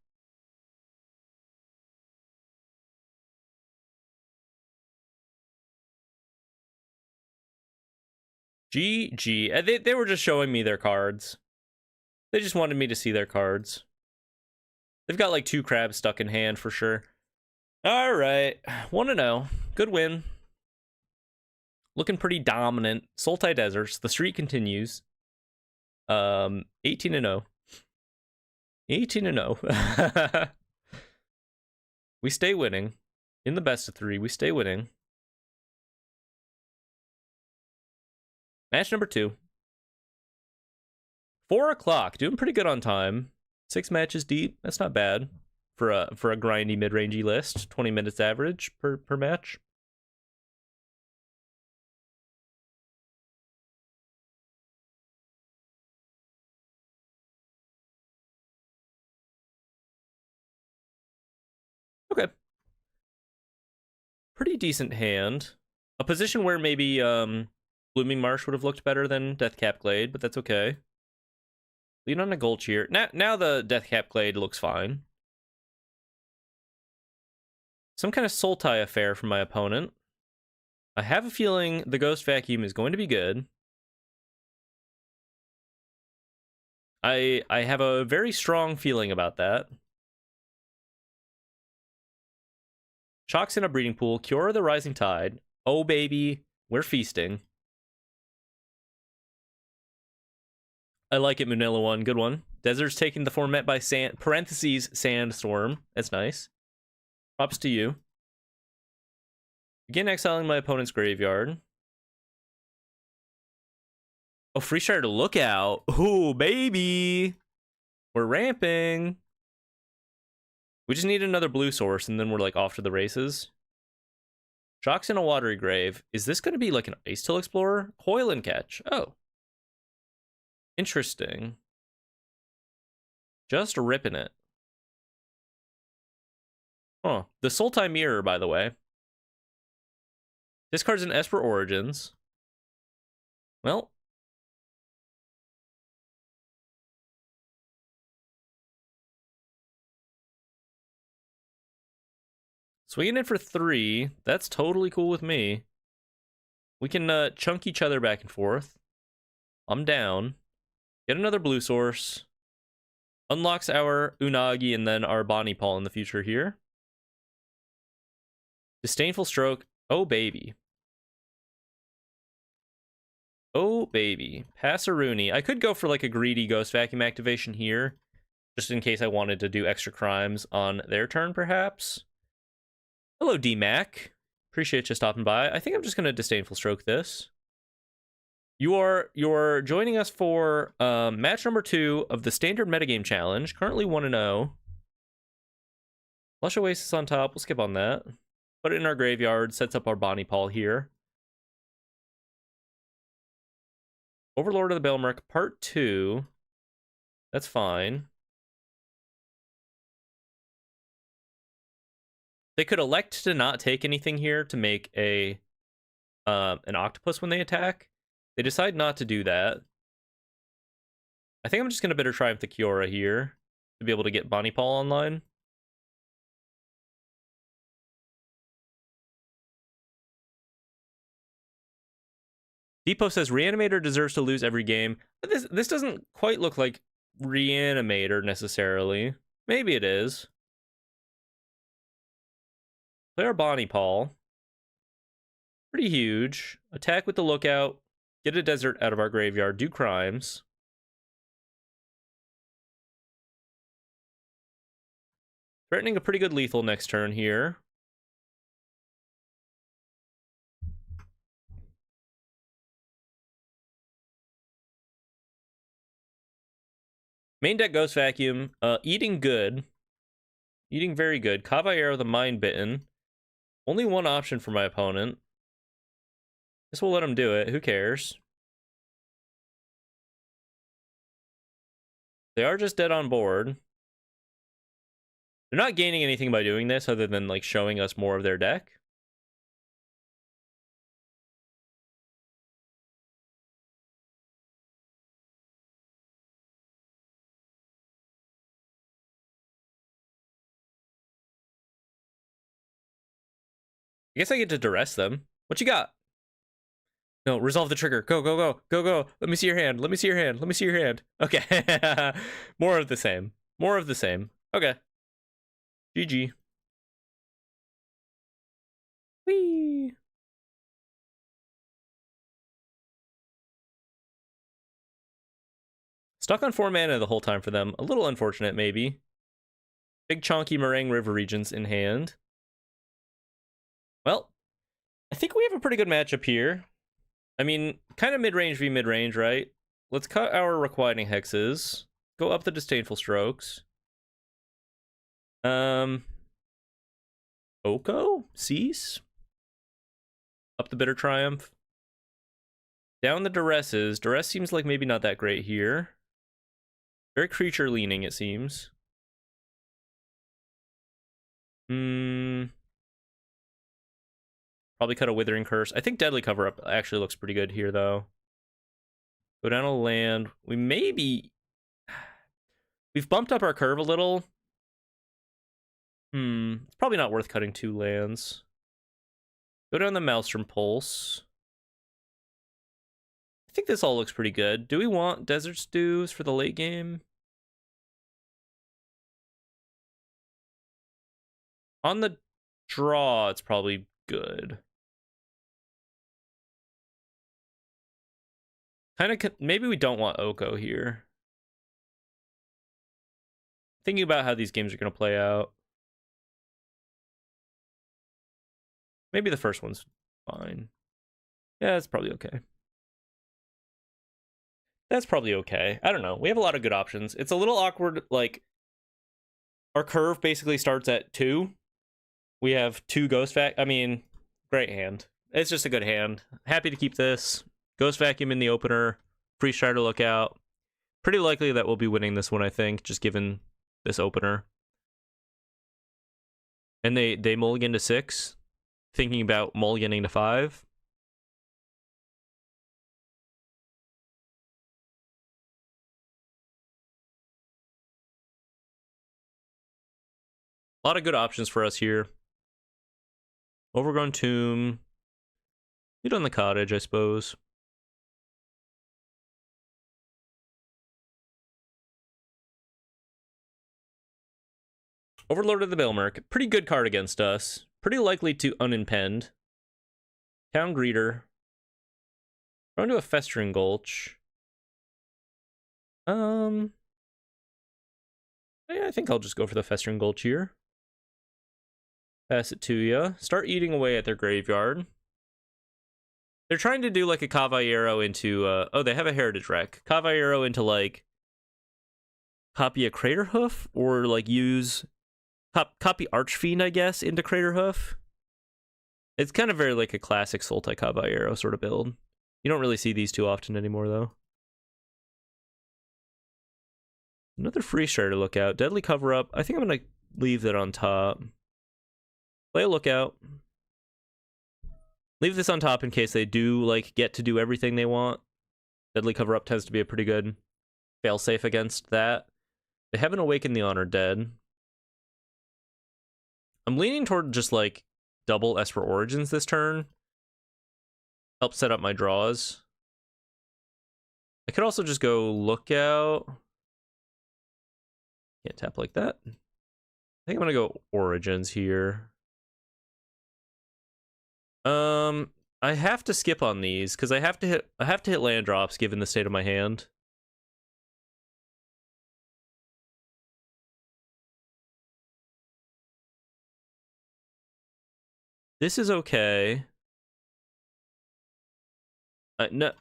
GG. They were just showing me their cards. They just wanted me to see their cards. They've got like 2 crabs stuck in hand for sure. All right. 1-0. Good win. Looking pretty dominant. Sultai Deserts. The streak continues. 18-0. 18-0. We stay winning. In the best of 3, we stay winning. Match number 2. 4 o'clock. Doing pretty good on time. 6 matches deep. That's not bad for a grindy mid-rangey list. 20 minutes average per match. Okay. Pretty decent hand. A position where maybe Blooming Marsh would have looked better than Deathcap Glade, but that's okay. Lead on a Gulch here. Now the Deathcap Glade looks fine. Some kind of Sultai affair from my opponent. I have a feeling the Ghost Vacuum is going to be good. I have a very strong feeling about that. Chalks in a breeding pool. Cure the Rising Tide. Oh, baby. We're feasting. I like it, Manila one. Good one. Desert's taking the format by sand, parentheses, Sandstorm. That's nice. Props to you. Begin exiling my opponent's graveyard. Oh, free shard to Lookout. Ooh, baby. We're ramping. We just need another blue source, and then we're, like, off to the races. Shocks in a Watery Grave. Is this going to be, like, an Ice Till Explorer? Coil and Catch. Oh. Interesting. Just ripping it. Oh, the Sultai Mirror, by the way. This card's in Esper Origins. Well. Swinging in for 3. That's totally cool with me. We can chunk each other back and forth. I'm down. Get another blue source. Unlocks our Unagi and then our Bonnie Paul in the future here. Disdainful Stroke. Oh, baby. Oh, baby. Passeruni. I could go for, like, a greedy Ghost Vacuum activation here, just in case I wanted to do extra crimes on their turn, perhaps. Hello, D-Mac. Appreciate you stopping by. I think I'm just going to Disdainful Stroke this. You're joining us for match number 2 of the Standard Metagame Challenge. Currently 1-0. Lush Oasis on top. We'll skip on that. Put it in our graveyard. Sets up our Bonnie Paul here. Overlord of the Belmerk, part 2. That's fine. They could elect to not take anything here to make a an octopus when they attack. They decide not to do that. I think I'm just going to Bitter Triumph the Kiora here to be able to get Bonnie Paul online. Depot says Reanimator deserves to lose every game. But this doesn't quite look like Reanimator necessarily. Maybe it is. Play our Bonnie Paul. Pretty huge. Attack with the Lookout. Get a desert out of our graveyard. Do crimes. Threatening a pretty good lethal next turn here. Main deck Ghost Vacuum. Eating good. Eating very good. Caballero the Mind Bitten. Only one option for my opponent. Guess we'll let him do it. Who cares? They are just dead on board. They're not gaining anything by doing this other than, like, showing us more of their deck. I guess I get to duress them. What you got? No, resolve the trigger. Go, go, go, go, go. Let me see your hand. Let me see your hand. Let me see your hand. Okay. More of the same. More of the same. Okay. GG. Whee. Stuck on 4 mana the whole time for them. A little unfortunate, maybe. Big chonky Meringue River Regions in hand. Well, I think we have a pretty good matchup here. I mean, kind of mid-range v mid-range, right? Let's cut our Requiting Hexes. Go up the Disdainful Strokes. Oko? Cease? Up the Bitter Triumph. Down the Duresses. Duress seems like maybe not that great here. Very creature leaning, it seems. Probably cut a Withering Curse. I think Deadly Cover Up actually looks pretty good here, though. Go down a land. We maybe... We've bumped up our curve a little. It's probably not worth cutting 2 lands. Go down the Maelstrom Pulse. I think this all looks pretty good. Do we want Desert Stews for the late game? On the draw, it's probably good. Kind of, maybe we don't want Oko here. Thinking about how these games are going to play out. Maybe the first one's fine. Yeah, it's probably okay. That's probably okay. I don't know. We have a lot of good options. It's a little awkward, like, our curve basically starts at 2. We have 2 Ghost Vac. I mean, great hand. It's just a good hand. Happy to keep this. Ghost Vacuum in the opener. Free Strider Lookout. Pretty likely that we'll be winning this one, I think, just given this opener. And they mulligan to 6. Thinking about mulliganing to 5. A lot of good options for us here. Overgrown Tomb. Lead on the Cottage, I suppose. Overlord of the Bailmerk. Pretty good card against us. Pretty likely to unimpend. Town Greeter. Going to a Festering Gulch. Yeah, I think I'll just go for the Festering Gulch here. Pass it to ya. Start eating away at their graveyard. They're trying to do like a Caballero into, oh, they have a Heritage Wreck. Caballero into like, copy a Craterhoof, or like use, copy Archfiend, I guess, into Craterhoof. It's kind of very like a classic Sultai Caballero sort of build. You don't really see these too often anymore, though. Another Free Strider Lookout. Deadly Cover Up. I think I'm going to leave that on top. Play a Lookout. Leave this on top in case they do, like, get to do everything they want. Deadly Cover Up tends to be a pretty good failsafe against that. They haven't awakened the Honored Dead. I'm leaning toward just, like, double Esper Origins this turn. Help set up my draws. I could also just go Lookout. Can't tap like that. I think I'm gonna go Origins here. I have to skip on these because I have to hit land drops given the state of my hand. This is okay. No,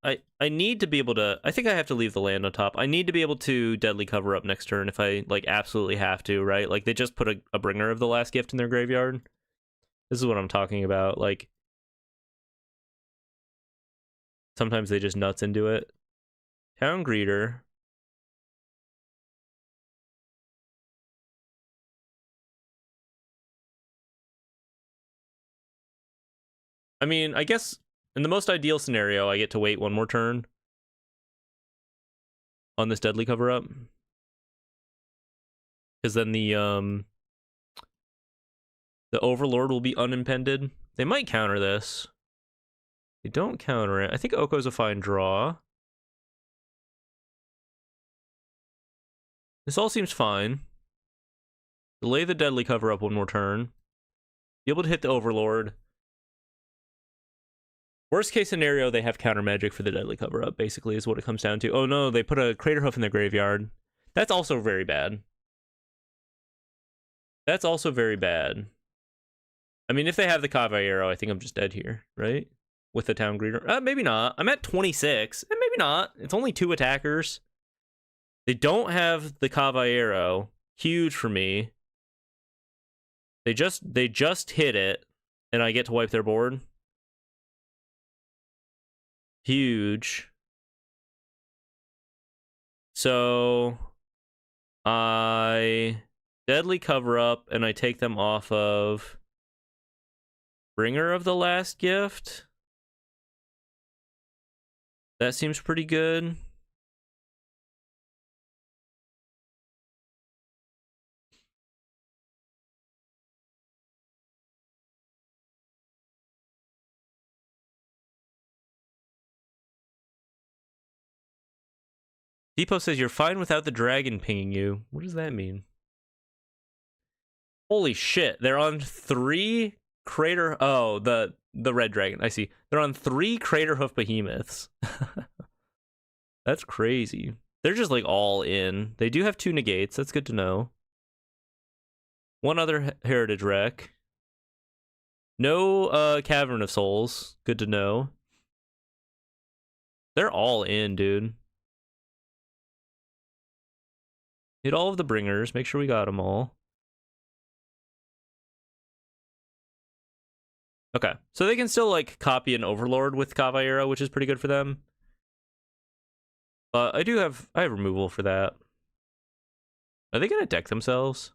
I need to be able to. I think I have to leave the land on top. I need to be able to Deadly Cover Up next turn if I like absolutely have to. Right? Like they just put a Bringer of the Last Gift in their graveyard. This is what I'm talking about. Like sometimes they just nuts into it. Town Greeter. I mean, I guess in the most ideal scenario, I get to wait one more turn on this Deadly Cover Up. Because then the Overlord will be unimpended. They might counter this. They don't counter it. I think Oko's a fine draw. This all seems fine. Delay the Deadly Cover Up one more turn. Be able to hit the Overlord. Worst case scenario, they have counter magic for the Deadly Cover Up, basically, is what it comes down to. Oh no, they put a Craterhoof in their graveyard. That's also very bad. That's also very bad. I mean, if they have the Caballero, I think I'm just dead here, right? With the Town Greeter. Maybe not. I'm at 26. Maybe not. It's only 2 attackers. They don't have the Caballero. Huge for me. They just hit it, and I get to wipe their board. Huge. So I Deadly Cover Up, and I take them off of Bringer of the Last Gift. That seems pretty good. Depot says you're fine without the dragon pinging you. What does that mean? Holy shit, they're on 3 crater... Oh, the red dragon, I see. They're on 3 crater hoof behemoths. That's crazy. They're just like all in. They do have 2 negates, that's good to know. 1 other heritage wreck. No Cavern of Souls, good to know. They're all in, dude. Hit all of the bringers, make sure we got them all. Okay, so they can still like copy an Overlord with Caballero, which is pretty good for them. But I have removal for that. Are they gonna deck themselves?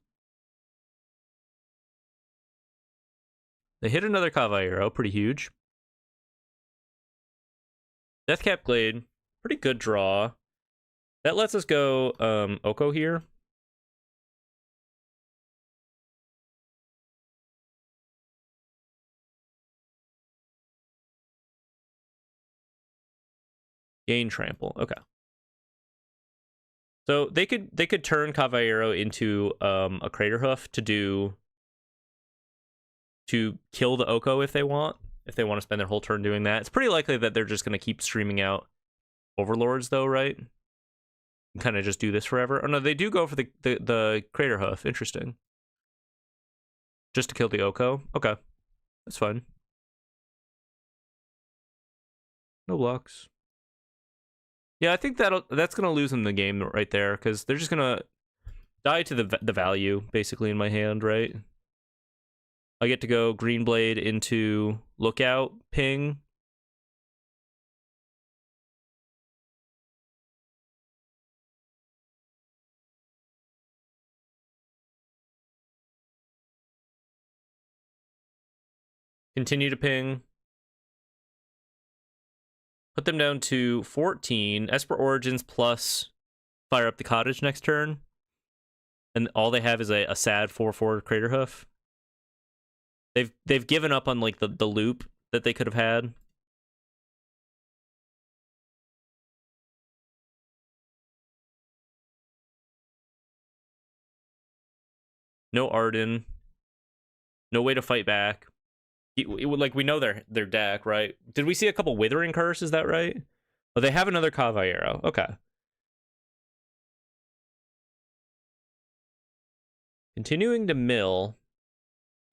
They hit another Caballero, pretty huge. Deathcap Glade, pretty good draw. That lets us go Oko here. Gain trample. Okay. So they could turn Caballero into a crater hoof to kill the Oko if they want to spend their whole turn doing that. It's pretty likely that they're just going to keep streaming out Overlords though, right? And kind of just do this forever. Oh no, they do go for the crater hoof. Interesting. Just to kill the Oko. Okay. That's fine. No blocks. Yeah, I think that's gonna lose them the game right there, because they're just gonna die to the value basically in my hand, right? I get to go Green Blade into Lookout, ping. Continue to ping. Put them down to 14. Esper Origins plus fire up the cottage next turn. And all they have is a sad 4/4 Crater Hoof. They've given up on like the loop that they could have had. No Arden. No way to fight back. Like, we know their deck, right? Did we see a couple Withering Curse? Is that right? Oh, they have another Caballero. Okay. Continuing to mill.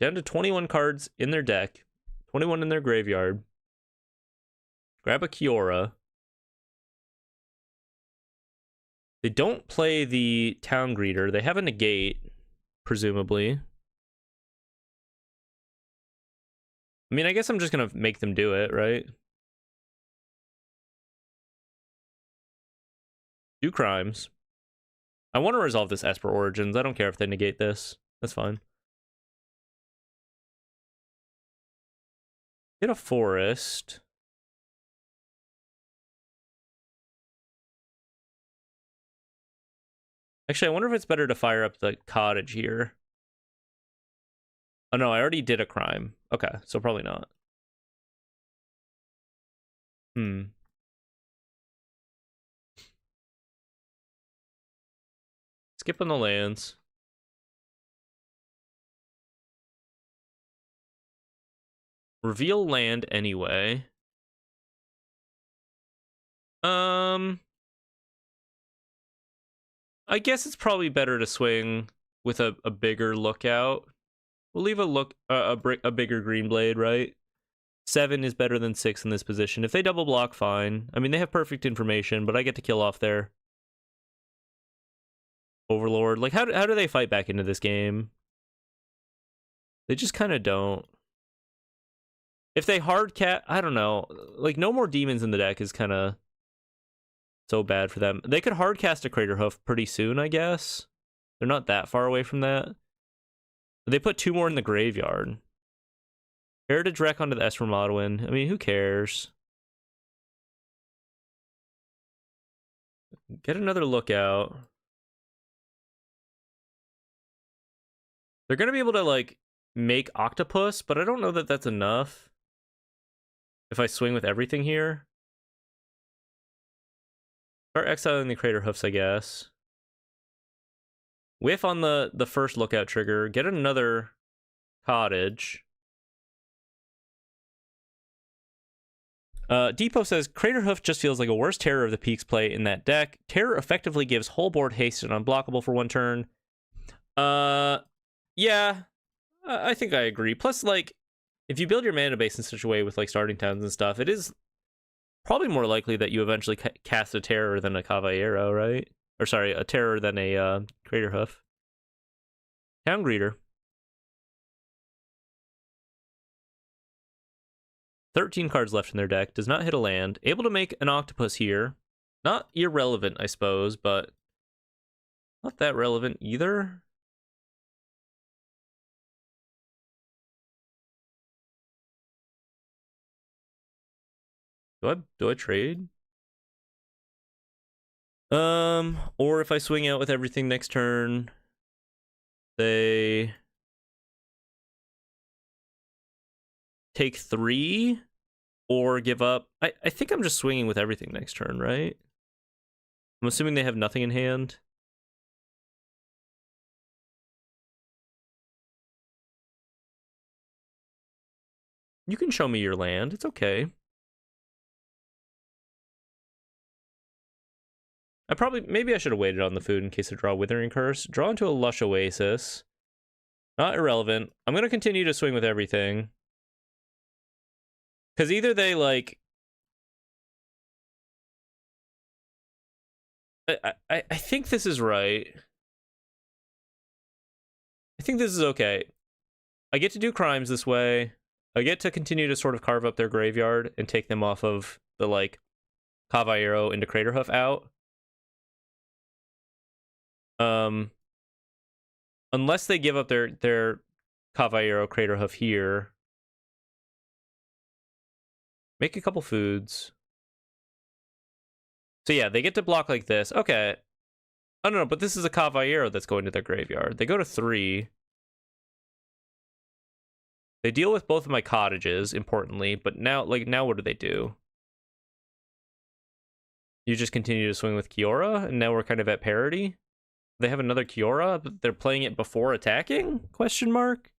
Down to 21 cards in their deck. 21 in their graveyard. Grab a Kiora. They don't play the Town Greeter. They have a negate, presumably. I mean, I guess I'm just gonna make them do it, right? Do crimes. I want to resolve this Esper Origins. I don't care if they negate this. That's fine. Get a forest. Actually, I wonder if it's better to fire up the cottage here. Oh no, I already did a crime. Okay, so probably not. Skip on the lands. Reveal land anyway. I guess it's probably better to swing with a bigger lookout. We'll leave a bigger green blade, right? 7 is better than 6 in this position. If they double block, fine. I mean, they have perfect information, but I get to kill off their Overlord. Like, how do they fight back into this game? They just kind of don't. If they hard cat, I don't know. Like, no more demons in the deck is kind of so bad for them. They could hard cast a Crater Hoof pretty soon, I guess. They're not that far away from that. They put 2 more in the graveyard. Heritage Wreck onto the Esper Modwin. I mean, who cares? Get another lookout. They're going to be able to, like, make Octopus, but I don't know that that's enough. If I swing with everything here. Start exiling the Crater Hoofs, I guess. Whiff on the first lookout trigger. Get another cottage. Depot says, Crater Hoof just feels like a worse Terror of the Peaks play in that deck. Terror effectively gives whole board haste and unblockable for one turn. Yeah, I think I agree. Plus, like, if you build your mana base in such a way with, like, starting towns and stuff, it is probably more likely that you eventually cast a Terror than a Caballero, right? Or, sorry, a Terror than a Crater Hoof. Town Greeter. 13 cards left in their deck. Does not hit a land. Able to make an octopus here. Not irrelevant, I suppose, but not that relevant either. Do I trade? Or if I swing out with everything next turn, they take 3 or give up. I think I'm just swinging with everything next turn, right? I'm assuming they have nothing in hand. You can show me your land. It's okay. Maybe I should have waited on the food in case I draw Withering Curse. Draw into a Lush Oasis. Not irrelevant. I'm going to continue to swing with everything. Because either they, like... I think this is right. I think this is okay. I get to do crimes this way. I get to continue to sort of carve up their graveyard and take them off of the, like, Caballero into Crater Hoof out. Unless they give up their Caballero Crater Hoof here. Make a couple foods. So yeah, they get to block like this. Okay. I don't know, but this is a Caballero that's going to their graveyard. They go to 3. They deal with both of my cottages, importantly, but now what do they do? You just continue to swing with Kiora, and now we're kind of at parity? They have another Kiora, but they're playing it before attacking? Question mark?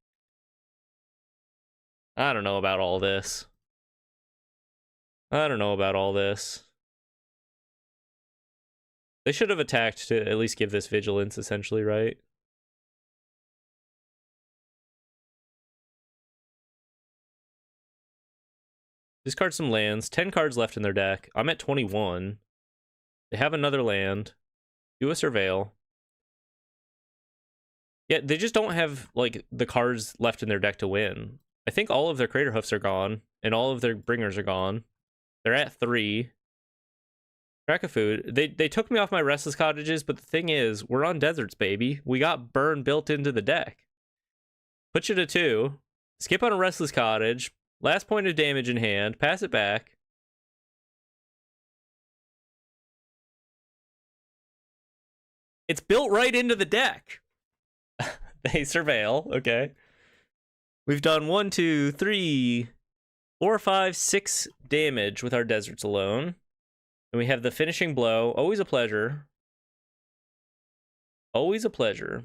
I don't know about all this. I don't know about all this. They should have attacked to at least give this vigilance, essentially, right? Discard some lands. 10 cards left in their deck. I'm at 21. They have another land. Do a Surveil. Yeah, they just don't have, like, the cards left in their deck to win. I think all of their Crater Hoofs are gone, and all of their Bringers are gone. They're at 3. Crack of food. They took me off my Restless Cottages, but the thing is, we're on deserts, baby. We got burn built into the deck. Put you to 2. Skip on a Restless Cottage. Last point of damage in hand. Pass it back. It's built right into the deck. They Surveil. Okay. We've done 1, 2, 3, 4, 5, 6 damage with our deserts alone. And we have the finishing blow. Always a pleasure. Always a pleasure.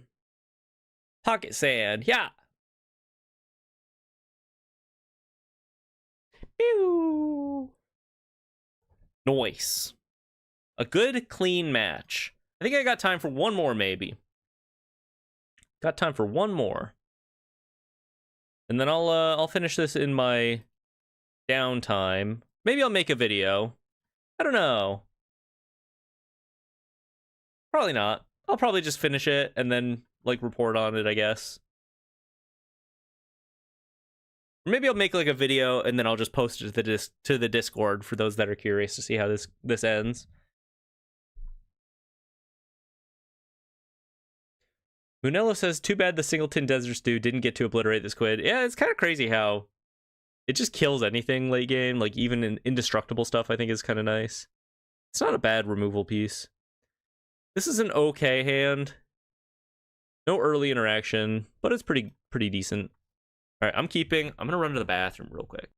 Pocket sand. Yeah. Pew. Nice. A good, clean match. I think I got time for one more, maybe. Got time for one more. And then I'll finish this in my downtime. Maybe I'll make a video. I don't know. Probably not. I'll probably just finish it and then, like, report on it, I guess. Or maybe I'll make, like, a video and then I'll just post it to the Discord for those that are curious to see how this ends. Munello says, too bad the Singleton Desert Stew didn't get to obliterate the squid. Yeah, it's kind of crazy how it just kills anything late game. Like, even in indestructible stuff, I think is kind of nice. It's not a bad removal piece. This is an okay hand. No early interaction, but it's pretty decent. All right, I'm going to run to the bathroom real quick.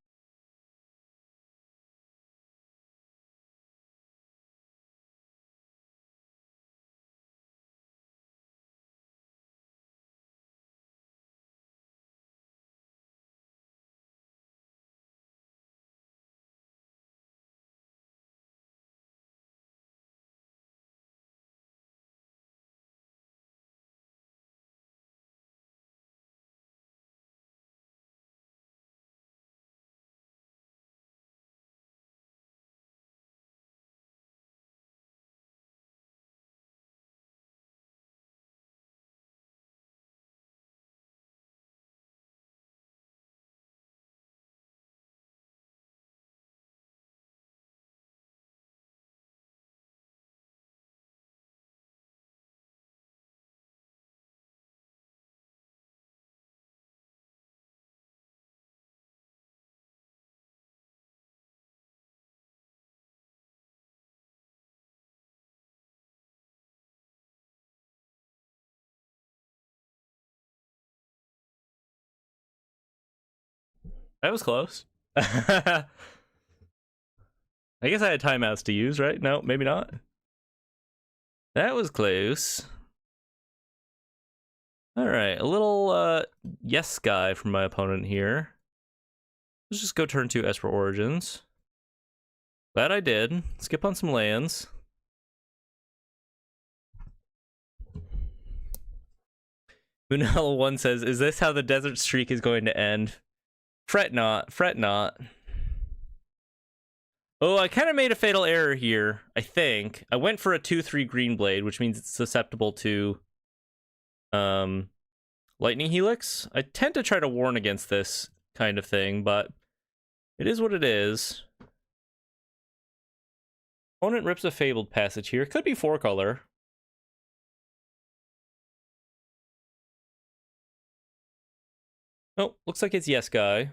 That was close. I guess I had timeouts to use, right? No, maybe not. That was close. All right, a little yes guy from my opponent here. Let's just go turn 2 Esper Origins. Glad I did. Skip on some lands. Munel1 says, is this how the desert streak is going to end? Fret not, fret not. Oh, I kind of made a fatal error here, I think. I went for a 2/3 green blade, which means it's susceptible to lightning helix. I tend to try to warn against this kind of thing, but it is what it is. Opponent rips a fabled passage here. Could be 4-color. Oh, looks like it's yes guy.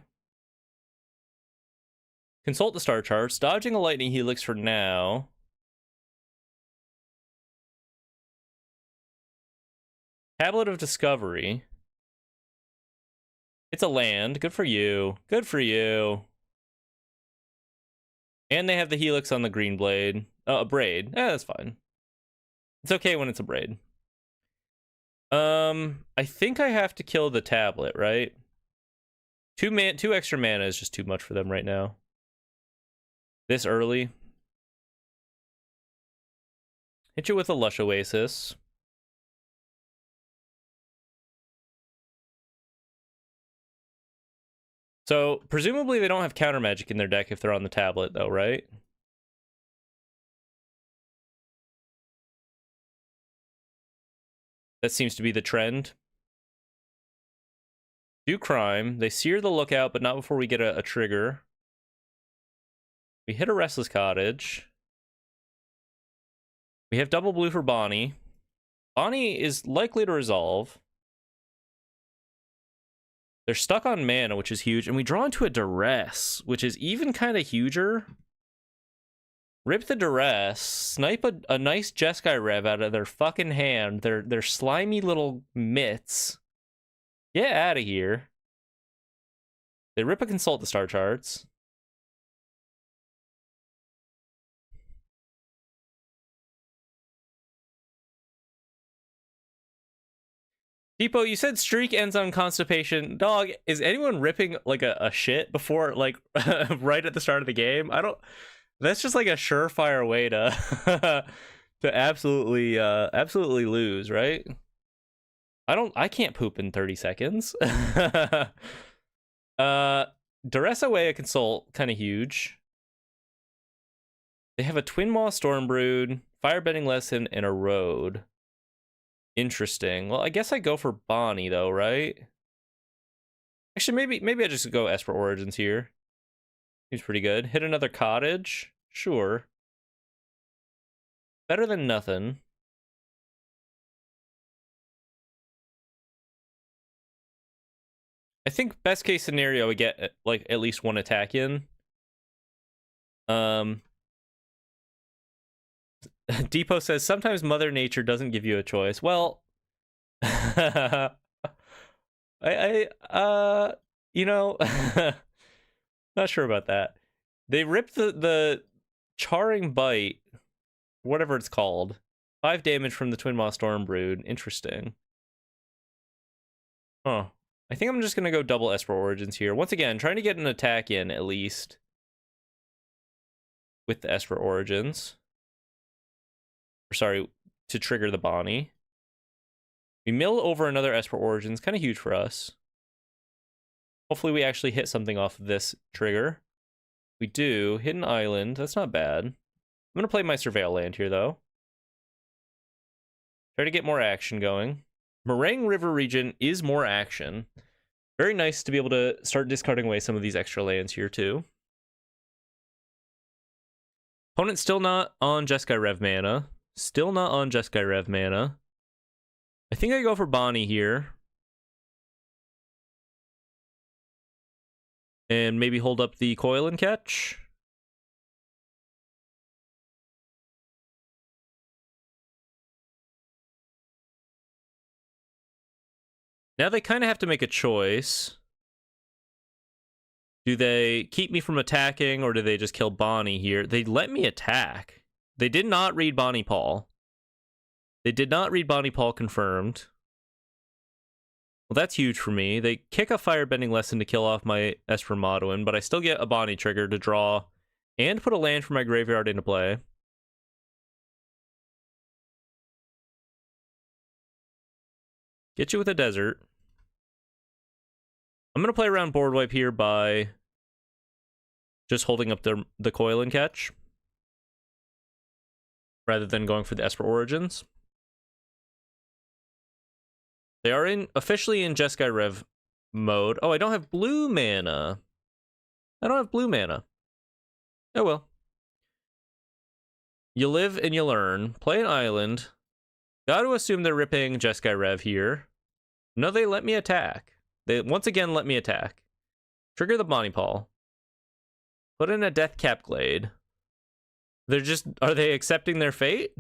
Consult the star charts. Dodging a lightning helix for now. Tablet of Discovery. It's a land. Good for you. Good for you. And they have the helix on the green blade. Oh, a braid. That's fine. It's okay when it's a braid. I think I have to kill the tablet, right? 2 extra mana is just too much for them right now. This early. Hit you with a Lush Oasis. So, presumably they don't have counter magic in their deck if they're on the tablet, though, right? That seems to be the trend. Do crime. They sear the lookout, but not before we get a trigger. We hit a Restless Cottage. We have double blue for Bonnie. Bonnie is likely to resolve. They're stuck on mana, which is huge. And we draw into a Duress, which is even kind of huger. Rip the Duress. Snipe a nice Jeskai Rev out of their fucking hand. Their slimy little mitts. Get out of here. They rip a Consult the Star Charts. Depot, you said streak ends on constipation. Dog, is anyone ripping like a shit before like right at the start of the game? I don't. That's just like a surefire way to to absolutely lose, right? I can't poop in 30 seconds. Duress away a Consult, kind of huge. They have a Twin Maw Stormbrood, Firebending Lesson, and a Road. Interesting. Well, I guess I go for Bonnie though, right? Actually, maybe I just go Esper Origins here. Seems pretty good. Hit another Cottage? Sure. Better than nothing. I think best case scenario we get like at least 1 attack in. Depot says sometimes Mother Nature doesn't give you a choice. Well, you know, not sure about that. They ripped the Charring Bite, whatever it's called. 5 damage from the Twin Maw Stormbrood. Interesting. Huh. I think I'm just gonna go double Esper Origins here. Once again, trying to get an attack in at least with the Esper Origins. Or sorry, to trigger the Bonnie. We mill over another Esper Origins, kind of huge for us. Hopefully we actually hit something off of this trigger. We do. Hidden Island, that's not bad. I'm gonna play my Surveil land here though. Try to get more action going. Meringue River region is more action. Very nice to be able to start discarding away some of these extra lands here too. Opponent still not on Jeskai Rev mana. Still not on Jeskai Rev mana. I think I go for Bonnie here. And maybe hold up the Coil and Catch. Now they kind of have to make a choice. Do they keep me from attacking, or do they just kill Bonnie here? They let me attack. They did not read Bonnie Paul. They did not read Bonnie Paul confirmed. Well, that's huge for me. They kick a Firebending Lesson to kill off my Esper Moduin, but I still get a Bonnie trigger to draw and put a land from my graveyard into play. Get you with a desert. I'm going to play around board wipe here by just holding up the coil and catch rather than going for the Esper Origins. They are officially in Jeskai Rev mode. Oh, I don't have blue mana. I don't have blue mana. Oh well. You live and you learn. Play an island. Got to assume they're ripping Jeskai Rev here. No, they let me attack. They once again let me attack. Trigger the Bonnie Paul. Put in a Deathcap Glade. They're just... Are they accepting their fate?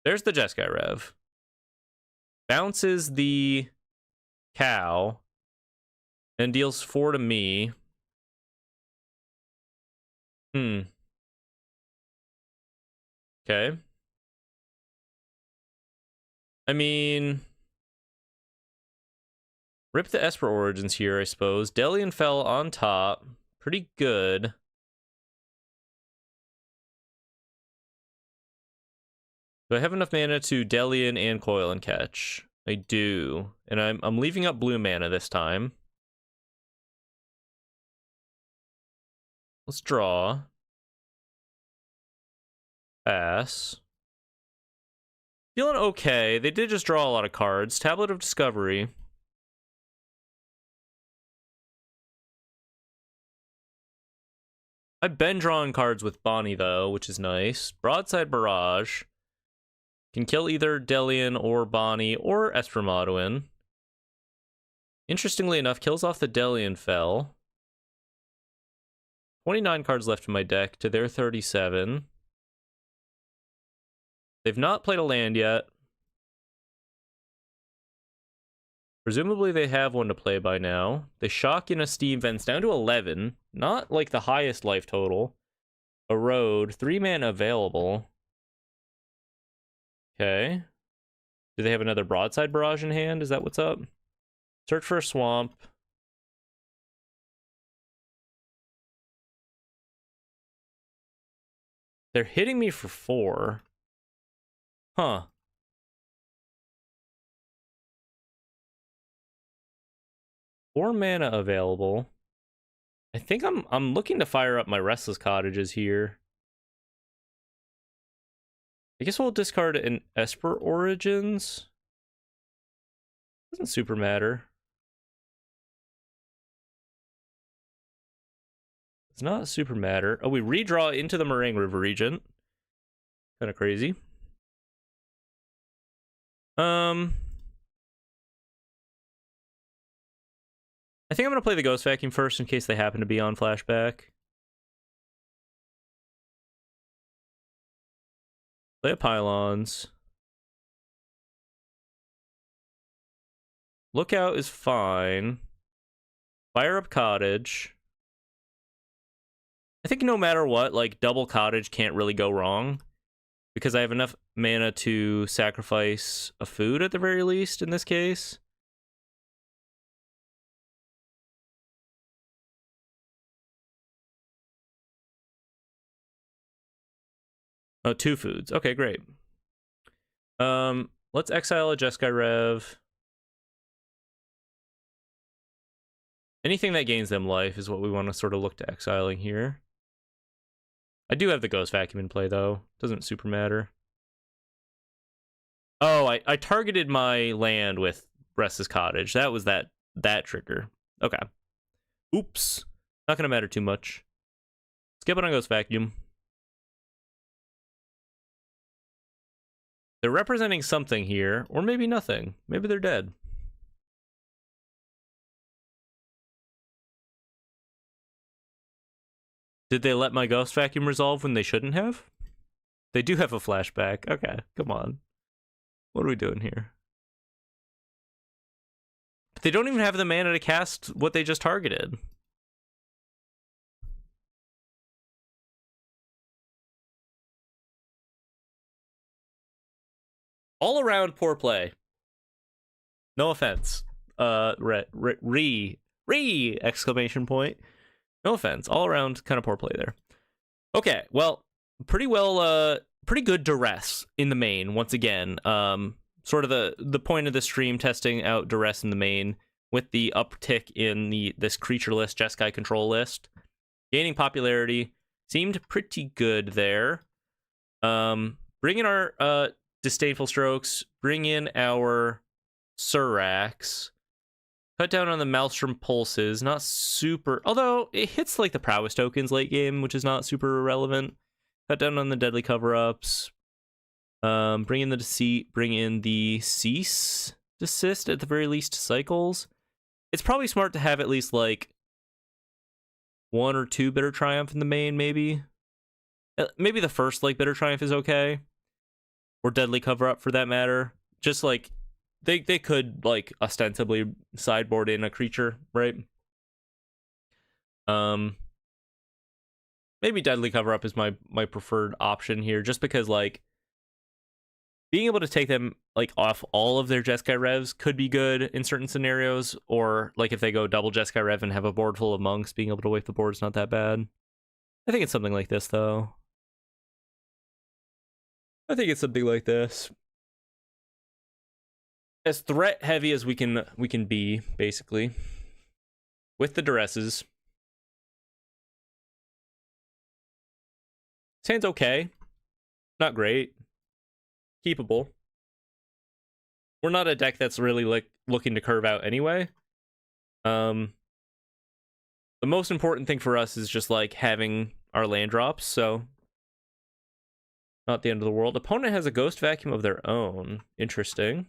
There's the Jeskai Rev. Bounces the cow. And deals 4 to me. Okay. I mean... Rip the Esper Origins here, I suppose. Delian fell on top. Pretty good. Do I have enough mana to Delian and Coil and Catch? I do. And I'm leaving up blue mana this time. Let's draw. Pass. Feeling okay. They did just draw a lot of cards. Tablet of Discovery. I've been drawing cards with Bonnie, though, which is nice. Broadside Barrage. Can kill either Delian or Bonnie or Esper Moduin. Interestingly enough, kills off the Delian Fell. 29 cards left in my deck to their 37. They've not played a land yet. Presumably they have one to play by now. They shock in a Steam Vents down to 11. Not like the highest life total. Erode. 3 mana available. Okay. Do they have another Broadside Barrage in hand? Is that what's up? Search for a swamp. They're hitting me for 4. Huh. Four mana available. I think I'm looking to fire up my Restless Cottages here. I guess we'll discard an Esper Origins. Doesn't super matter. It's not super matter. Oh, we redraw into the Meringue River Regent. Kind of crazy. I think I'm going to play the Ghost Vacuum first in case they happen to be on flashback. Play a Pylons. Lookout is fine. Fire up Cottage. I think no matter what, like, double Cottage can't really go wrong. Because I have enough mana to sacrifice a food at the very least in this case. Oh, 2 foods. Okay, great. Let's exile a Jeskai Rev. Anything that gains them life is what we want to sort of look to exiling here. I do have the Ghost Vacuum in play, though. Doesn't super matter. Oh, I targeted my land with Restless Cottage. That was that trigger. Okay. Oops. Not gonna matter too much. Skip it on Ghost Vacuum. They're representing something here, or maybe nothing. Maybe they're dead. Did they let my Ghost Vacuum resolve when they shouldn't have? They do have a flashback. Okay, come on. What are we doing here? But they don't even have the mana to cast what they just targeted. All around poor play. No offense. Exclamation point. No offense. All around kind of poor play there. Okay, well, pretty good duress in the main once again. Sort of the point of the stream, testing out duress in the main with the uptick in this creature list, Jeskai control list. Gaining popularity, seemed pretty good there. Bring in our Disdainful Strokes, bring in our Surax, cut down on the Maelstrom Pulses, not super, although it hits like the Prowess tokens late game, which is not super relevant. Cut down on the Deadly Cover-Ups, bring in the Deceit, bring in the Cease, Desist, at the very least, cycles. It's probably smart to have at least like 1 or 2 Bitter Triumph in the main, maybe. Maybe the first like Bitter Triumph is okay. Or Deadly Cover-Up for that matter. Just like they could like ostensibly sideboard in a creature, right? Maybe Deadly Cover-Up is my preferred option here, just because like being able to take them like off all of their Jeskai Revs could be good in certain scenarios, or like if they go double Jeskai Rev and have a board full of monks, being able to wipe the board is not that bad. I think it's something like this though. I think it's something like this. As threat heavy as we can be, basically. With the duresses. This hand's okay. Not great. Keepable. We're not a deck that's really like looking to curve out anyway. The most important thing for us is just like having our land drops, so not the end of the world. Opponent has a Ghost Vacuum of their own. Interesting.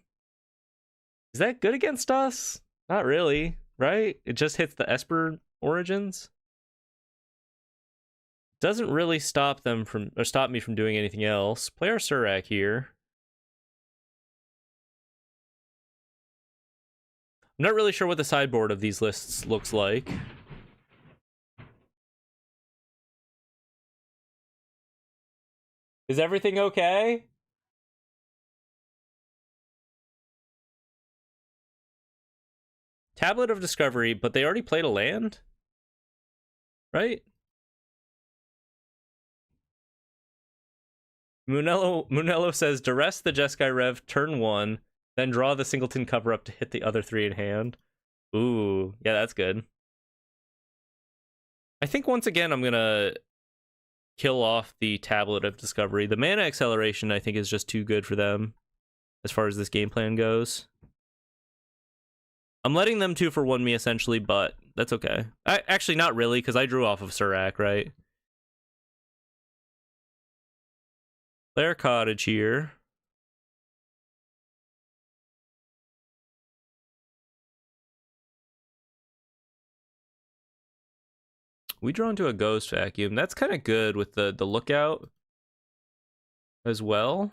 Is that good against us? Not really, right? It just hits the Esper Origins. Doesn't really stop them from, or stop me from doing anything else. Play our Surak here. I'm not really sure what the sideboard of these lists looks like. Is everything okay? Tablet of Discovery, but they already played a land? Right? Munello says, duress the Jeskai Rev turn 1, then draw the Singleton Cover-Up to hit the other 3 in hand. Ooh, yeah, that's good. I think once again I'm gonna kill off the Tablet of Discovery. The mana acceleration I think is just too good for them as far as this game plan goes. I'm letting them 2-for-1 me essentially, but that's okay. Actually, not really, because I drew off of Surak, right? Player Cottage here. We draw into a Ghost Vacuum. That's kind of good with the Lookout as well.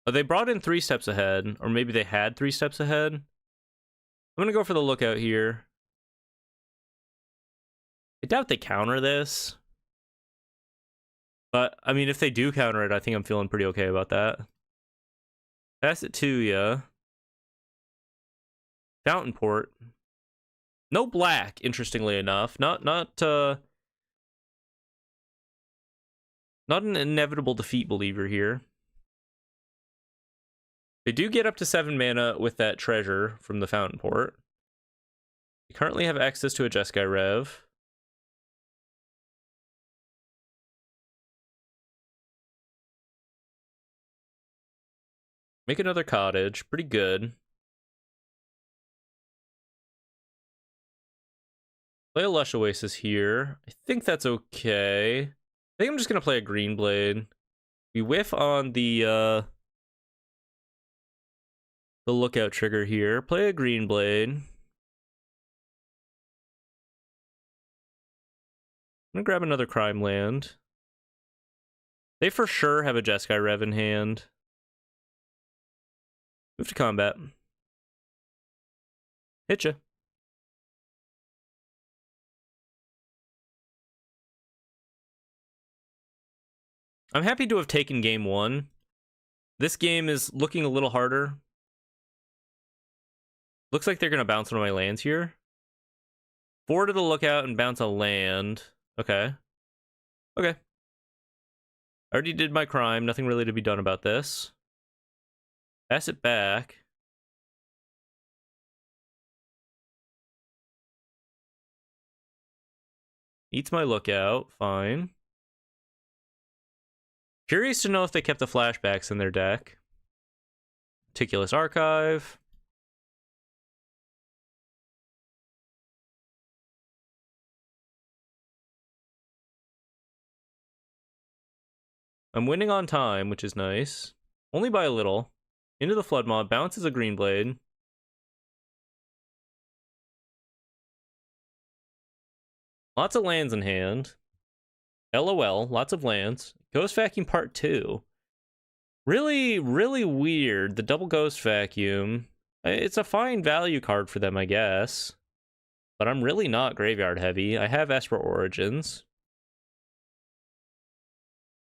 Oh, they brought in 3 steps ahead, or maybe they had 3 steps ahead. I'm going to go for the Lookout here. I doubt they counter this. But, I mean, if they do counter it, I think I'm feeling pretty okay about that. Pass it to ya. Fountain Port. No black, interestingly enough. Not an inevitable defeat believer here. They do get up to 7 mana with that treasure from the Fountain Port. They currently have access to a Jeskai Rev. Make another Cottage. Pretty good. Play a Lush Oasis here. I think that's okay. I think I'm just going to play a Green Blade. We whiff on the Lookout trigger here. Play a Green Blade. I'm going to grab another Crime Land. They for sure have a Jeskai Rev in hand. Move to combat. Hitcha. I'm happy to have taken game one. This game is looking a little harder. Looks like they're going to bounce one of my lands here. 4 to the lookout and bounce a land. Okay. Okay. I already did my crime. Nothing really to be done about this. Pass it back. Eats my lookout. Fine. Curious to know if they kept the flashbacks in their deck. Meticulous Archive. I'm winning on time, which is nice. Only by a little. Into the Flood Mob. Bounces a Green Blade. Lots of lands in hand. LOL. Lots of lands. Ghost Vacuum Part 2. Really, really weird. The double Ghost Vacuum. It's a fine value card for them, I guess. But I'm really not graveyard heavy. I have Esper Origins.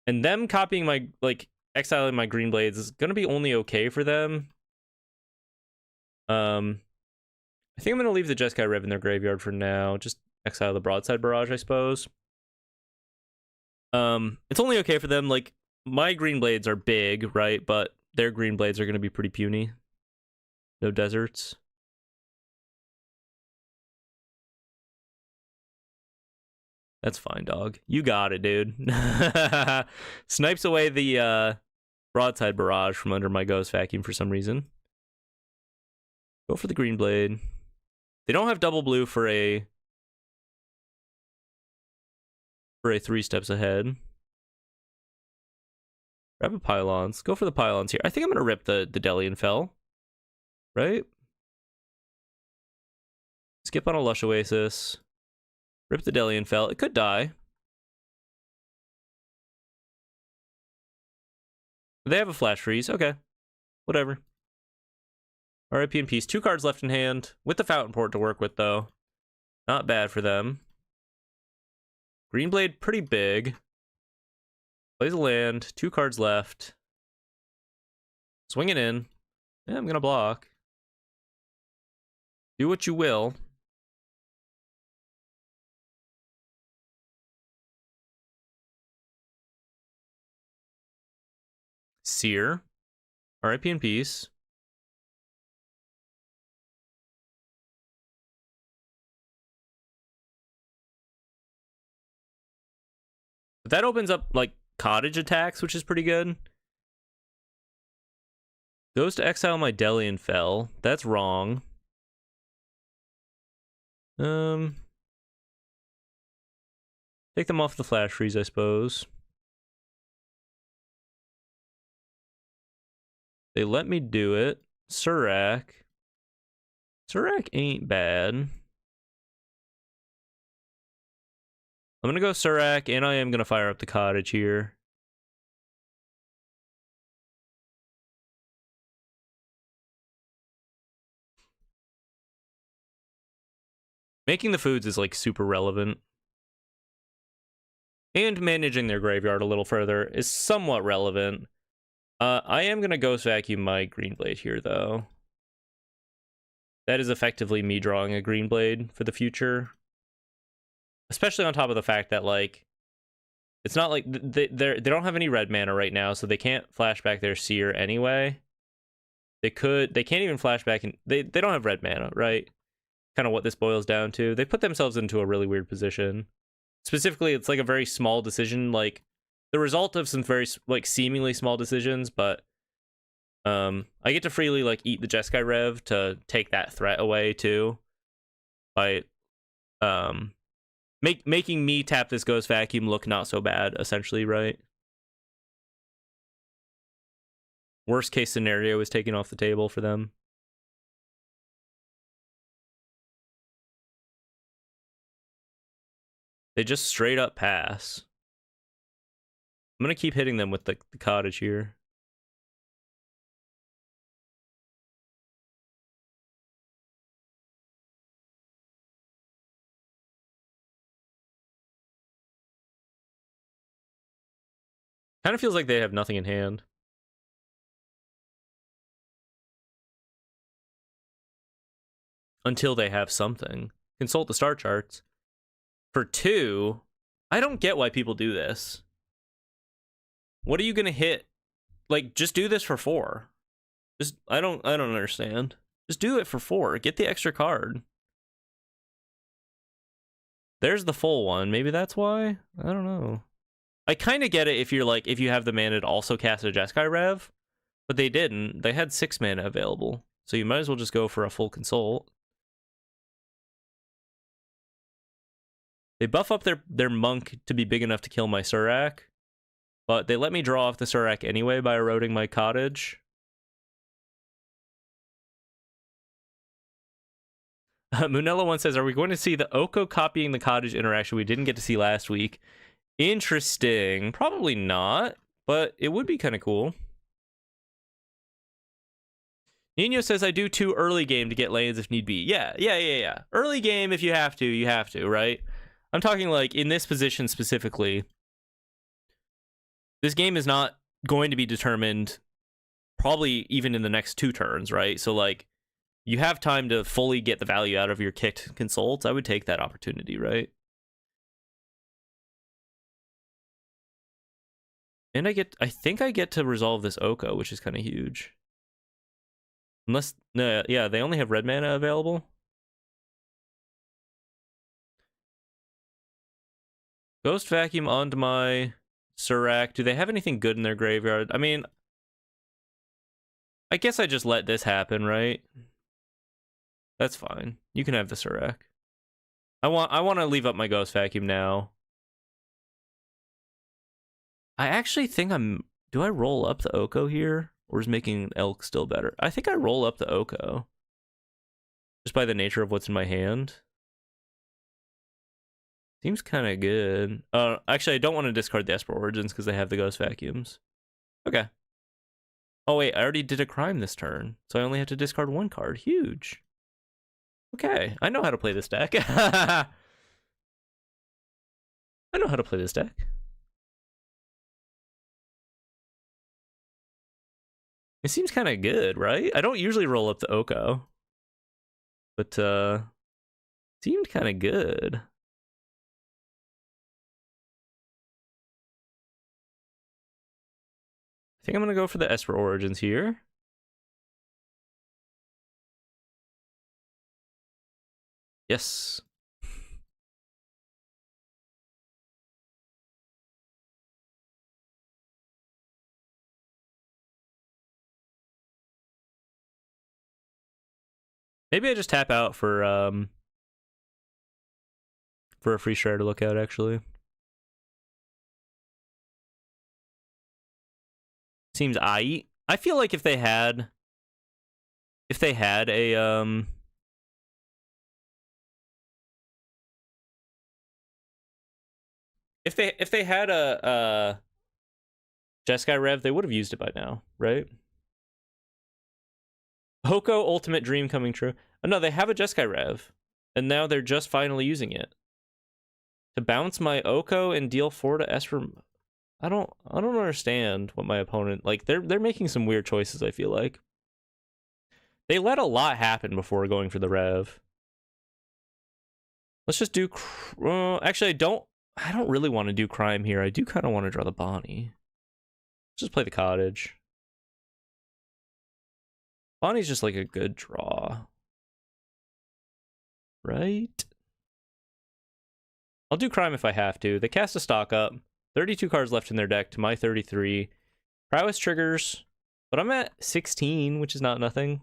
And them copying my, like, exiling my Green Blades is going to be only okay for them. I think I'm going to leave the Jeskai Rev in their graveyard for now. Just exile the Broadside Barrage, I suppose. It's only okay for them. Like, my Green Blades are big, right? But their Green Blades are going to be pretty puny. No deserts. That's fine, dog. You got it, dude. Snipes away the Broadside Barrage from under my Ghost Vacuum for some reason. Go for the Green Blade. They don't have double blue for a 3 steps ahead. Grab a Pylons. Go for the Pylons here. I think I'm going to rip the Delian Fell. Right? Skip on a Lush Oasis. Rip the Delian Fell. It could die. They have a Flash Freeze. Okay. Whatever. RIP in peace. 2 cards left in hand. With the Fountain Port to work with, though. Not bad for them. Green Blade, pretty big. Plays a land. 2 cards left. Swing it in. Yeah, I'm going to block. Do what you will. Seer. RIP in peace. But that opens up, like, cottage attacks, which is pretty good. Goes to exile my Delian Fell. That's wrong. Take them off the Flash Freeze, I suppose. They let me do it. Surak. Surak ain't bad. I'm going to go Surak, and I am going to fire up the cottage here. Making the foods is, like, super relevant. And managing their graveyard a little further is somewhat relevant. I am going to Ghost Vacuum my Green Blade here, though. That is effectively me drawing a Green Blade for the future. Especially on top of the fact that, like, it's not like they don't have any red mana right now, so they can't flashback their Seer anyway. They can't even flashback, and they don't have red mana, right? Kind of what this boils down to. They put themselves into a really weird position. Specifically, it's like a very small decision, like the result of some very, like, seemingly small decisions, but I get to freely, like, eat the Jeskai Rev to take that threat away too, by making me tap this Ghost Vacuum look not so bad, essentially, right? Worst case scenario is taken off the table for them. They just straight up pass. I'm going to keep hitting them with the cottage here. Kind of feels like they have nothing in hand. Until they have something. Consult the star charts. For 2, I don't get why people do this. What are you gonna hit? Like, just do this for 4. Just I don't understand. Just do it for 4. Get the extra card. There's the full one. Maybe that's why? I don't know. I kind of get it if you're like, if you have the mana to also cast a Jeskai Rev, but they didn't. They had 6 mana available, so you might as well just go for a full consult. They buff up their monk to be big enough to kill my Surak, but they let me draw off the Surak anyway by eroding my cottage. Munella once says, are we going to see the Oko copying the cottage interaction we didn't get to see last week? Interesting. Probably not, but it would be kind of cool. Nino says, I do 2 early game to get lands if need be. Yeah. Early game, if you have to, right? I'm talking like in this position specifically. This game is not going to be determined probably even in the next 2 turns, right? So like, you have time to fully get the value out of your kicked consults. I would take that opportunity, right? And I think I get to resolve this Oko, which is kind of huge. Unless, no, yeah, they only have red mana available. Ghost Vacuum onto my Surak. Do they have anything good in their graveyard? I mean, I guess I just let this happen, right? That's fine. You can have the Surak. I want to leave up my Ghost Vacuum now. I actually think do I roll up the Oko here? Or is making Elk still better? I think I roll up the Oko. Just by the nature of what's in my hand. Seems kind of good. Actually, I don't want to discard the Esper Origins because they have the Ghost Vacuums. Okay. Oh, wait. I already did a crime this turn. So I only have to discard 1 card. Huge. Okay. I know how to play this deck. I know how to play this deck. It seems kind of good, right? I don't usually roll up the Oko. But, seemed kind of good. I think I'm going to go for the Esper Origins here. Yes. Maybe I just tap out for a free share to look at, actually. Seems I feel like if they had a if they had a Jeskai Rev, they would have used it by now, right? Hoko Ultimate Dream coming true. Oh, no, they have a Jeskai Rev, and now they're just finally using it to bounce my Oko and deal 4 to Esper. I don't understand what my opponent, like, they're making some weird choices. I feel like they let a lot happen before going for the Rev. Let's just do. Actually, I don't really want to do crime here. I do kind of want to draw the Bonnie. Let's just play the cottage. Bonnie's just like a good draw, right? I'll do crime if I have to. They cast a stock up. 32 cards left in their deck to my 33. Prowess triggers, but I'm at 16, which is not nothing.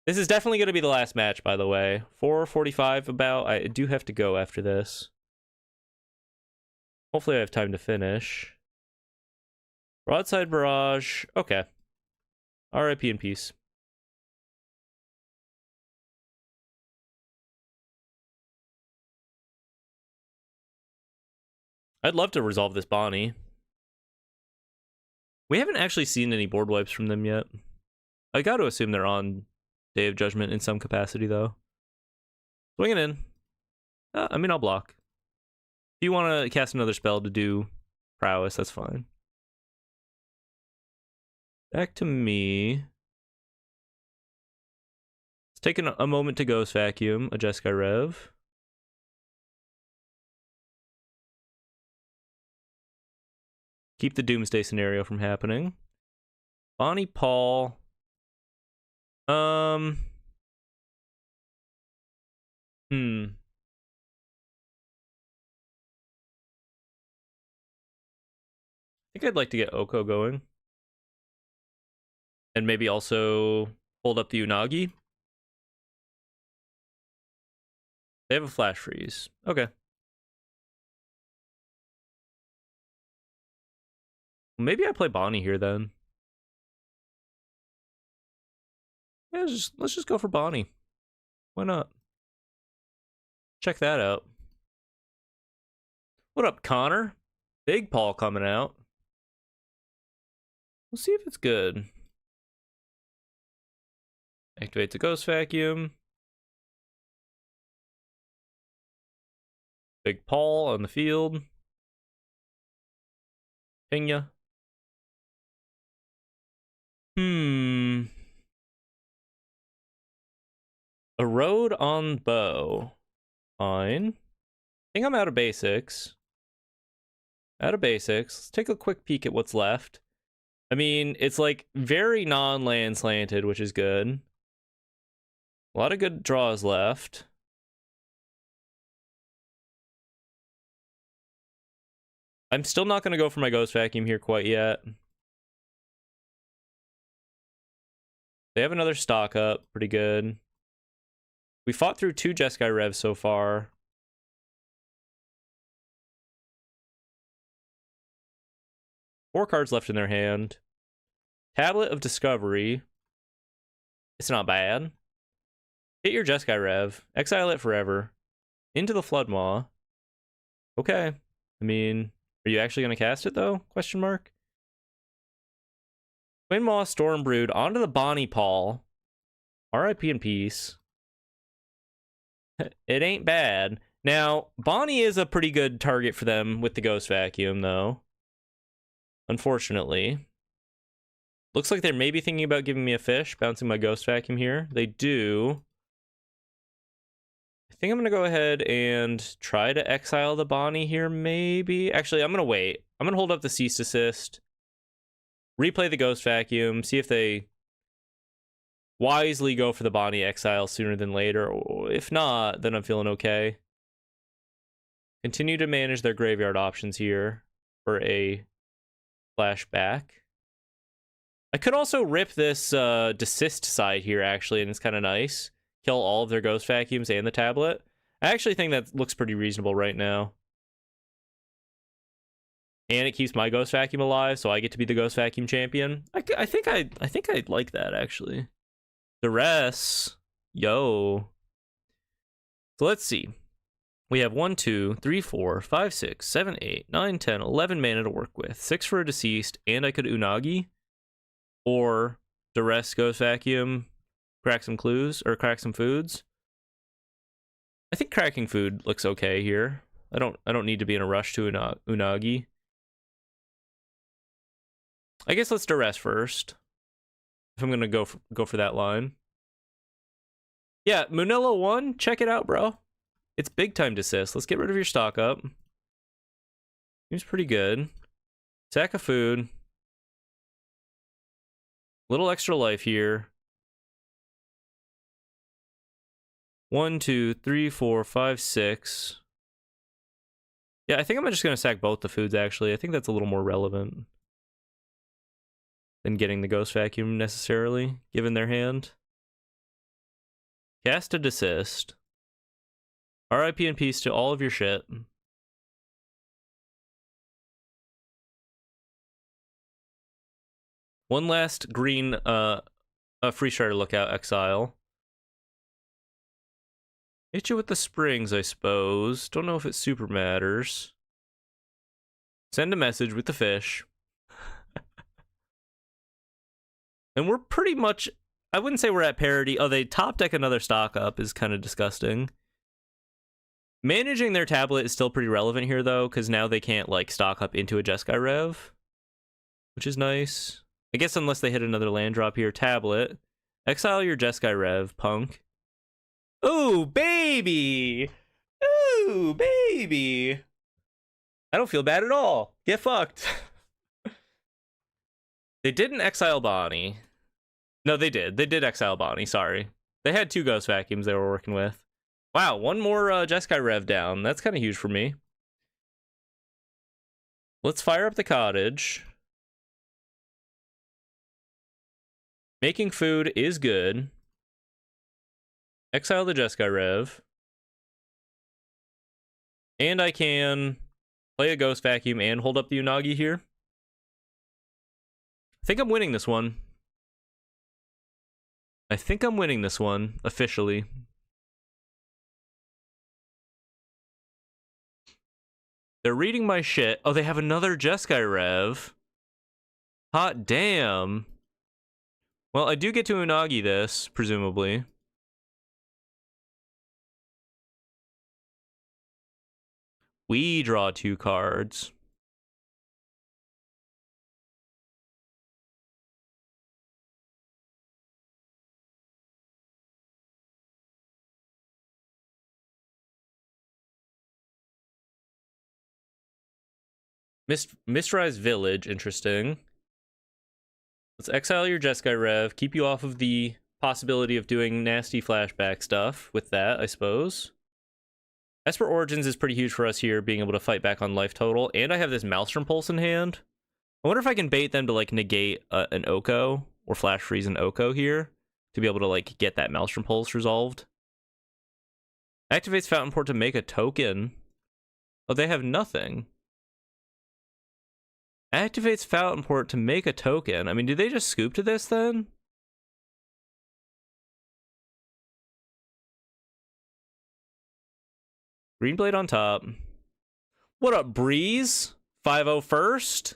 This is definitely going to be the last match, by the way. 4:45 about. I do have to go after this. Hopefully I have time to finish. Broadside Barrage. Okay. RIP in peace. I'd love to resolve this Bonnie. We haven't actually seen any board wipes from them yet. I got to assume they're on Day of Judgment in some capacity, though. Swing it in. I mean, I'll block. If you want to cast another spell to do prowess. That's fine. Back to me. Let's take a moment to Ghost Vacuum a Jeskai Rev. Keep the Doomsday scenario from happening. Bonnie Paul. I think I'd like to get Oko going. And maybe also hold up the Unagi. They have a flash freeze. Okay. Maybe I play Bonnie here then. Yeah, let's just go for Bonnie. Why not? Check that out. What up, Connor? Big Paul coming out. We'll see if it's good. Activate the Ghost Vacuum. Big Paul on the field. Ping ya. Erode on Bo. Fine. I think I'm out of basics. Let's take a quick peek at what's left. I mean, it's like very non-land slanted, which is good. A lot of good draws left. I'm still not going to go for my Ghost Vacuum here quite yet. They have another stock up. Pretty good. We fought through 2 Jeskai Revs so far. Four cards left in their hand. Tablet of Discovery. It's not bad. Hit your Jeskai Rev. Exile it forever. Into the Floodmaw. Okay. I mean, are you actually going to cast it, though? Question mark. Twin Maw Stormbrood onto the Bonnie Paul. RIP in peace. It ain't bad. Now, Bonnie is a pretty good target for them with the Ghost Vacuum, though. Unfortunately. Looks like they're maybe thinking about giving me a fish, bouncing my Ghost Vacuum here. They do. I think I'm going to go ahead and try to exile the Bonnie here, maybe. Actually, I'm going to wait. I'm going to hold up the Cease Desist. Replay the Ghost Vacuum. See if they wisely go for the Bonnie exile sooner than later. Or if not, then I'm feeling okay. Continue to manage their graveyard options here for a flashback. I could also rip this desist side here, actually, and it's kind of nice. Kill all of their Ghost Vacuums and the tablet. I actually think that looks pretty reasonable right now. And it keeps my Ghost Vacuum alive, so I get to be the Ghost Vacuum champion. I think I'd like that, actually. The rest, yo. So let's see. We have 1, 2, 3, 4, 5, 6, 7, 8, 9, 10, 11 mana to work with. 6 for a deceased, and I could Unagi. Or Duress Ghost Vacuum, crack some clues, or crack some foods. I think cracking food looks okay here. I don't need to be in a rush to Unagi. I guess let's Duress first. If I'm gonna go for that line. Yeah, Munilla 1, check it out, bro. It's big time desist. Let's get rid of your stock up. Seems pretty good. Sack of food. Little extra life here. 1, 2, 3, 4, 5, 6. Yeah, I think I'm just gonna sack both the foods, actually. I think that's a little more relevant than getting the Ghost Vacuum necessarily, given their hand. Cast a desist. RIP in peace to all of your shit. One last green free starter lookout exile. Hit you with the springs, I suppose. Don't know if it super matters. Send a message with the fish. And we're pretty much, I wouldn't say we're at parity. Oh, they top deck another stock up is kind of disgusting. Managing their tablet is still pretty relevant here, though, because now they can't, like, stock up into a Jeskai Rev, which is nice. I guess unless they hit another land drop here. Tablet. Exile your Jeskai Rev, punk. Ooh, baby! Ooh, baby! I don't feel bad at all. Get fucked. They didn't exile Bonnie. No, they did. They did exile Bonnie, sorry. They had 2 Ghost Vacuums they were working with. Wow, 1 more Jeskai Rev down. That's kind of huge for me. Let's fire up the cottage. Making food is good. Exile the Jeskai Rev. And I can play a Ghost Vacuum and hold up the Unagi here. I think I'm winning this one. I think I'm winning this one, officially. They're reading my shit. Oh, they have another Jeskai Rev. Hot damn. Well, I do get to Unagi this, presumably. We draw 2 cards. Mistrise Village, interesting. Let's exile your Jeskai Rev, keep you off of the possibility of doing nasty flashback stuff with that, I suppose. Esper Origins is pretty huge for us here, being able to fight back on life total, and I have this Maelstrom Pulse in hand. I wonder if I can bait them to, like, negate an Oko, or flash freeze an Oko here, to be able to, like, get that Maelstrom Pulse resolved. Activates Fountain Port to make a token. Oh, they have nothing. Activates Fountain Port to make a token. I mean, do they just scoop to this then? Green Blade on top. What up, Breeze? 5-0 first.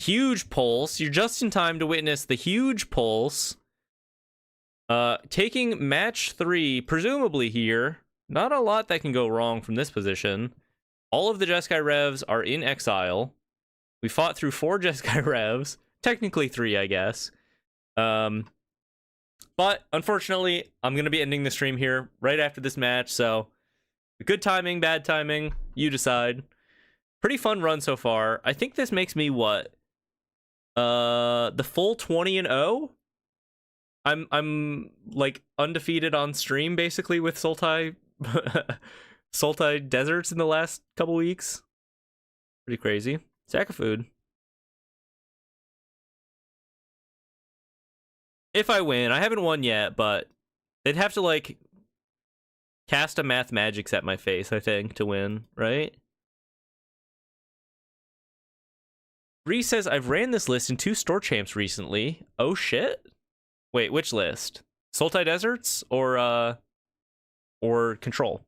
Huge pulse. You're just in time to witness the huge pulse. Taking match 3, presumably here. Not a lot that can go wrong from this position. All of the Jeskai Revs are in exile. We fought through 4 Jeskai Revs. Technically 3, I guess. But unfortunately, I'm going to be ending the stream here right after this match, so good timing, bad timing, you decide. Pretty fun run so far. I think this makes me what? The full 20-0? I'm like undefeated on stream basically with Sultai Sultai Deserts in the last couple weeks. Pretty crazy. Sack of food. If I win, I haven't won yet, but they'd have to like cast a Math Magics at my face, I think, to win, right? Bree says, I've ran this list in 2 store champs recently. Oh shit? Wait, which list? Sultai Deserts or Control?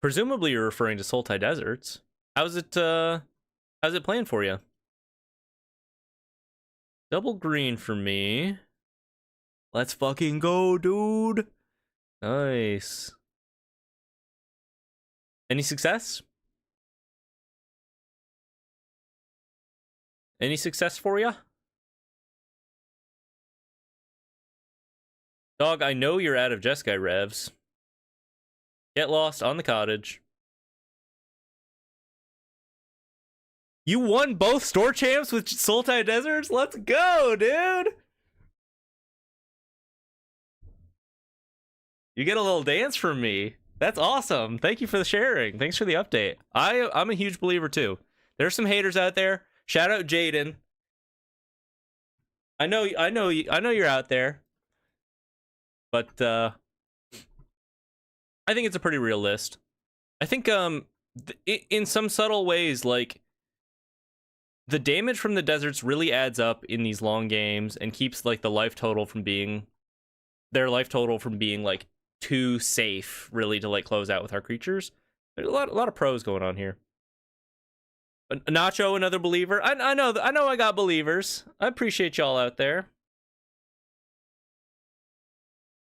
Presumably you're referring to Sultai Deserts. How's it playing for you? Double green for me. Let's fucking go, dude. Nice. Any success? Any success for ya? Dog, I know you're out of Jeskai Revs. Get lost on the cottage. You won both store champs with Sultai Deserts? Let's go, dude! You get a little dance from me. That's awesome. Thank you for the sharing. Thanks for the update. I'm a huge believer too. There's some haters out there. Shout out Jaden. I know you're out there. But I think it's a pretty real list. I think in some subtle ways, like the damage from the deserts really adds up in these long games and keeps like the life total from being like too safe really to like close out with our creatures. There's a lot of pros going on here. Nacho, another believer. I know I got believers. I appreciate y'all out there.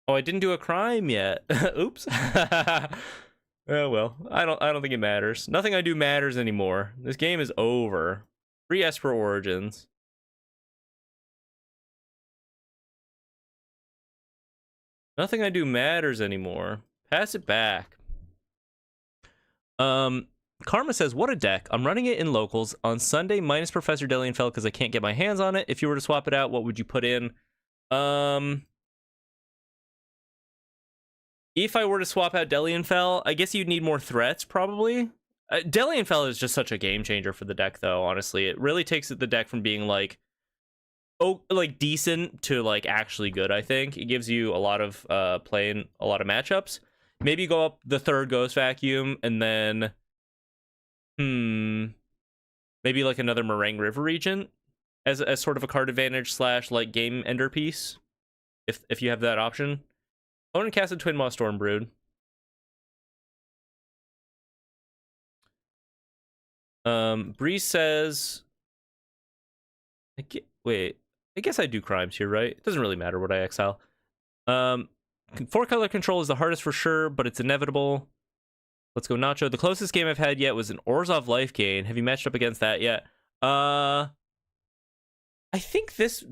Oh, I didn't do a crime yet. Oops. Oh well, I don't think it matters. Nothing I do matters anymore. This game is over. Free Esper Origins. Nothing I do matters anymore. Pass it back. Karma says, what a deck. I'm running it in locals on Sunday minus Professor Delianfell because I can't get my hands on it. If you were to swap it out, what would you put in? If I were to swap out Delianfell, I guess you'd need more threats, probably. Delianfell is just such a game changer for the deck, though, honestly. It really takes the deck from being, like, decent to, like, actually good, I think. It gives you a lot of play in a lot of matchups. Maybe go up the third Ghost Vacuum, and then... maybe, like, another Meringue River Regent as sort of a card advantage / like, game ender piece, if you have that option. Opponent cast a Twin Maw Stormbrood. Breeze says... Wait, I guess I do crimes here, right? It doesn't really matter what I exile. 4-color control is the hardest for sure, but it's inevitable. Let's go Nacho. The closest game I've had yet was an Orzhov Life Gain. Have you matched up against that yet? I think this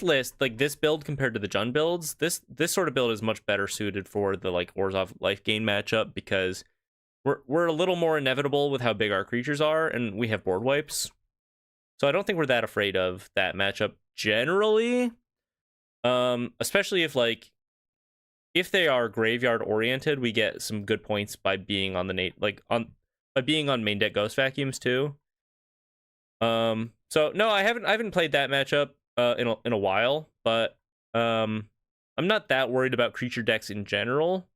list, like this build compared to the Jund builds, this sort of build is much better suited for the like Orzhov Life Gain matchup because we're a little more inevitable with how big our creatures are, and we have board wipes. So I don't think we're that afraid of that matchup generally. Especially if they are graveyard oriented, we get some good points by being on the by being on main deck Ghost Vacuums too. So no, I haven't played that matchup in a while, but I'm not that worried about creature decks in general.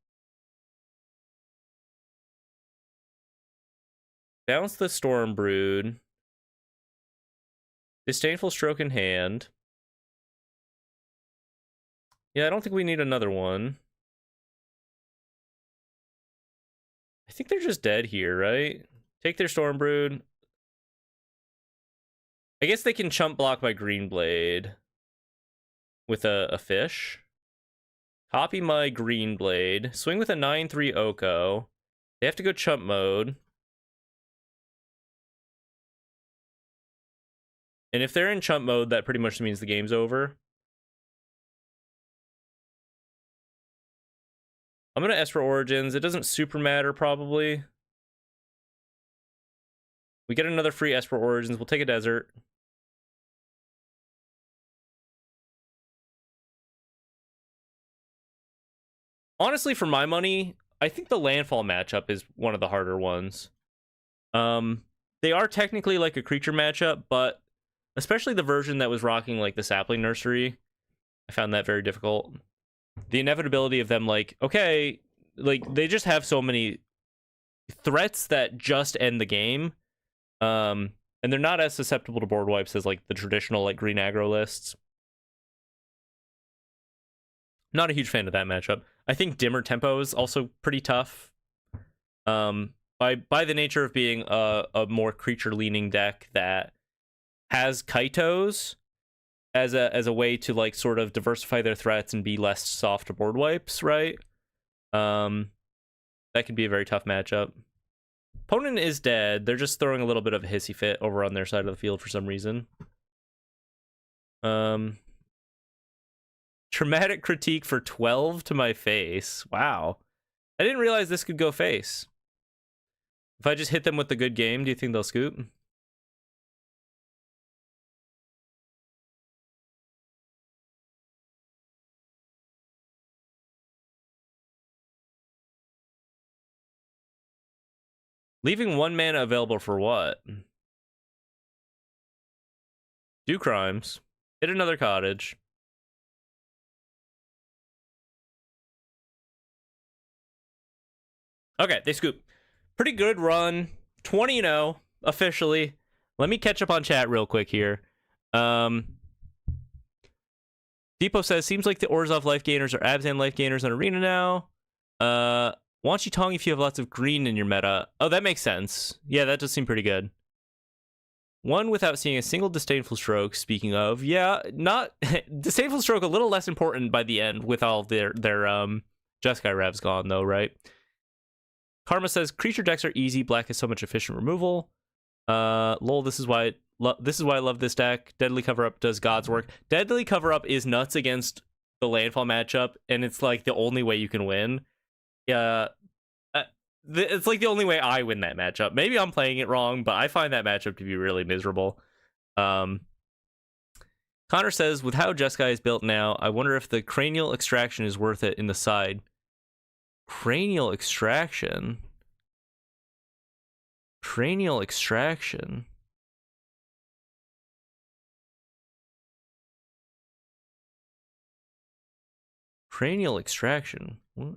Bounce the Stormbrood. Disdainful Stroke in hand. Yeah, I don't think we need another one. I think they're just dead here, right? Take their Stormbrood. I guess they can chump block my Greenblade with a fish. Copy my Greenblade. Swing with a 9/3 Oko. They have to go chump mode. And if they're in chump mode, that pretty much means the game's over. I'm going to Esper Origins. It doesn't super matter, probably. We get another free Esper Origins. We'll take a desert. Honestly, for my money, I think the landfall matchup is one of the harder ones. They are technically like a creature matchup, but especially the version that was rocking like the Sapling Nursery, I found that very difficult. The inevitability of them, like, okay, like they just have so many threats that just end the game. And they're not as susceptible to board wipes as like the traditional like green aggro lists. Not a huge fan of that matchup. I think Dimmer Tempo is also pretty tough. By the nature of being a more creature leaning deck that has Kaitos as a way to like sort of diversify their threats and be less soft to board wipes, right? That can be a very tough matchup. Opponent is dead. They're just throwing a little bit of a hissy fit over on their side of the field for some reason. Traumatic critique for 12 to my face. Wow. I didn't realize this could go face. If I just hit them with the good game, do you think they'll scoop? Leaving 1 mana available for what? Do crimes. Hit another cottage. Okay, they scoop. Pretty good run. 20-0 officially. Let me catch up on chat real quick here. Depot says, seems like the Orzhov life gainers are Abzan life gainers on Arena now. Wanchi Tong if you have lots of green in your meta. Oh, that makes sense. Yeah, that does seem pretty good. One without seeing a single disdainful stroke. Speaking of, yeah, not disdainful stroke. A little less important by the end with all their Jeskai revs gone though, right? Karma says creature decks are easy. Black has so much efficient removal. Lol. This is why I love this deck. Deadly Cover Up does God's work. Deadly Cover Up is nuts against the landfall matchup, and it's like the only way you can win. Yeah. It's like the only way I win that matchup. Maybe I'm playing it wrong, but I find that matchup to be really miserable. Connor says, with how Jeskai is built now, I wonder if the cranial extraction is worth it in the side. Cranial extraction? Cranial extraction? Cranial extraction? What?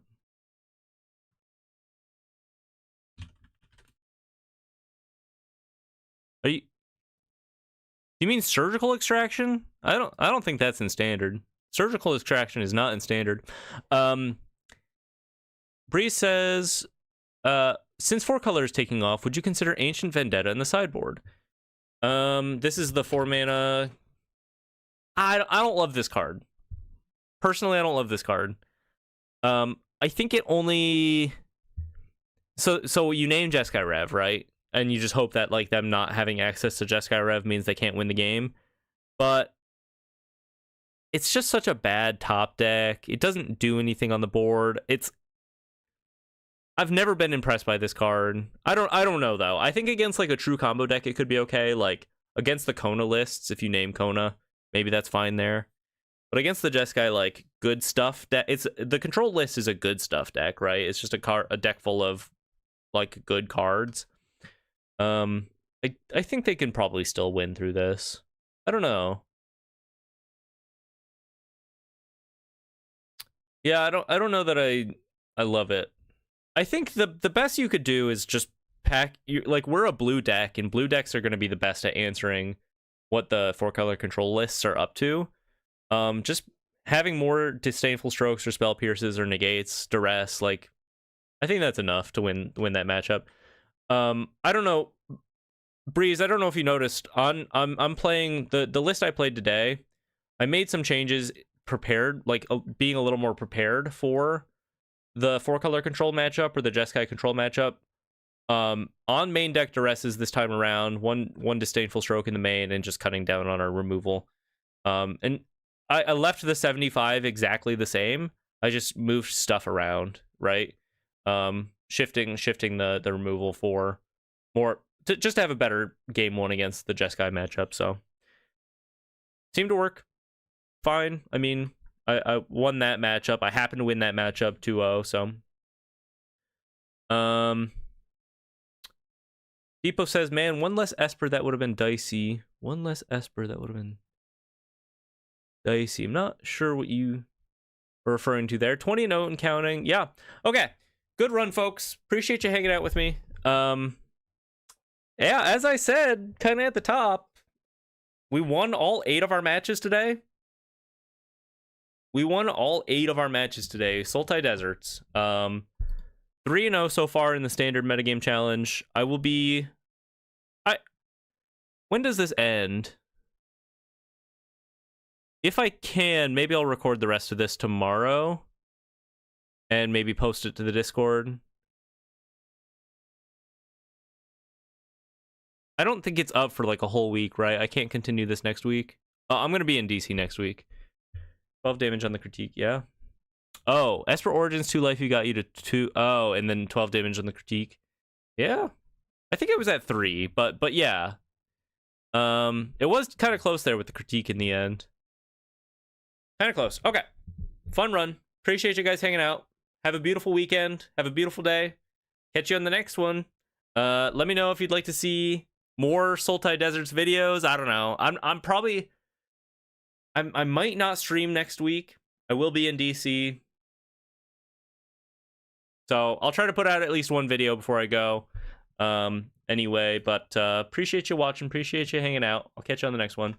You mean surgical extraction? I don't think that's in standard. Surgical extraction is not in standard. Bree says, since 4-color is taking off, would you consider Ancient Vendetta in the sideboard? This is the 4-mana. I don't love this card. Personally, I don't love this card. I think it only. So you name Jeskai Rev, right? And you just hope that like them not having access to Jeskai Rev means they can't win the game. But it's just such a bad top deck. It doesn't do anything on the board. I've never been impressed by this card. I don't know though. I think against like a true combo deck it could be okay. Like against the Kona lists, if you name Kona, maybe that's fine there. But against the Jeskai like good stuff deck, the control list is a good stuff deck, right? It's just a deck full of like good cards. I think they can probably still win through this. I don't know. Yeah, I don't know that I love it. I think the best you could do is just pack like we're a blue deck, and blue decks are going to be the best at answering what the 4-color control lists are up to. Just having more disdainful strokes or spell pierces or negates, duress, like I think that's enough to win that matchup. I don't know, Breeze, I don't know if you noticed I'm playing the list I played today. I made some changes prepared, like being a little more prepared for the 4-color control matchup or the Jeskai control matchup. On main deck duresses this time around, one disdainful stroke in the main and just cutting down on our removal. And I left the 75 exactly the same. I just moved stuff around, right? Shifting the removal for more to just have a better game one against the Jeskai matchup. So seemed to work fine. I mean, I won that matchup. I happened to win that matchup 2-0. So Depot says, man, one less Esper that would have been dicey. One less Esper that would have been dicey. I'm not sure what you are referring to there. 20-0 and counting. Yeah. Okay. Good run, folks. Appreciate you hanging out with me. Yeah, as I said, kind of at the top, we won all 8 of our matches today. Sultai Deserts. 3-0 so far in the standard metagame challenge. When does this end? If I can, maybe I'll record the rest of this tomorrow and maybe post it to the Discord. I don't think it's up for like a whole week, right? I can't continue this next week. I'm going to be in DC next week. 12 damage on the critique, yeah. Oh, Esper Origins 2 life, you got you to 2. Oh, and then 12 damage on the critique. Yeah. I think it was at 3, but yeah. It was kind of close there with the critique in the end. Kind of close. Okay. Fun run. Appreciate you guys hanging out. Have a beautiful weekend. Have a beautiful day. Catch you on the next one. Let me know if you'd like to see more Sultai Deserts videos. I don't know. I might not stream next week. I will be in DC. So I'll try to put out at least one video before I go. Anyway, but appreciate you watching. Appreciate you hanging out. I'll catch you on the next one.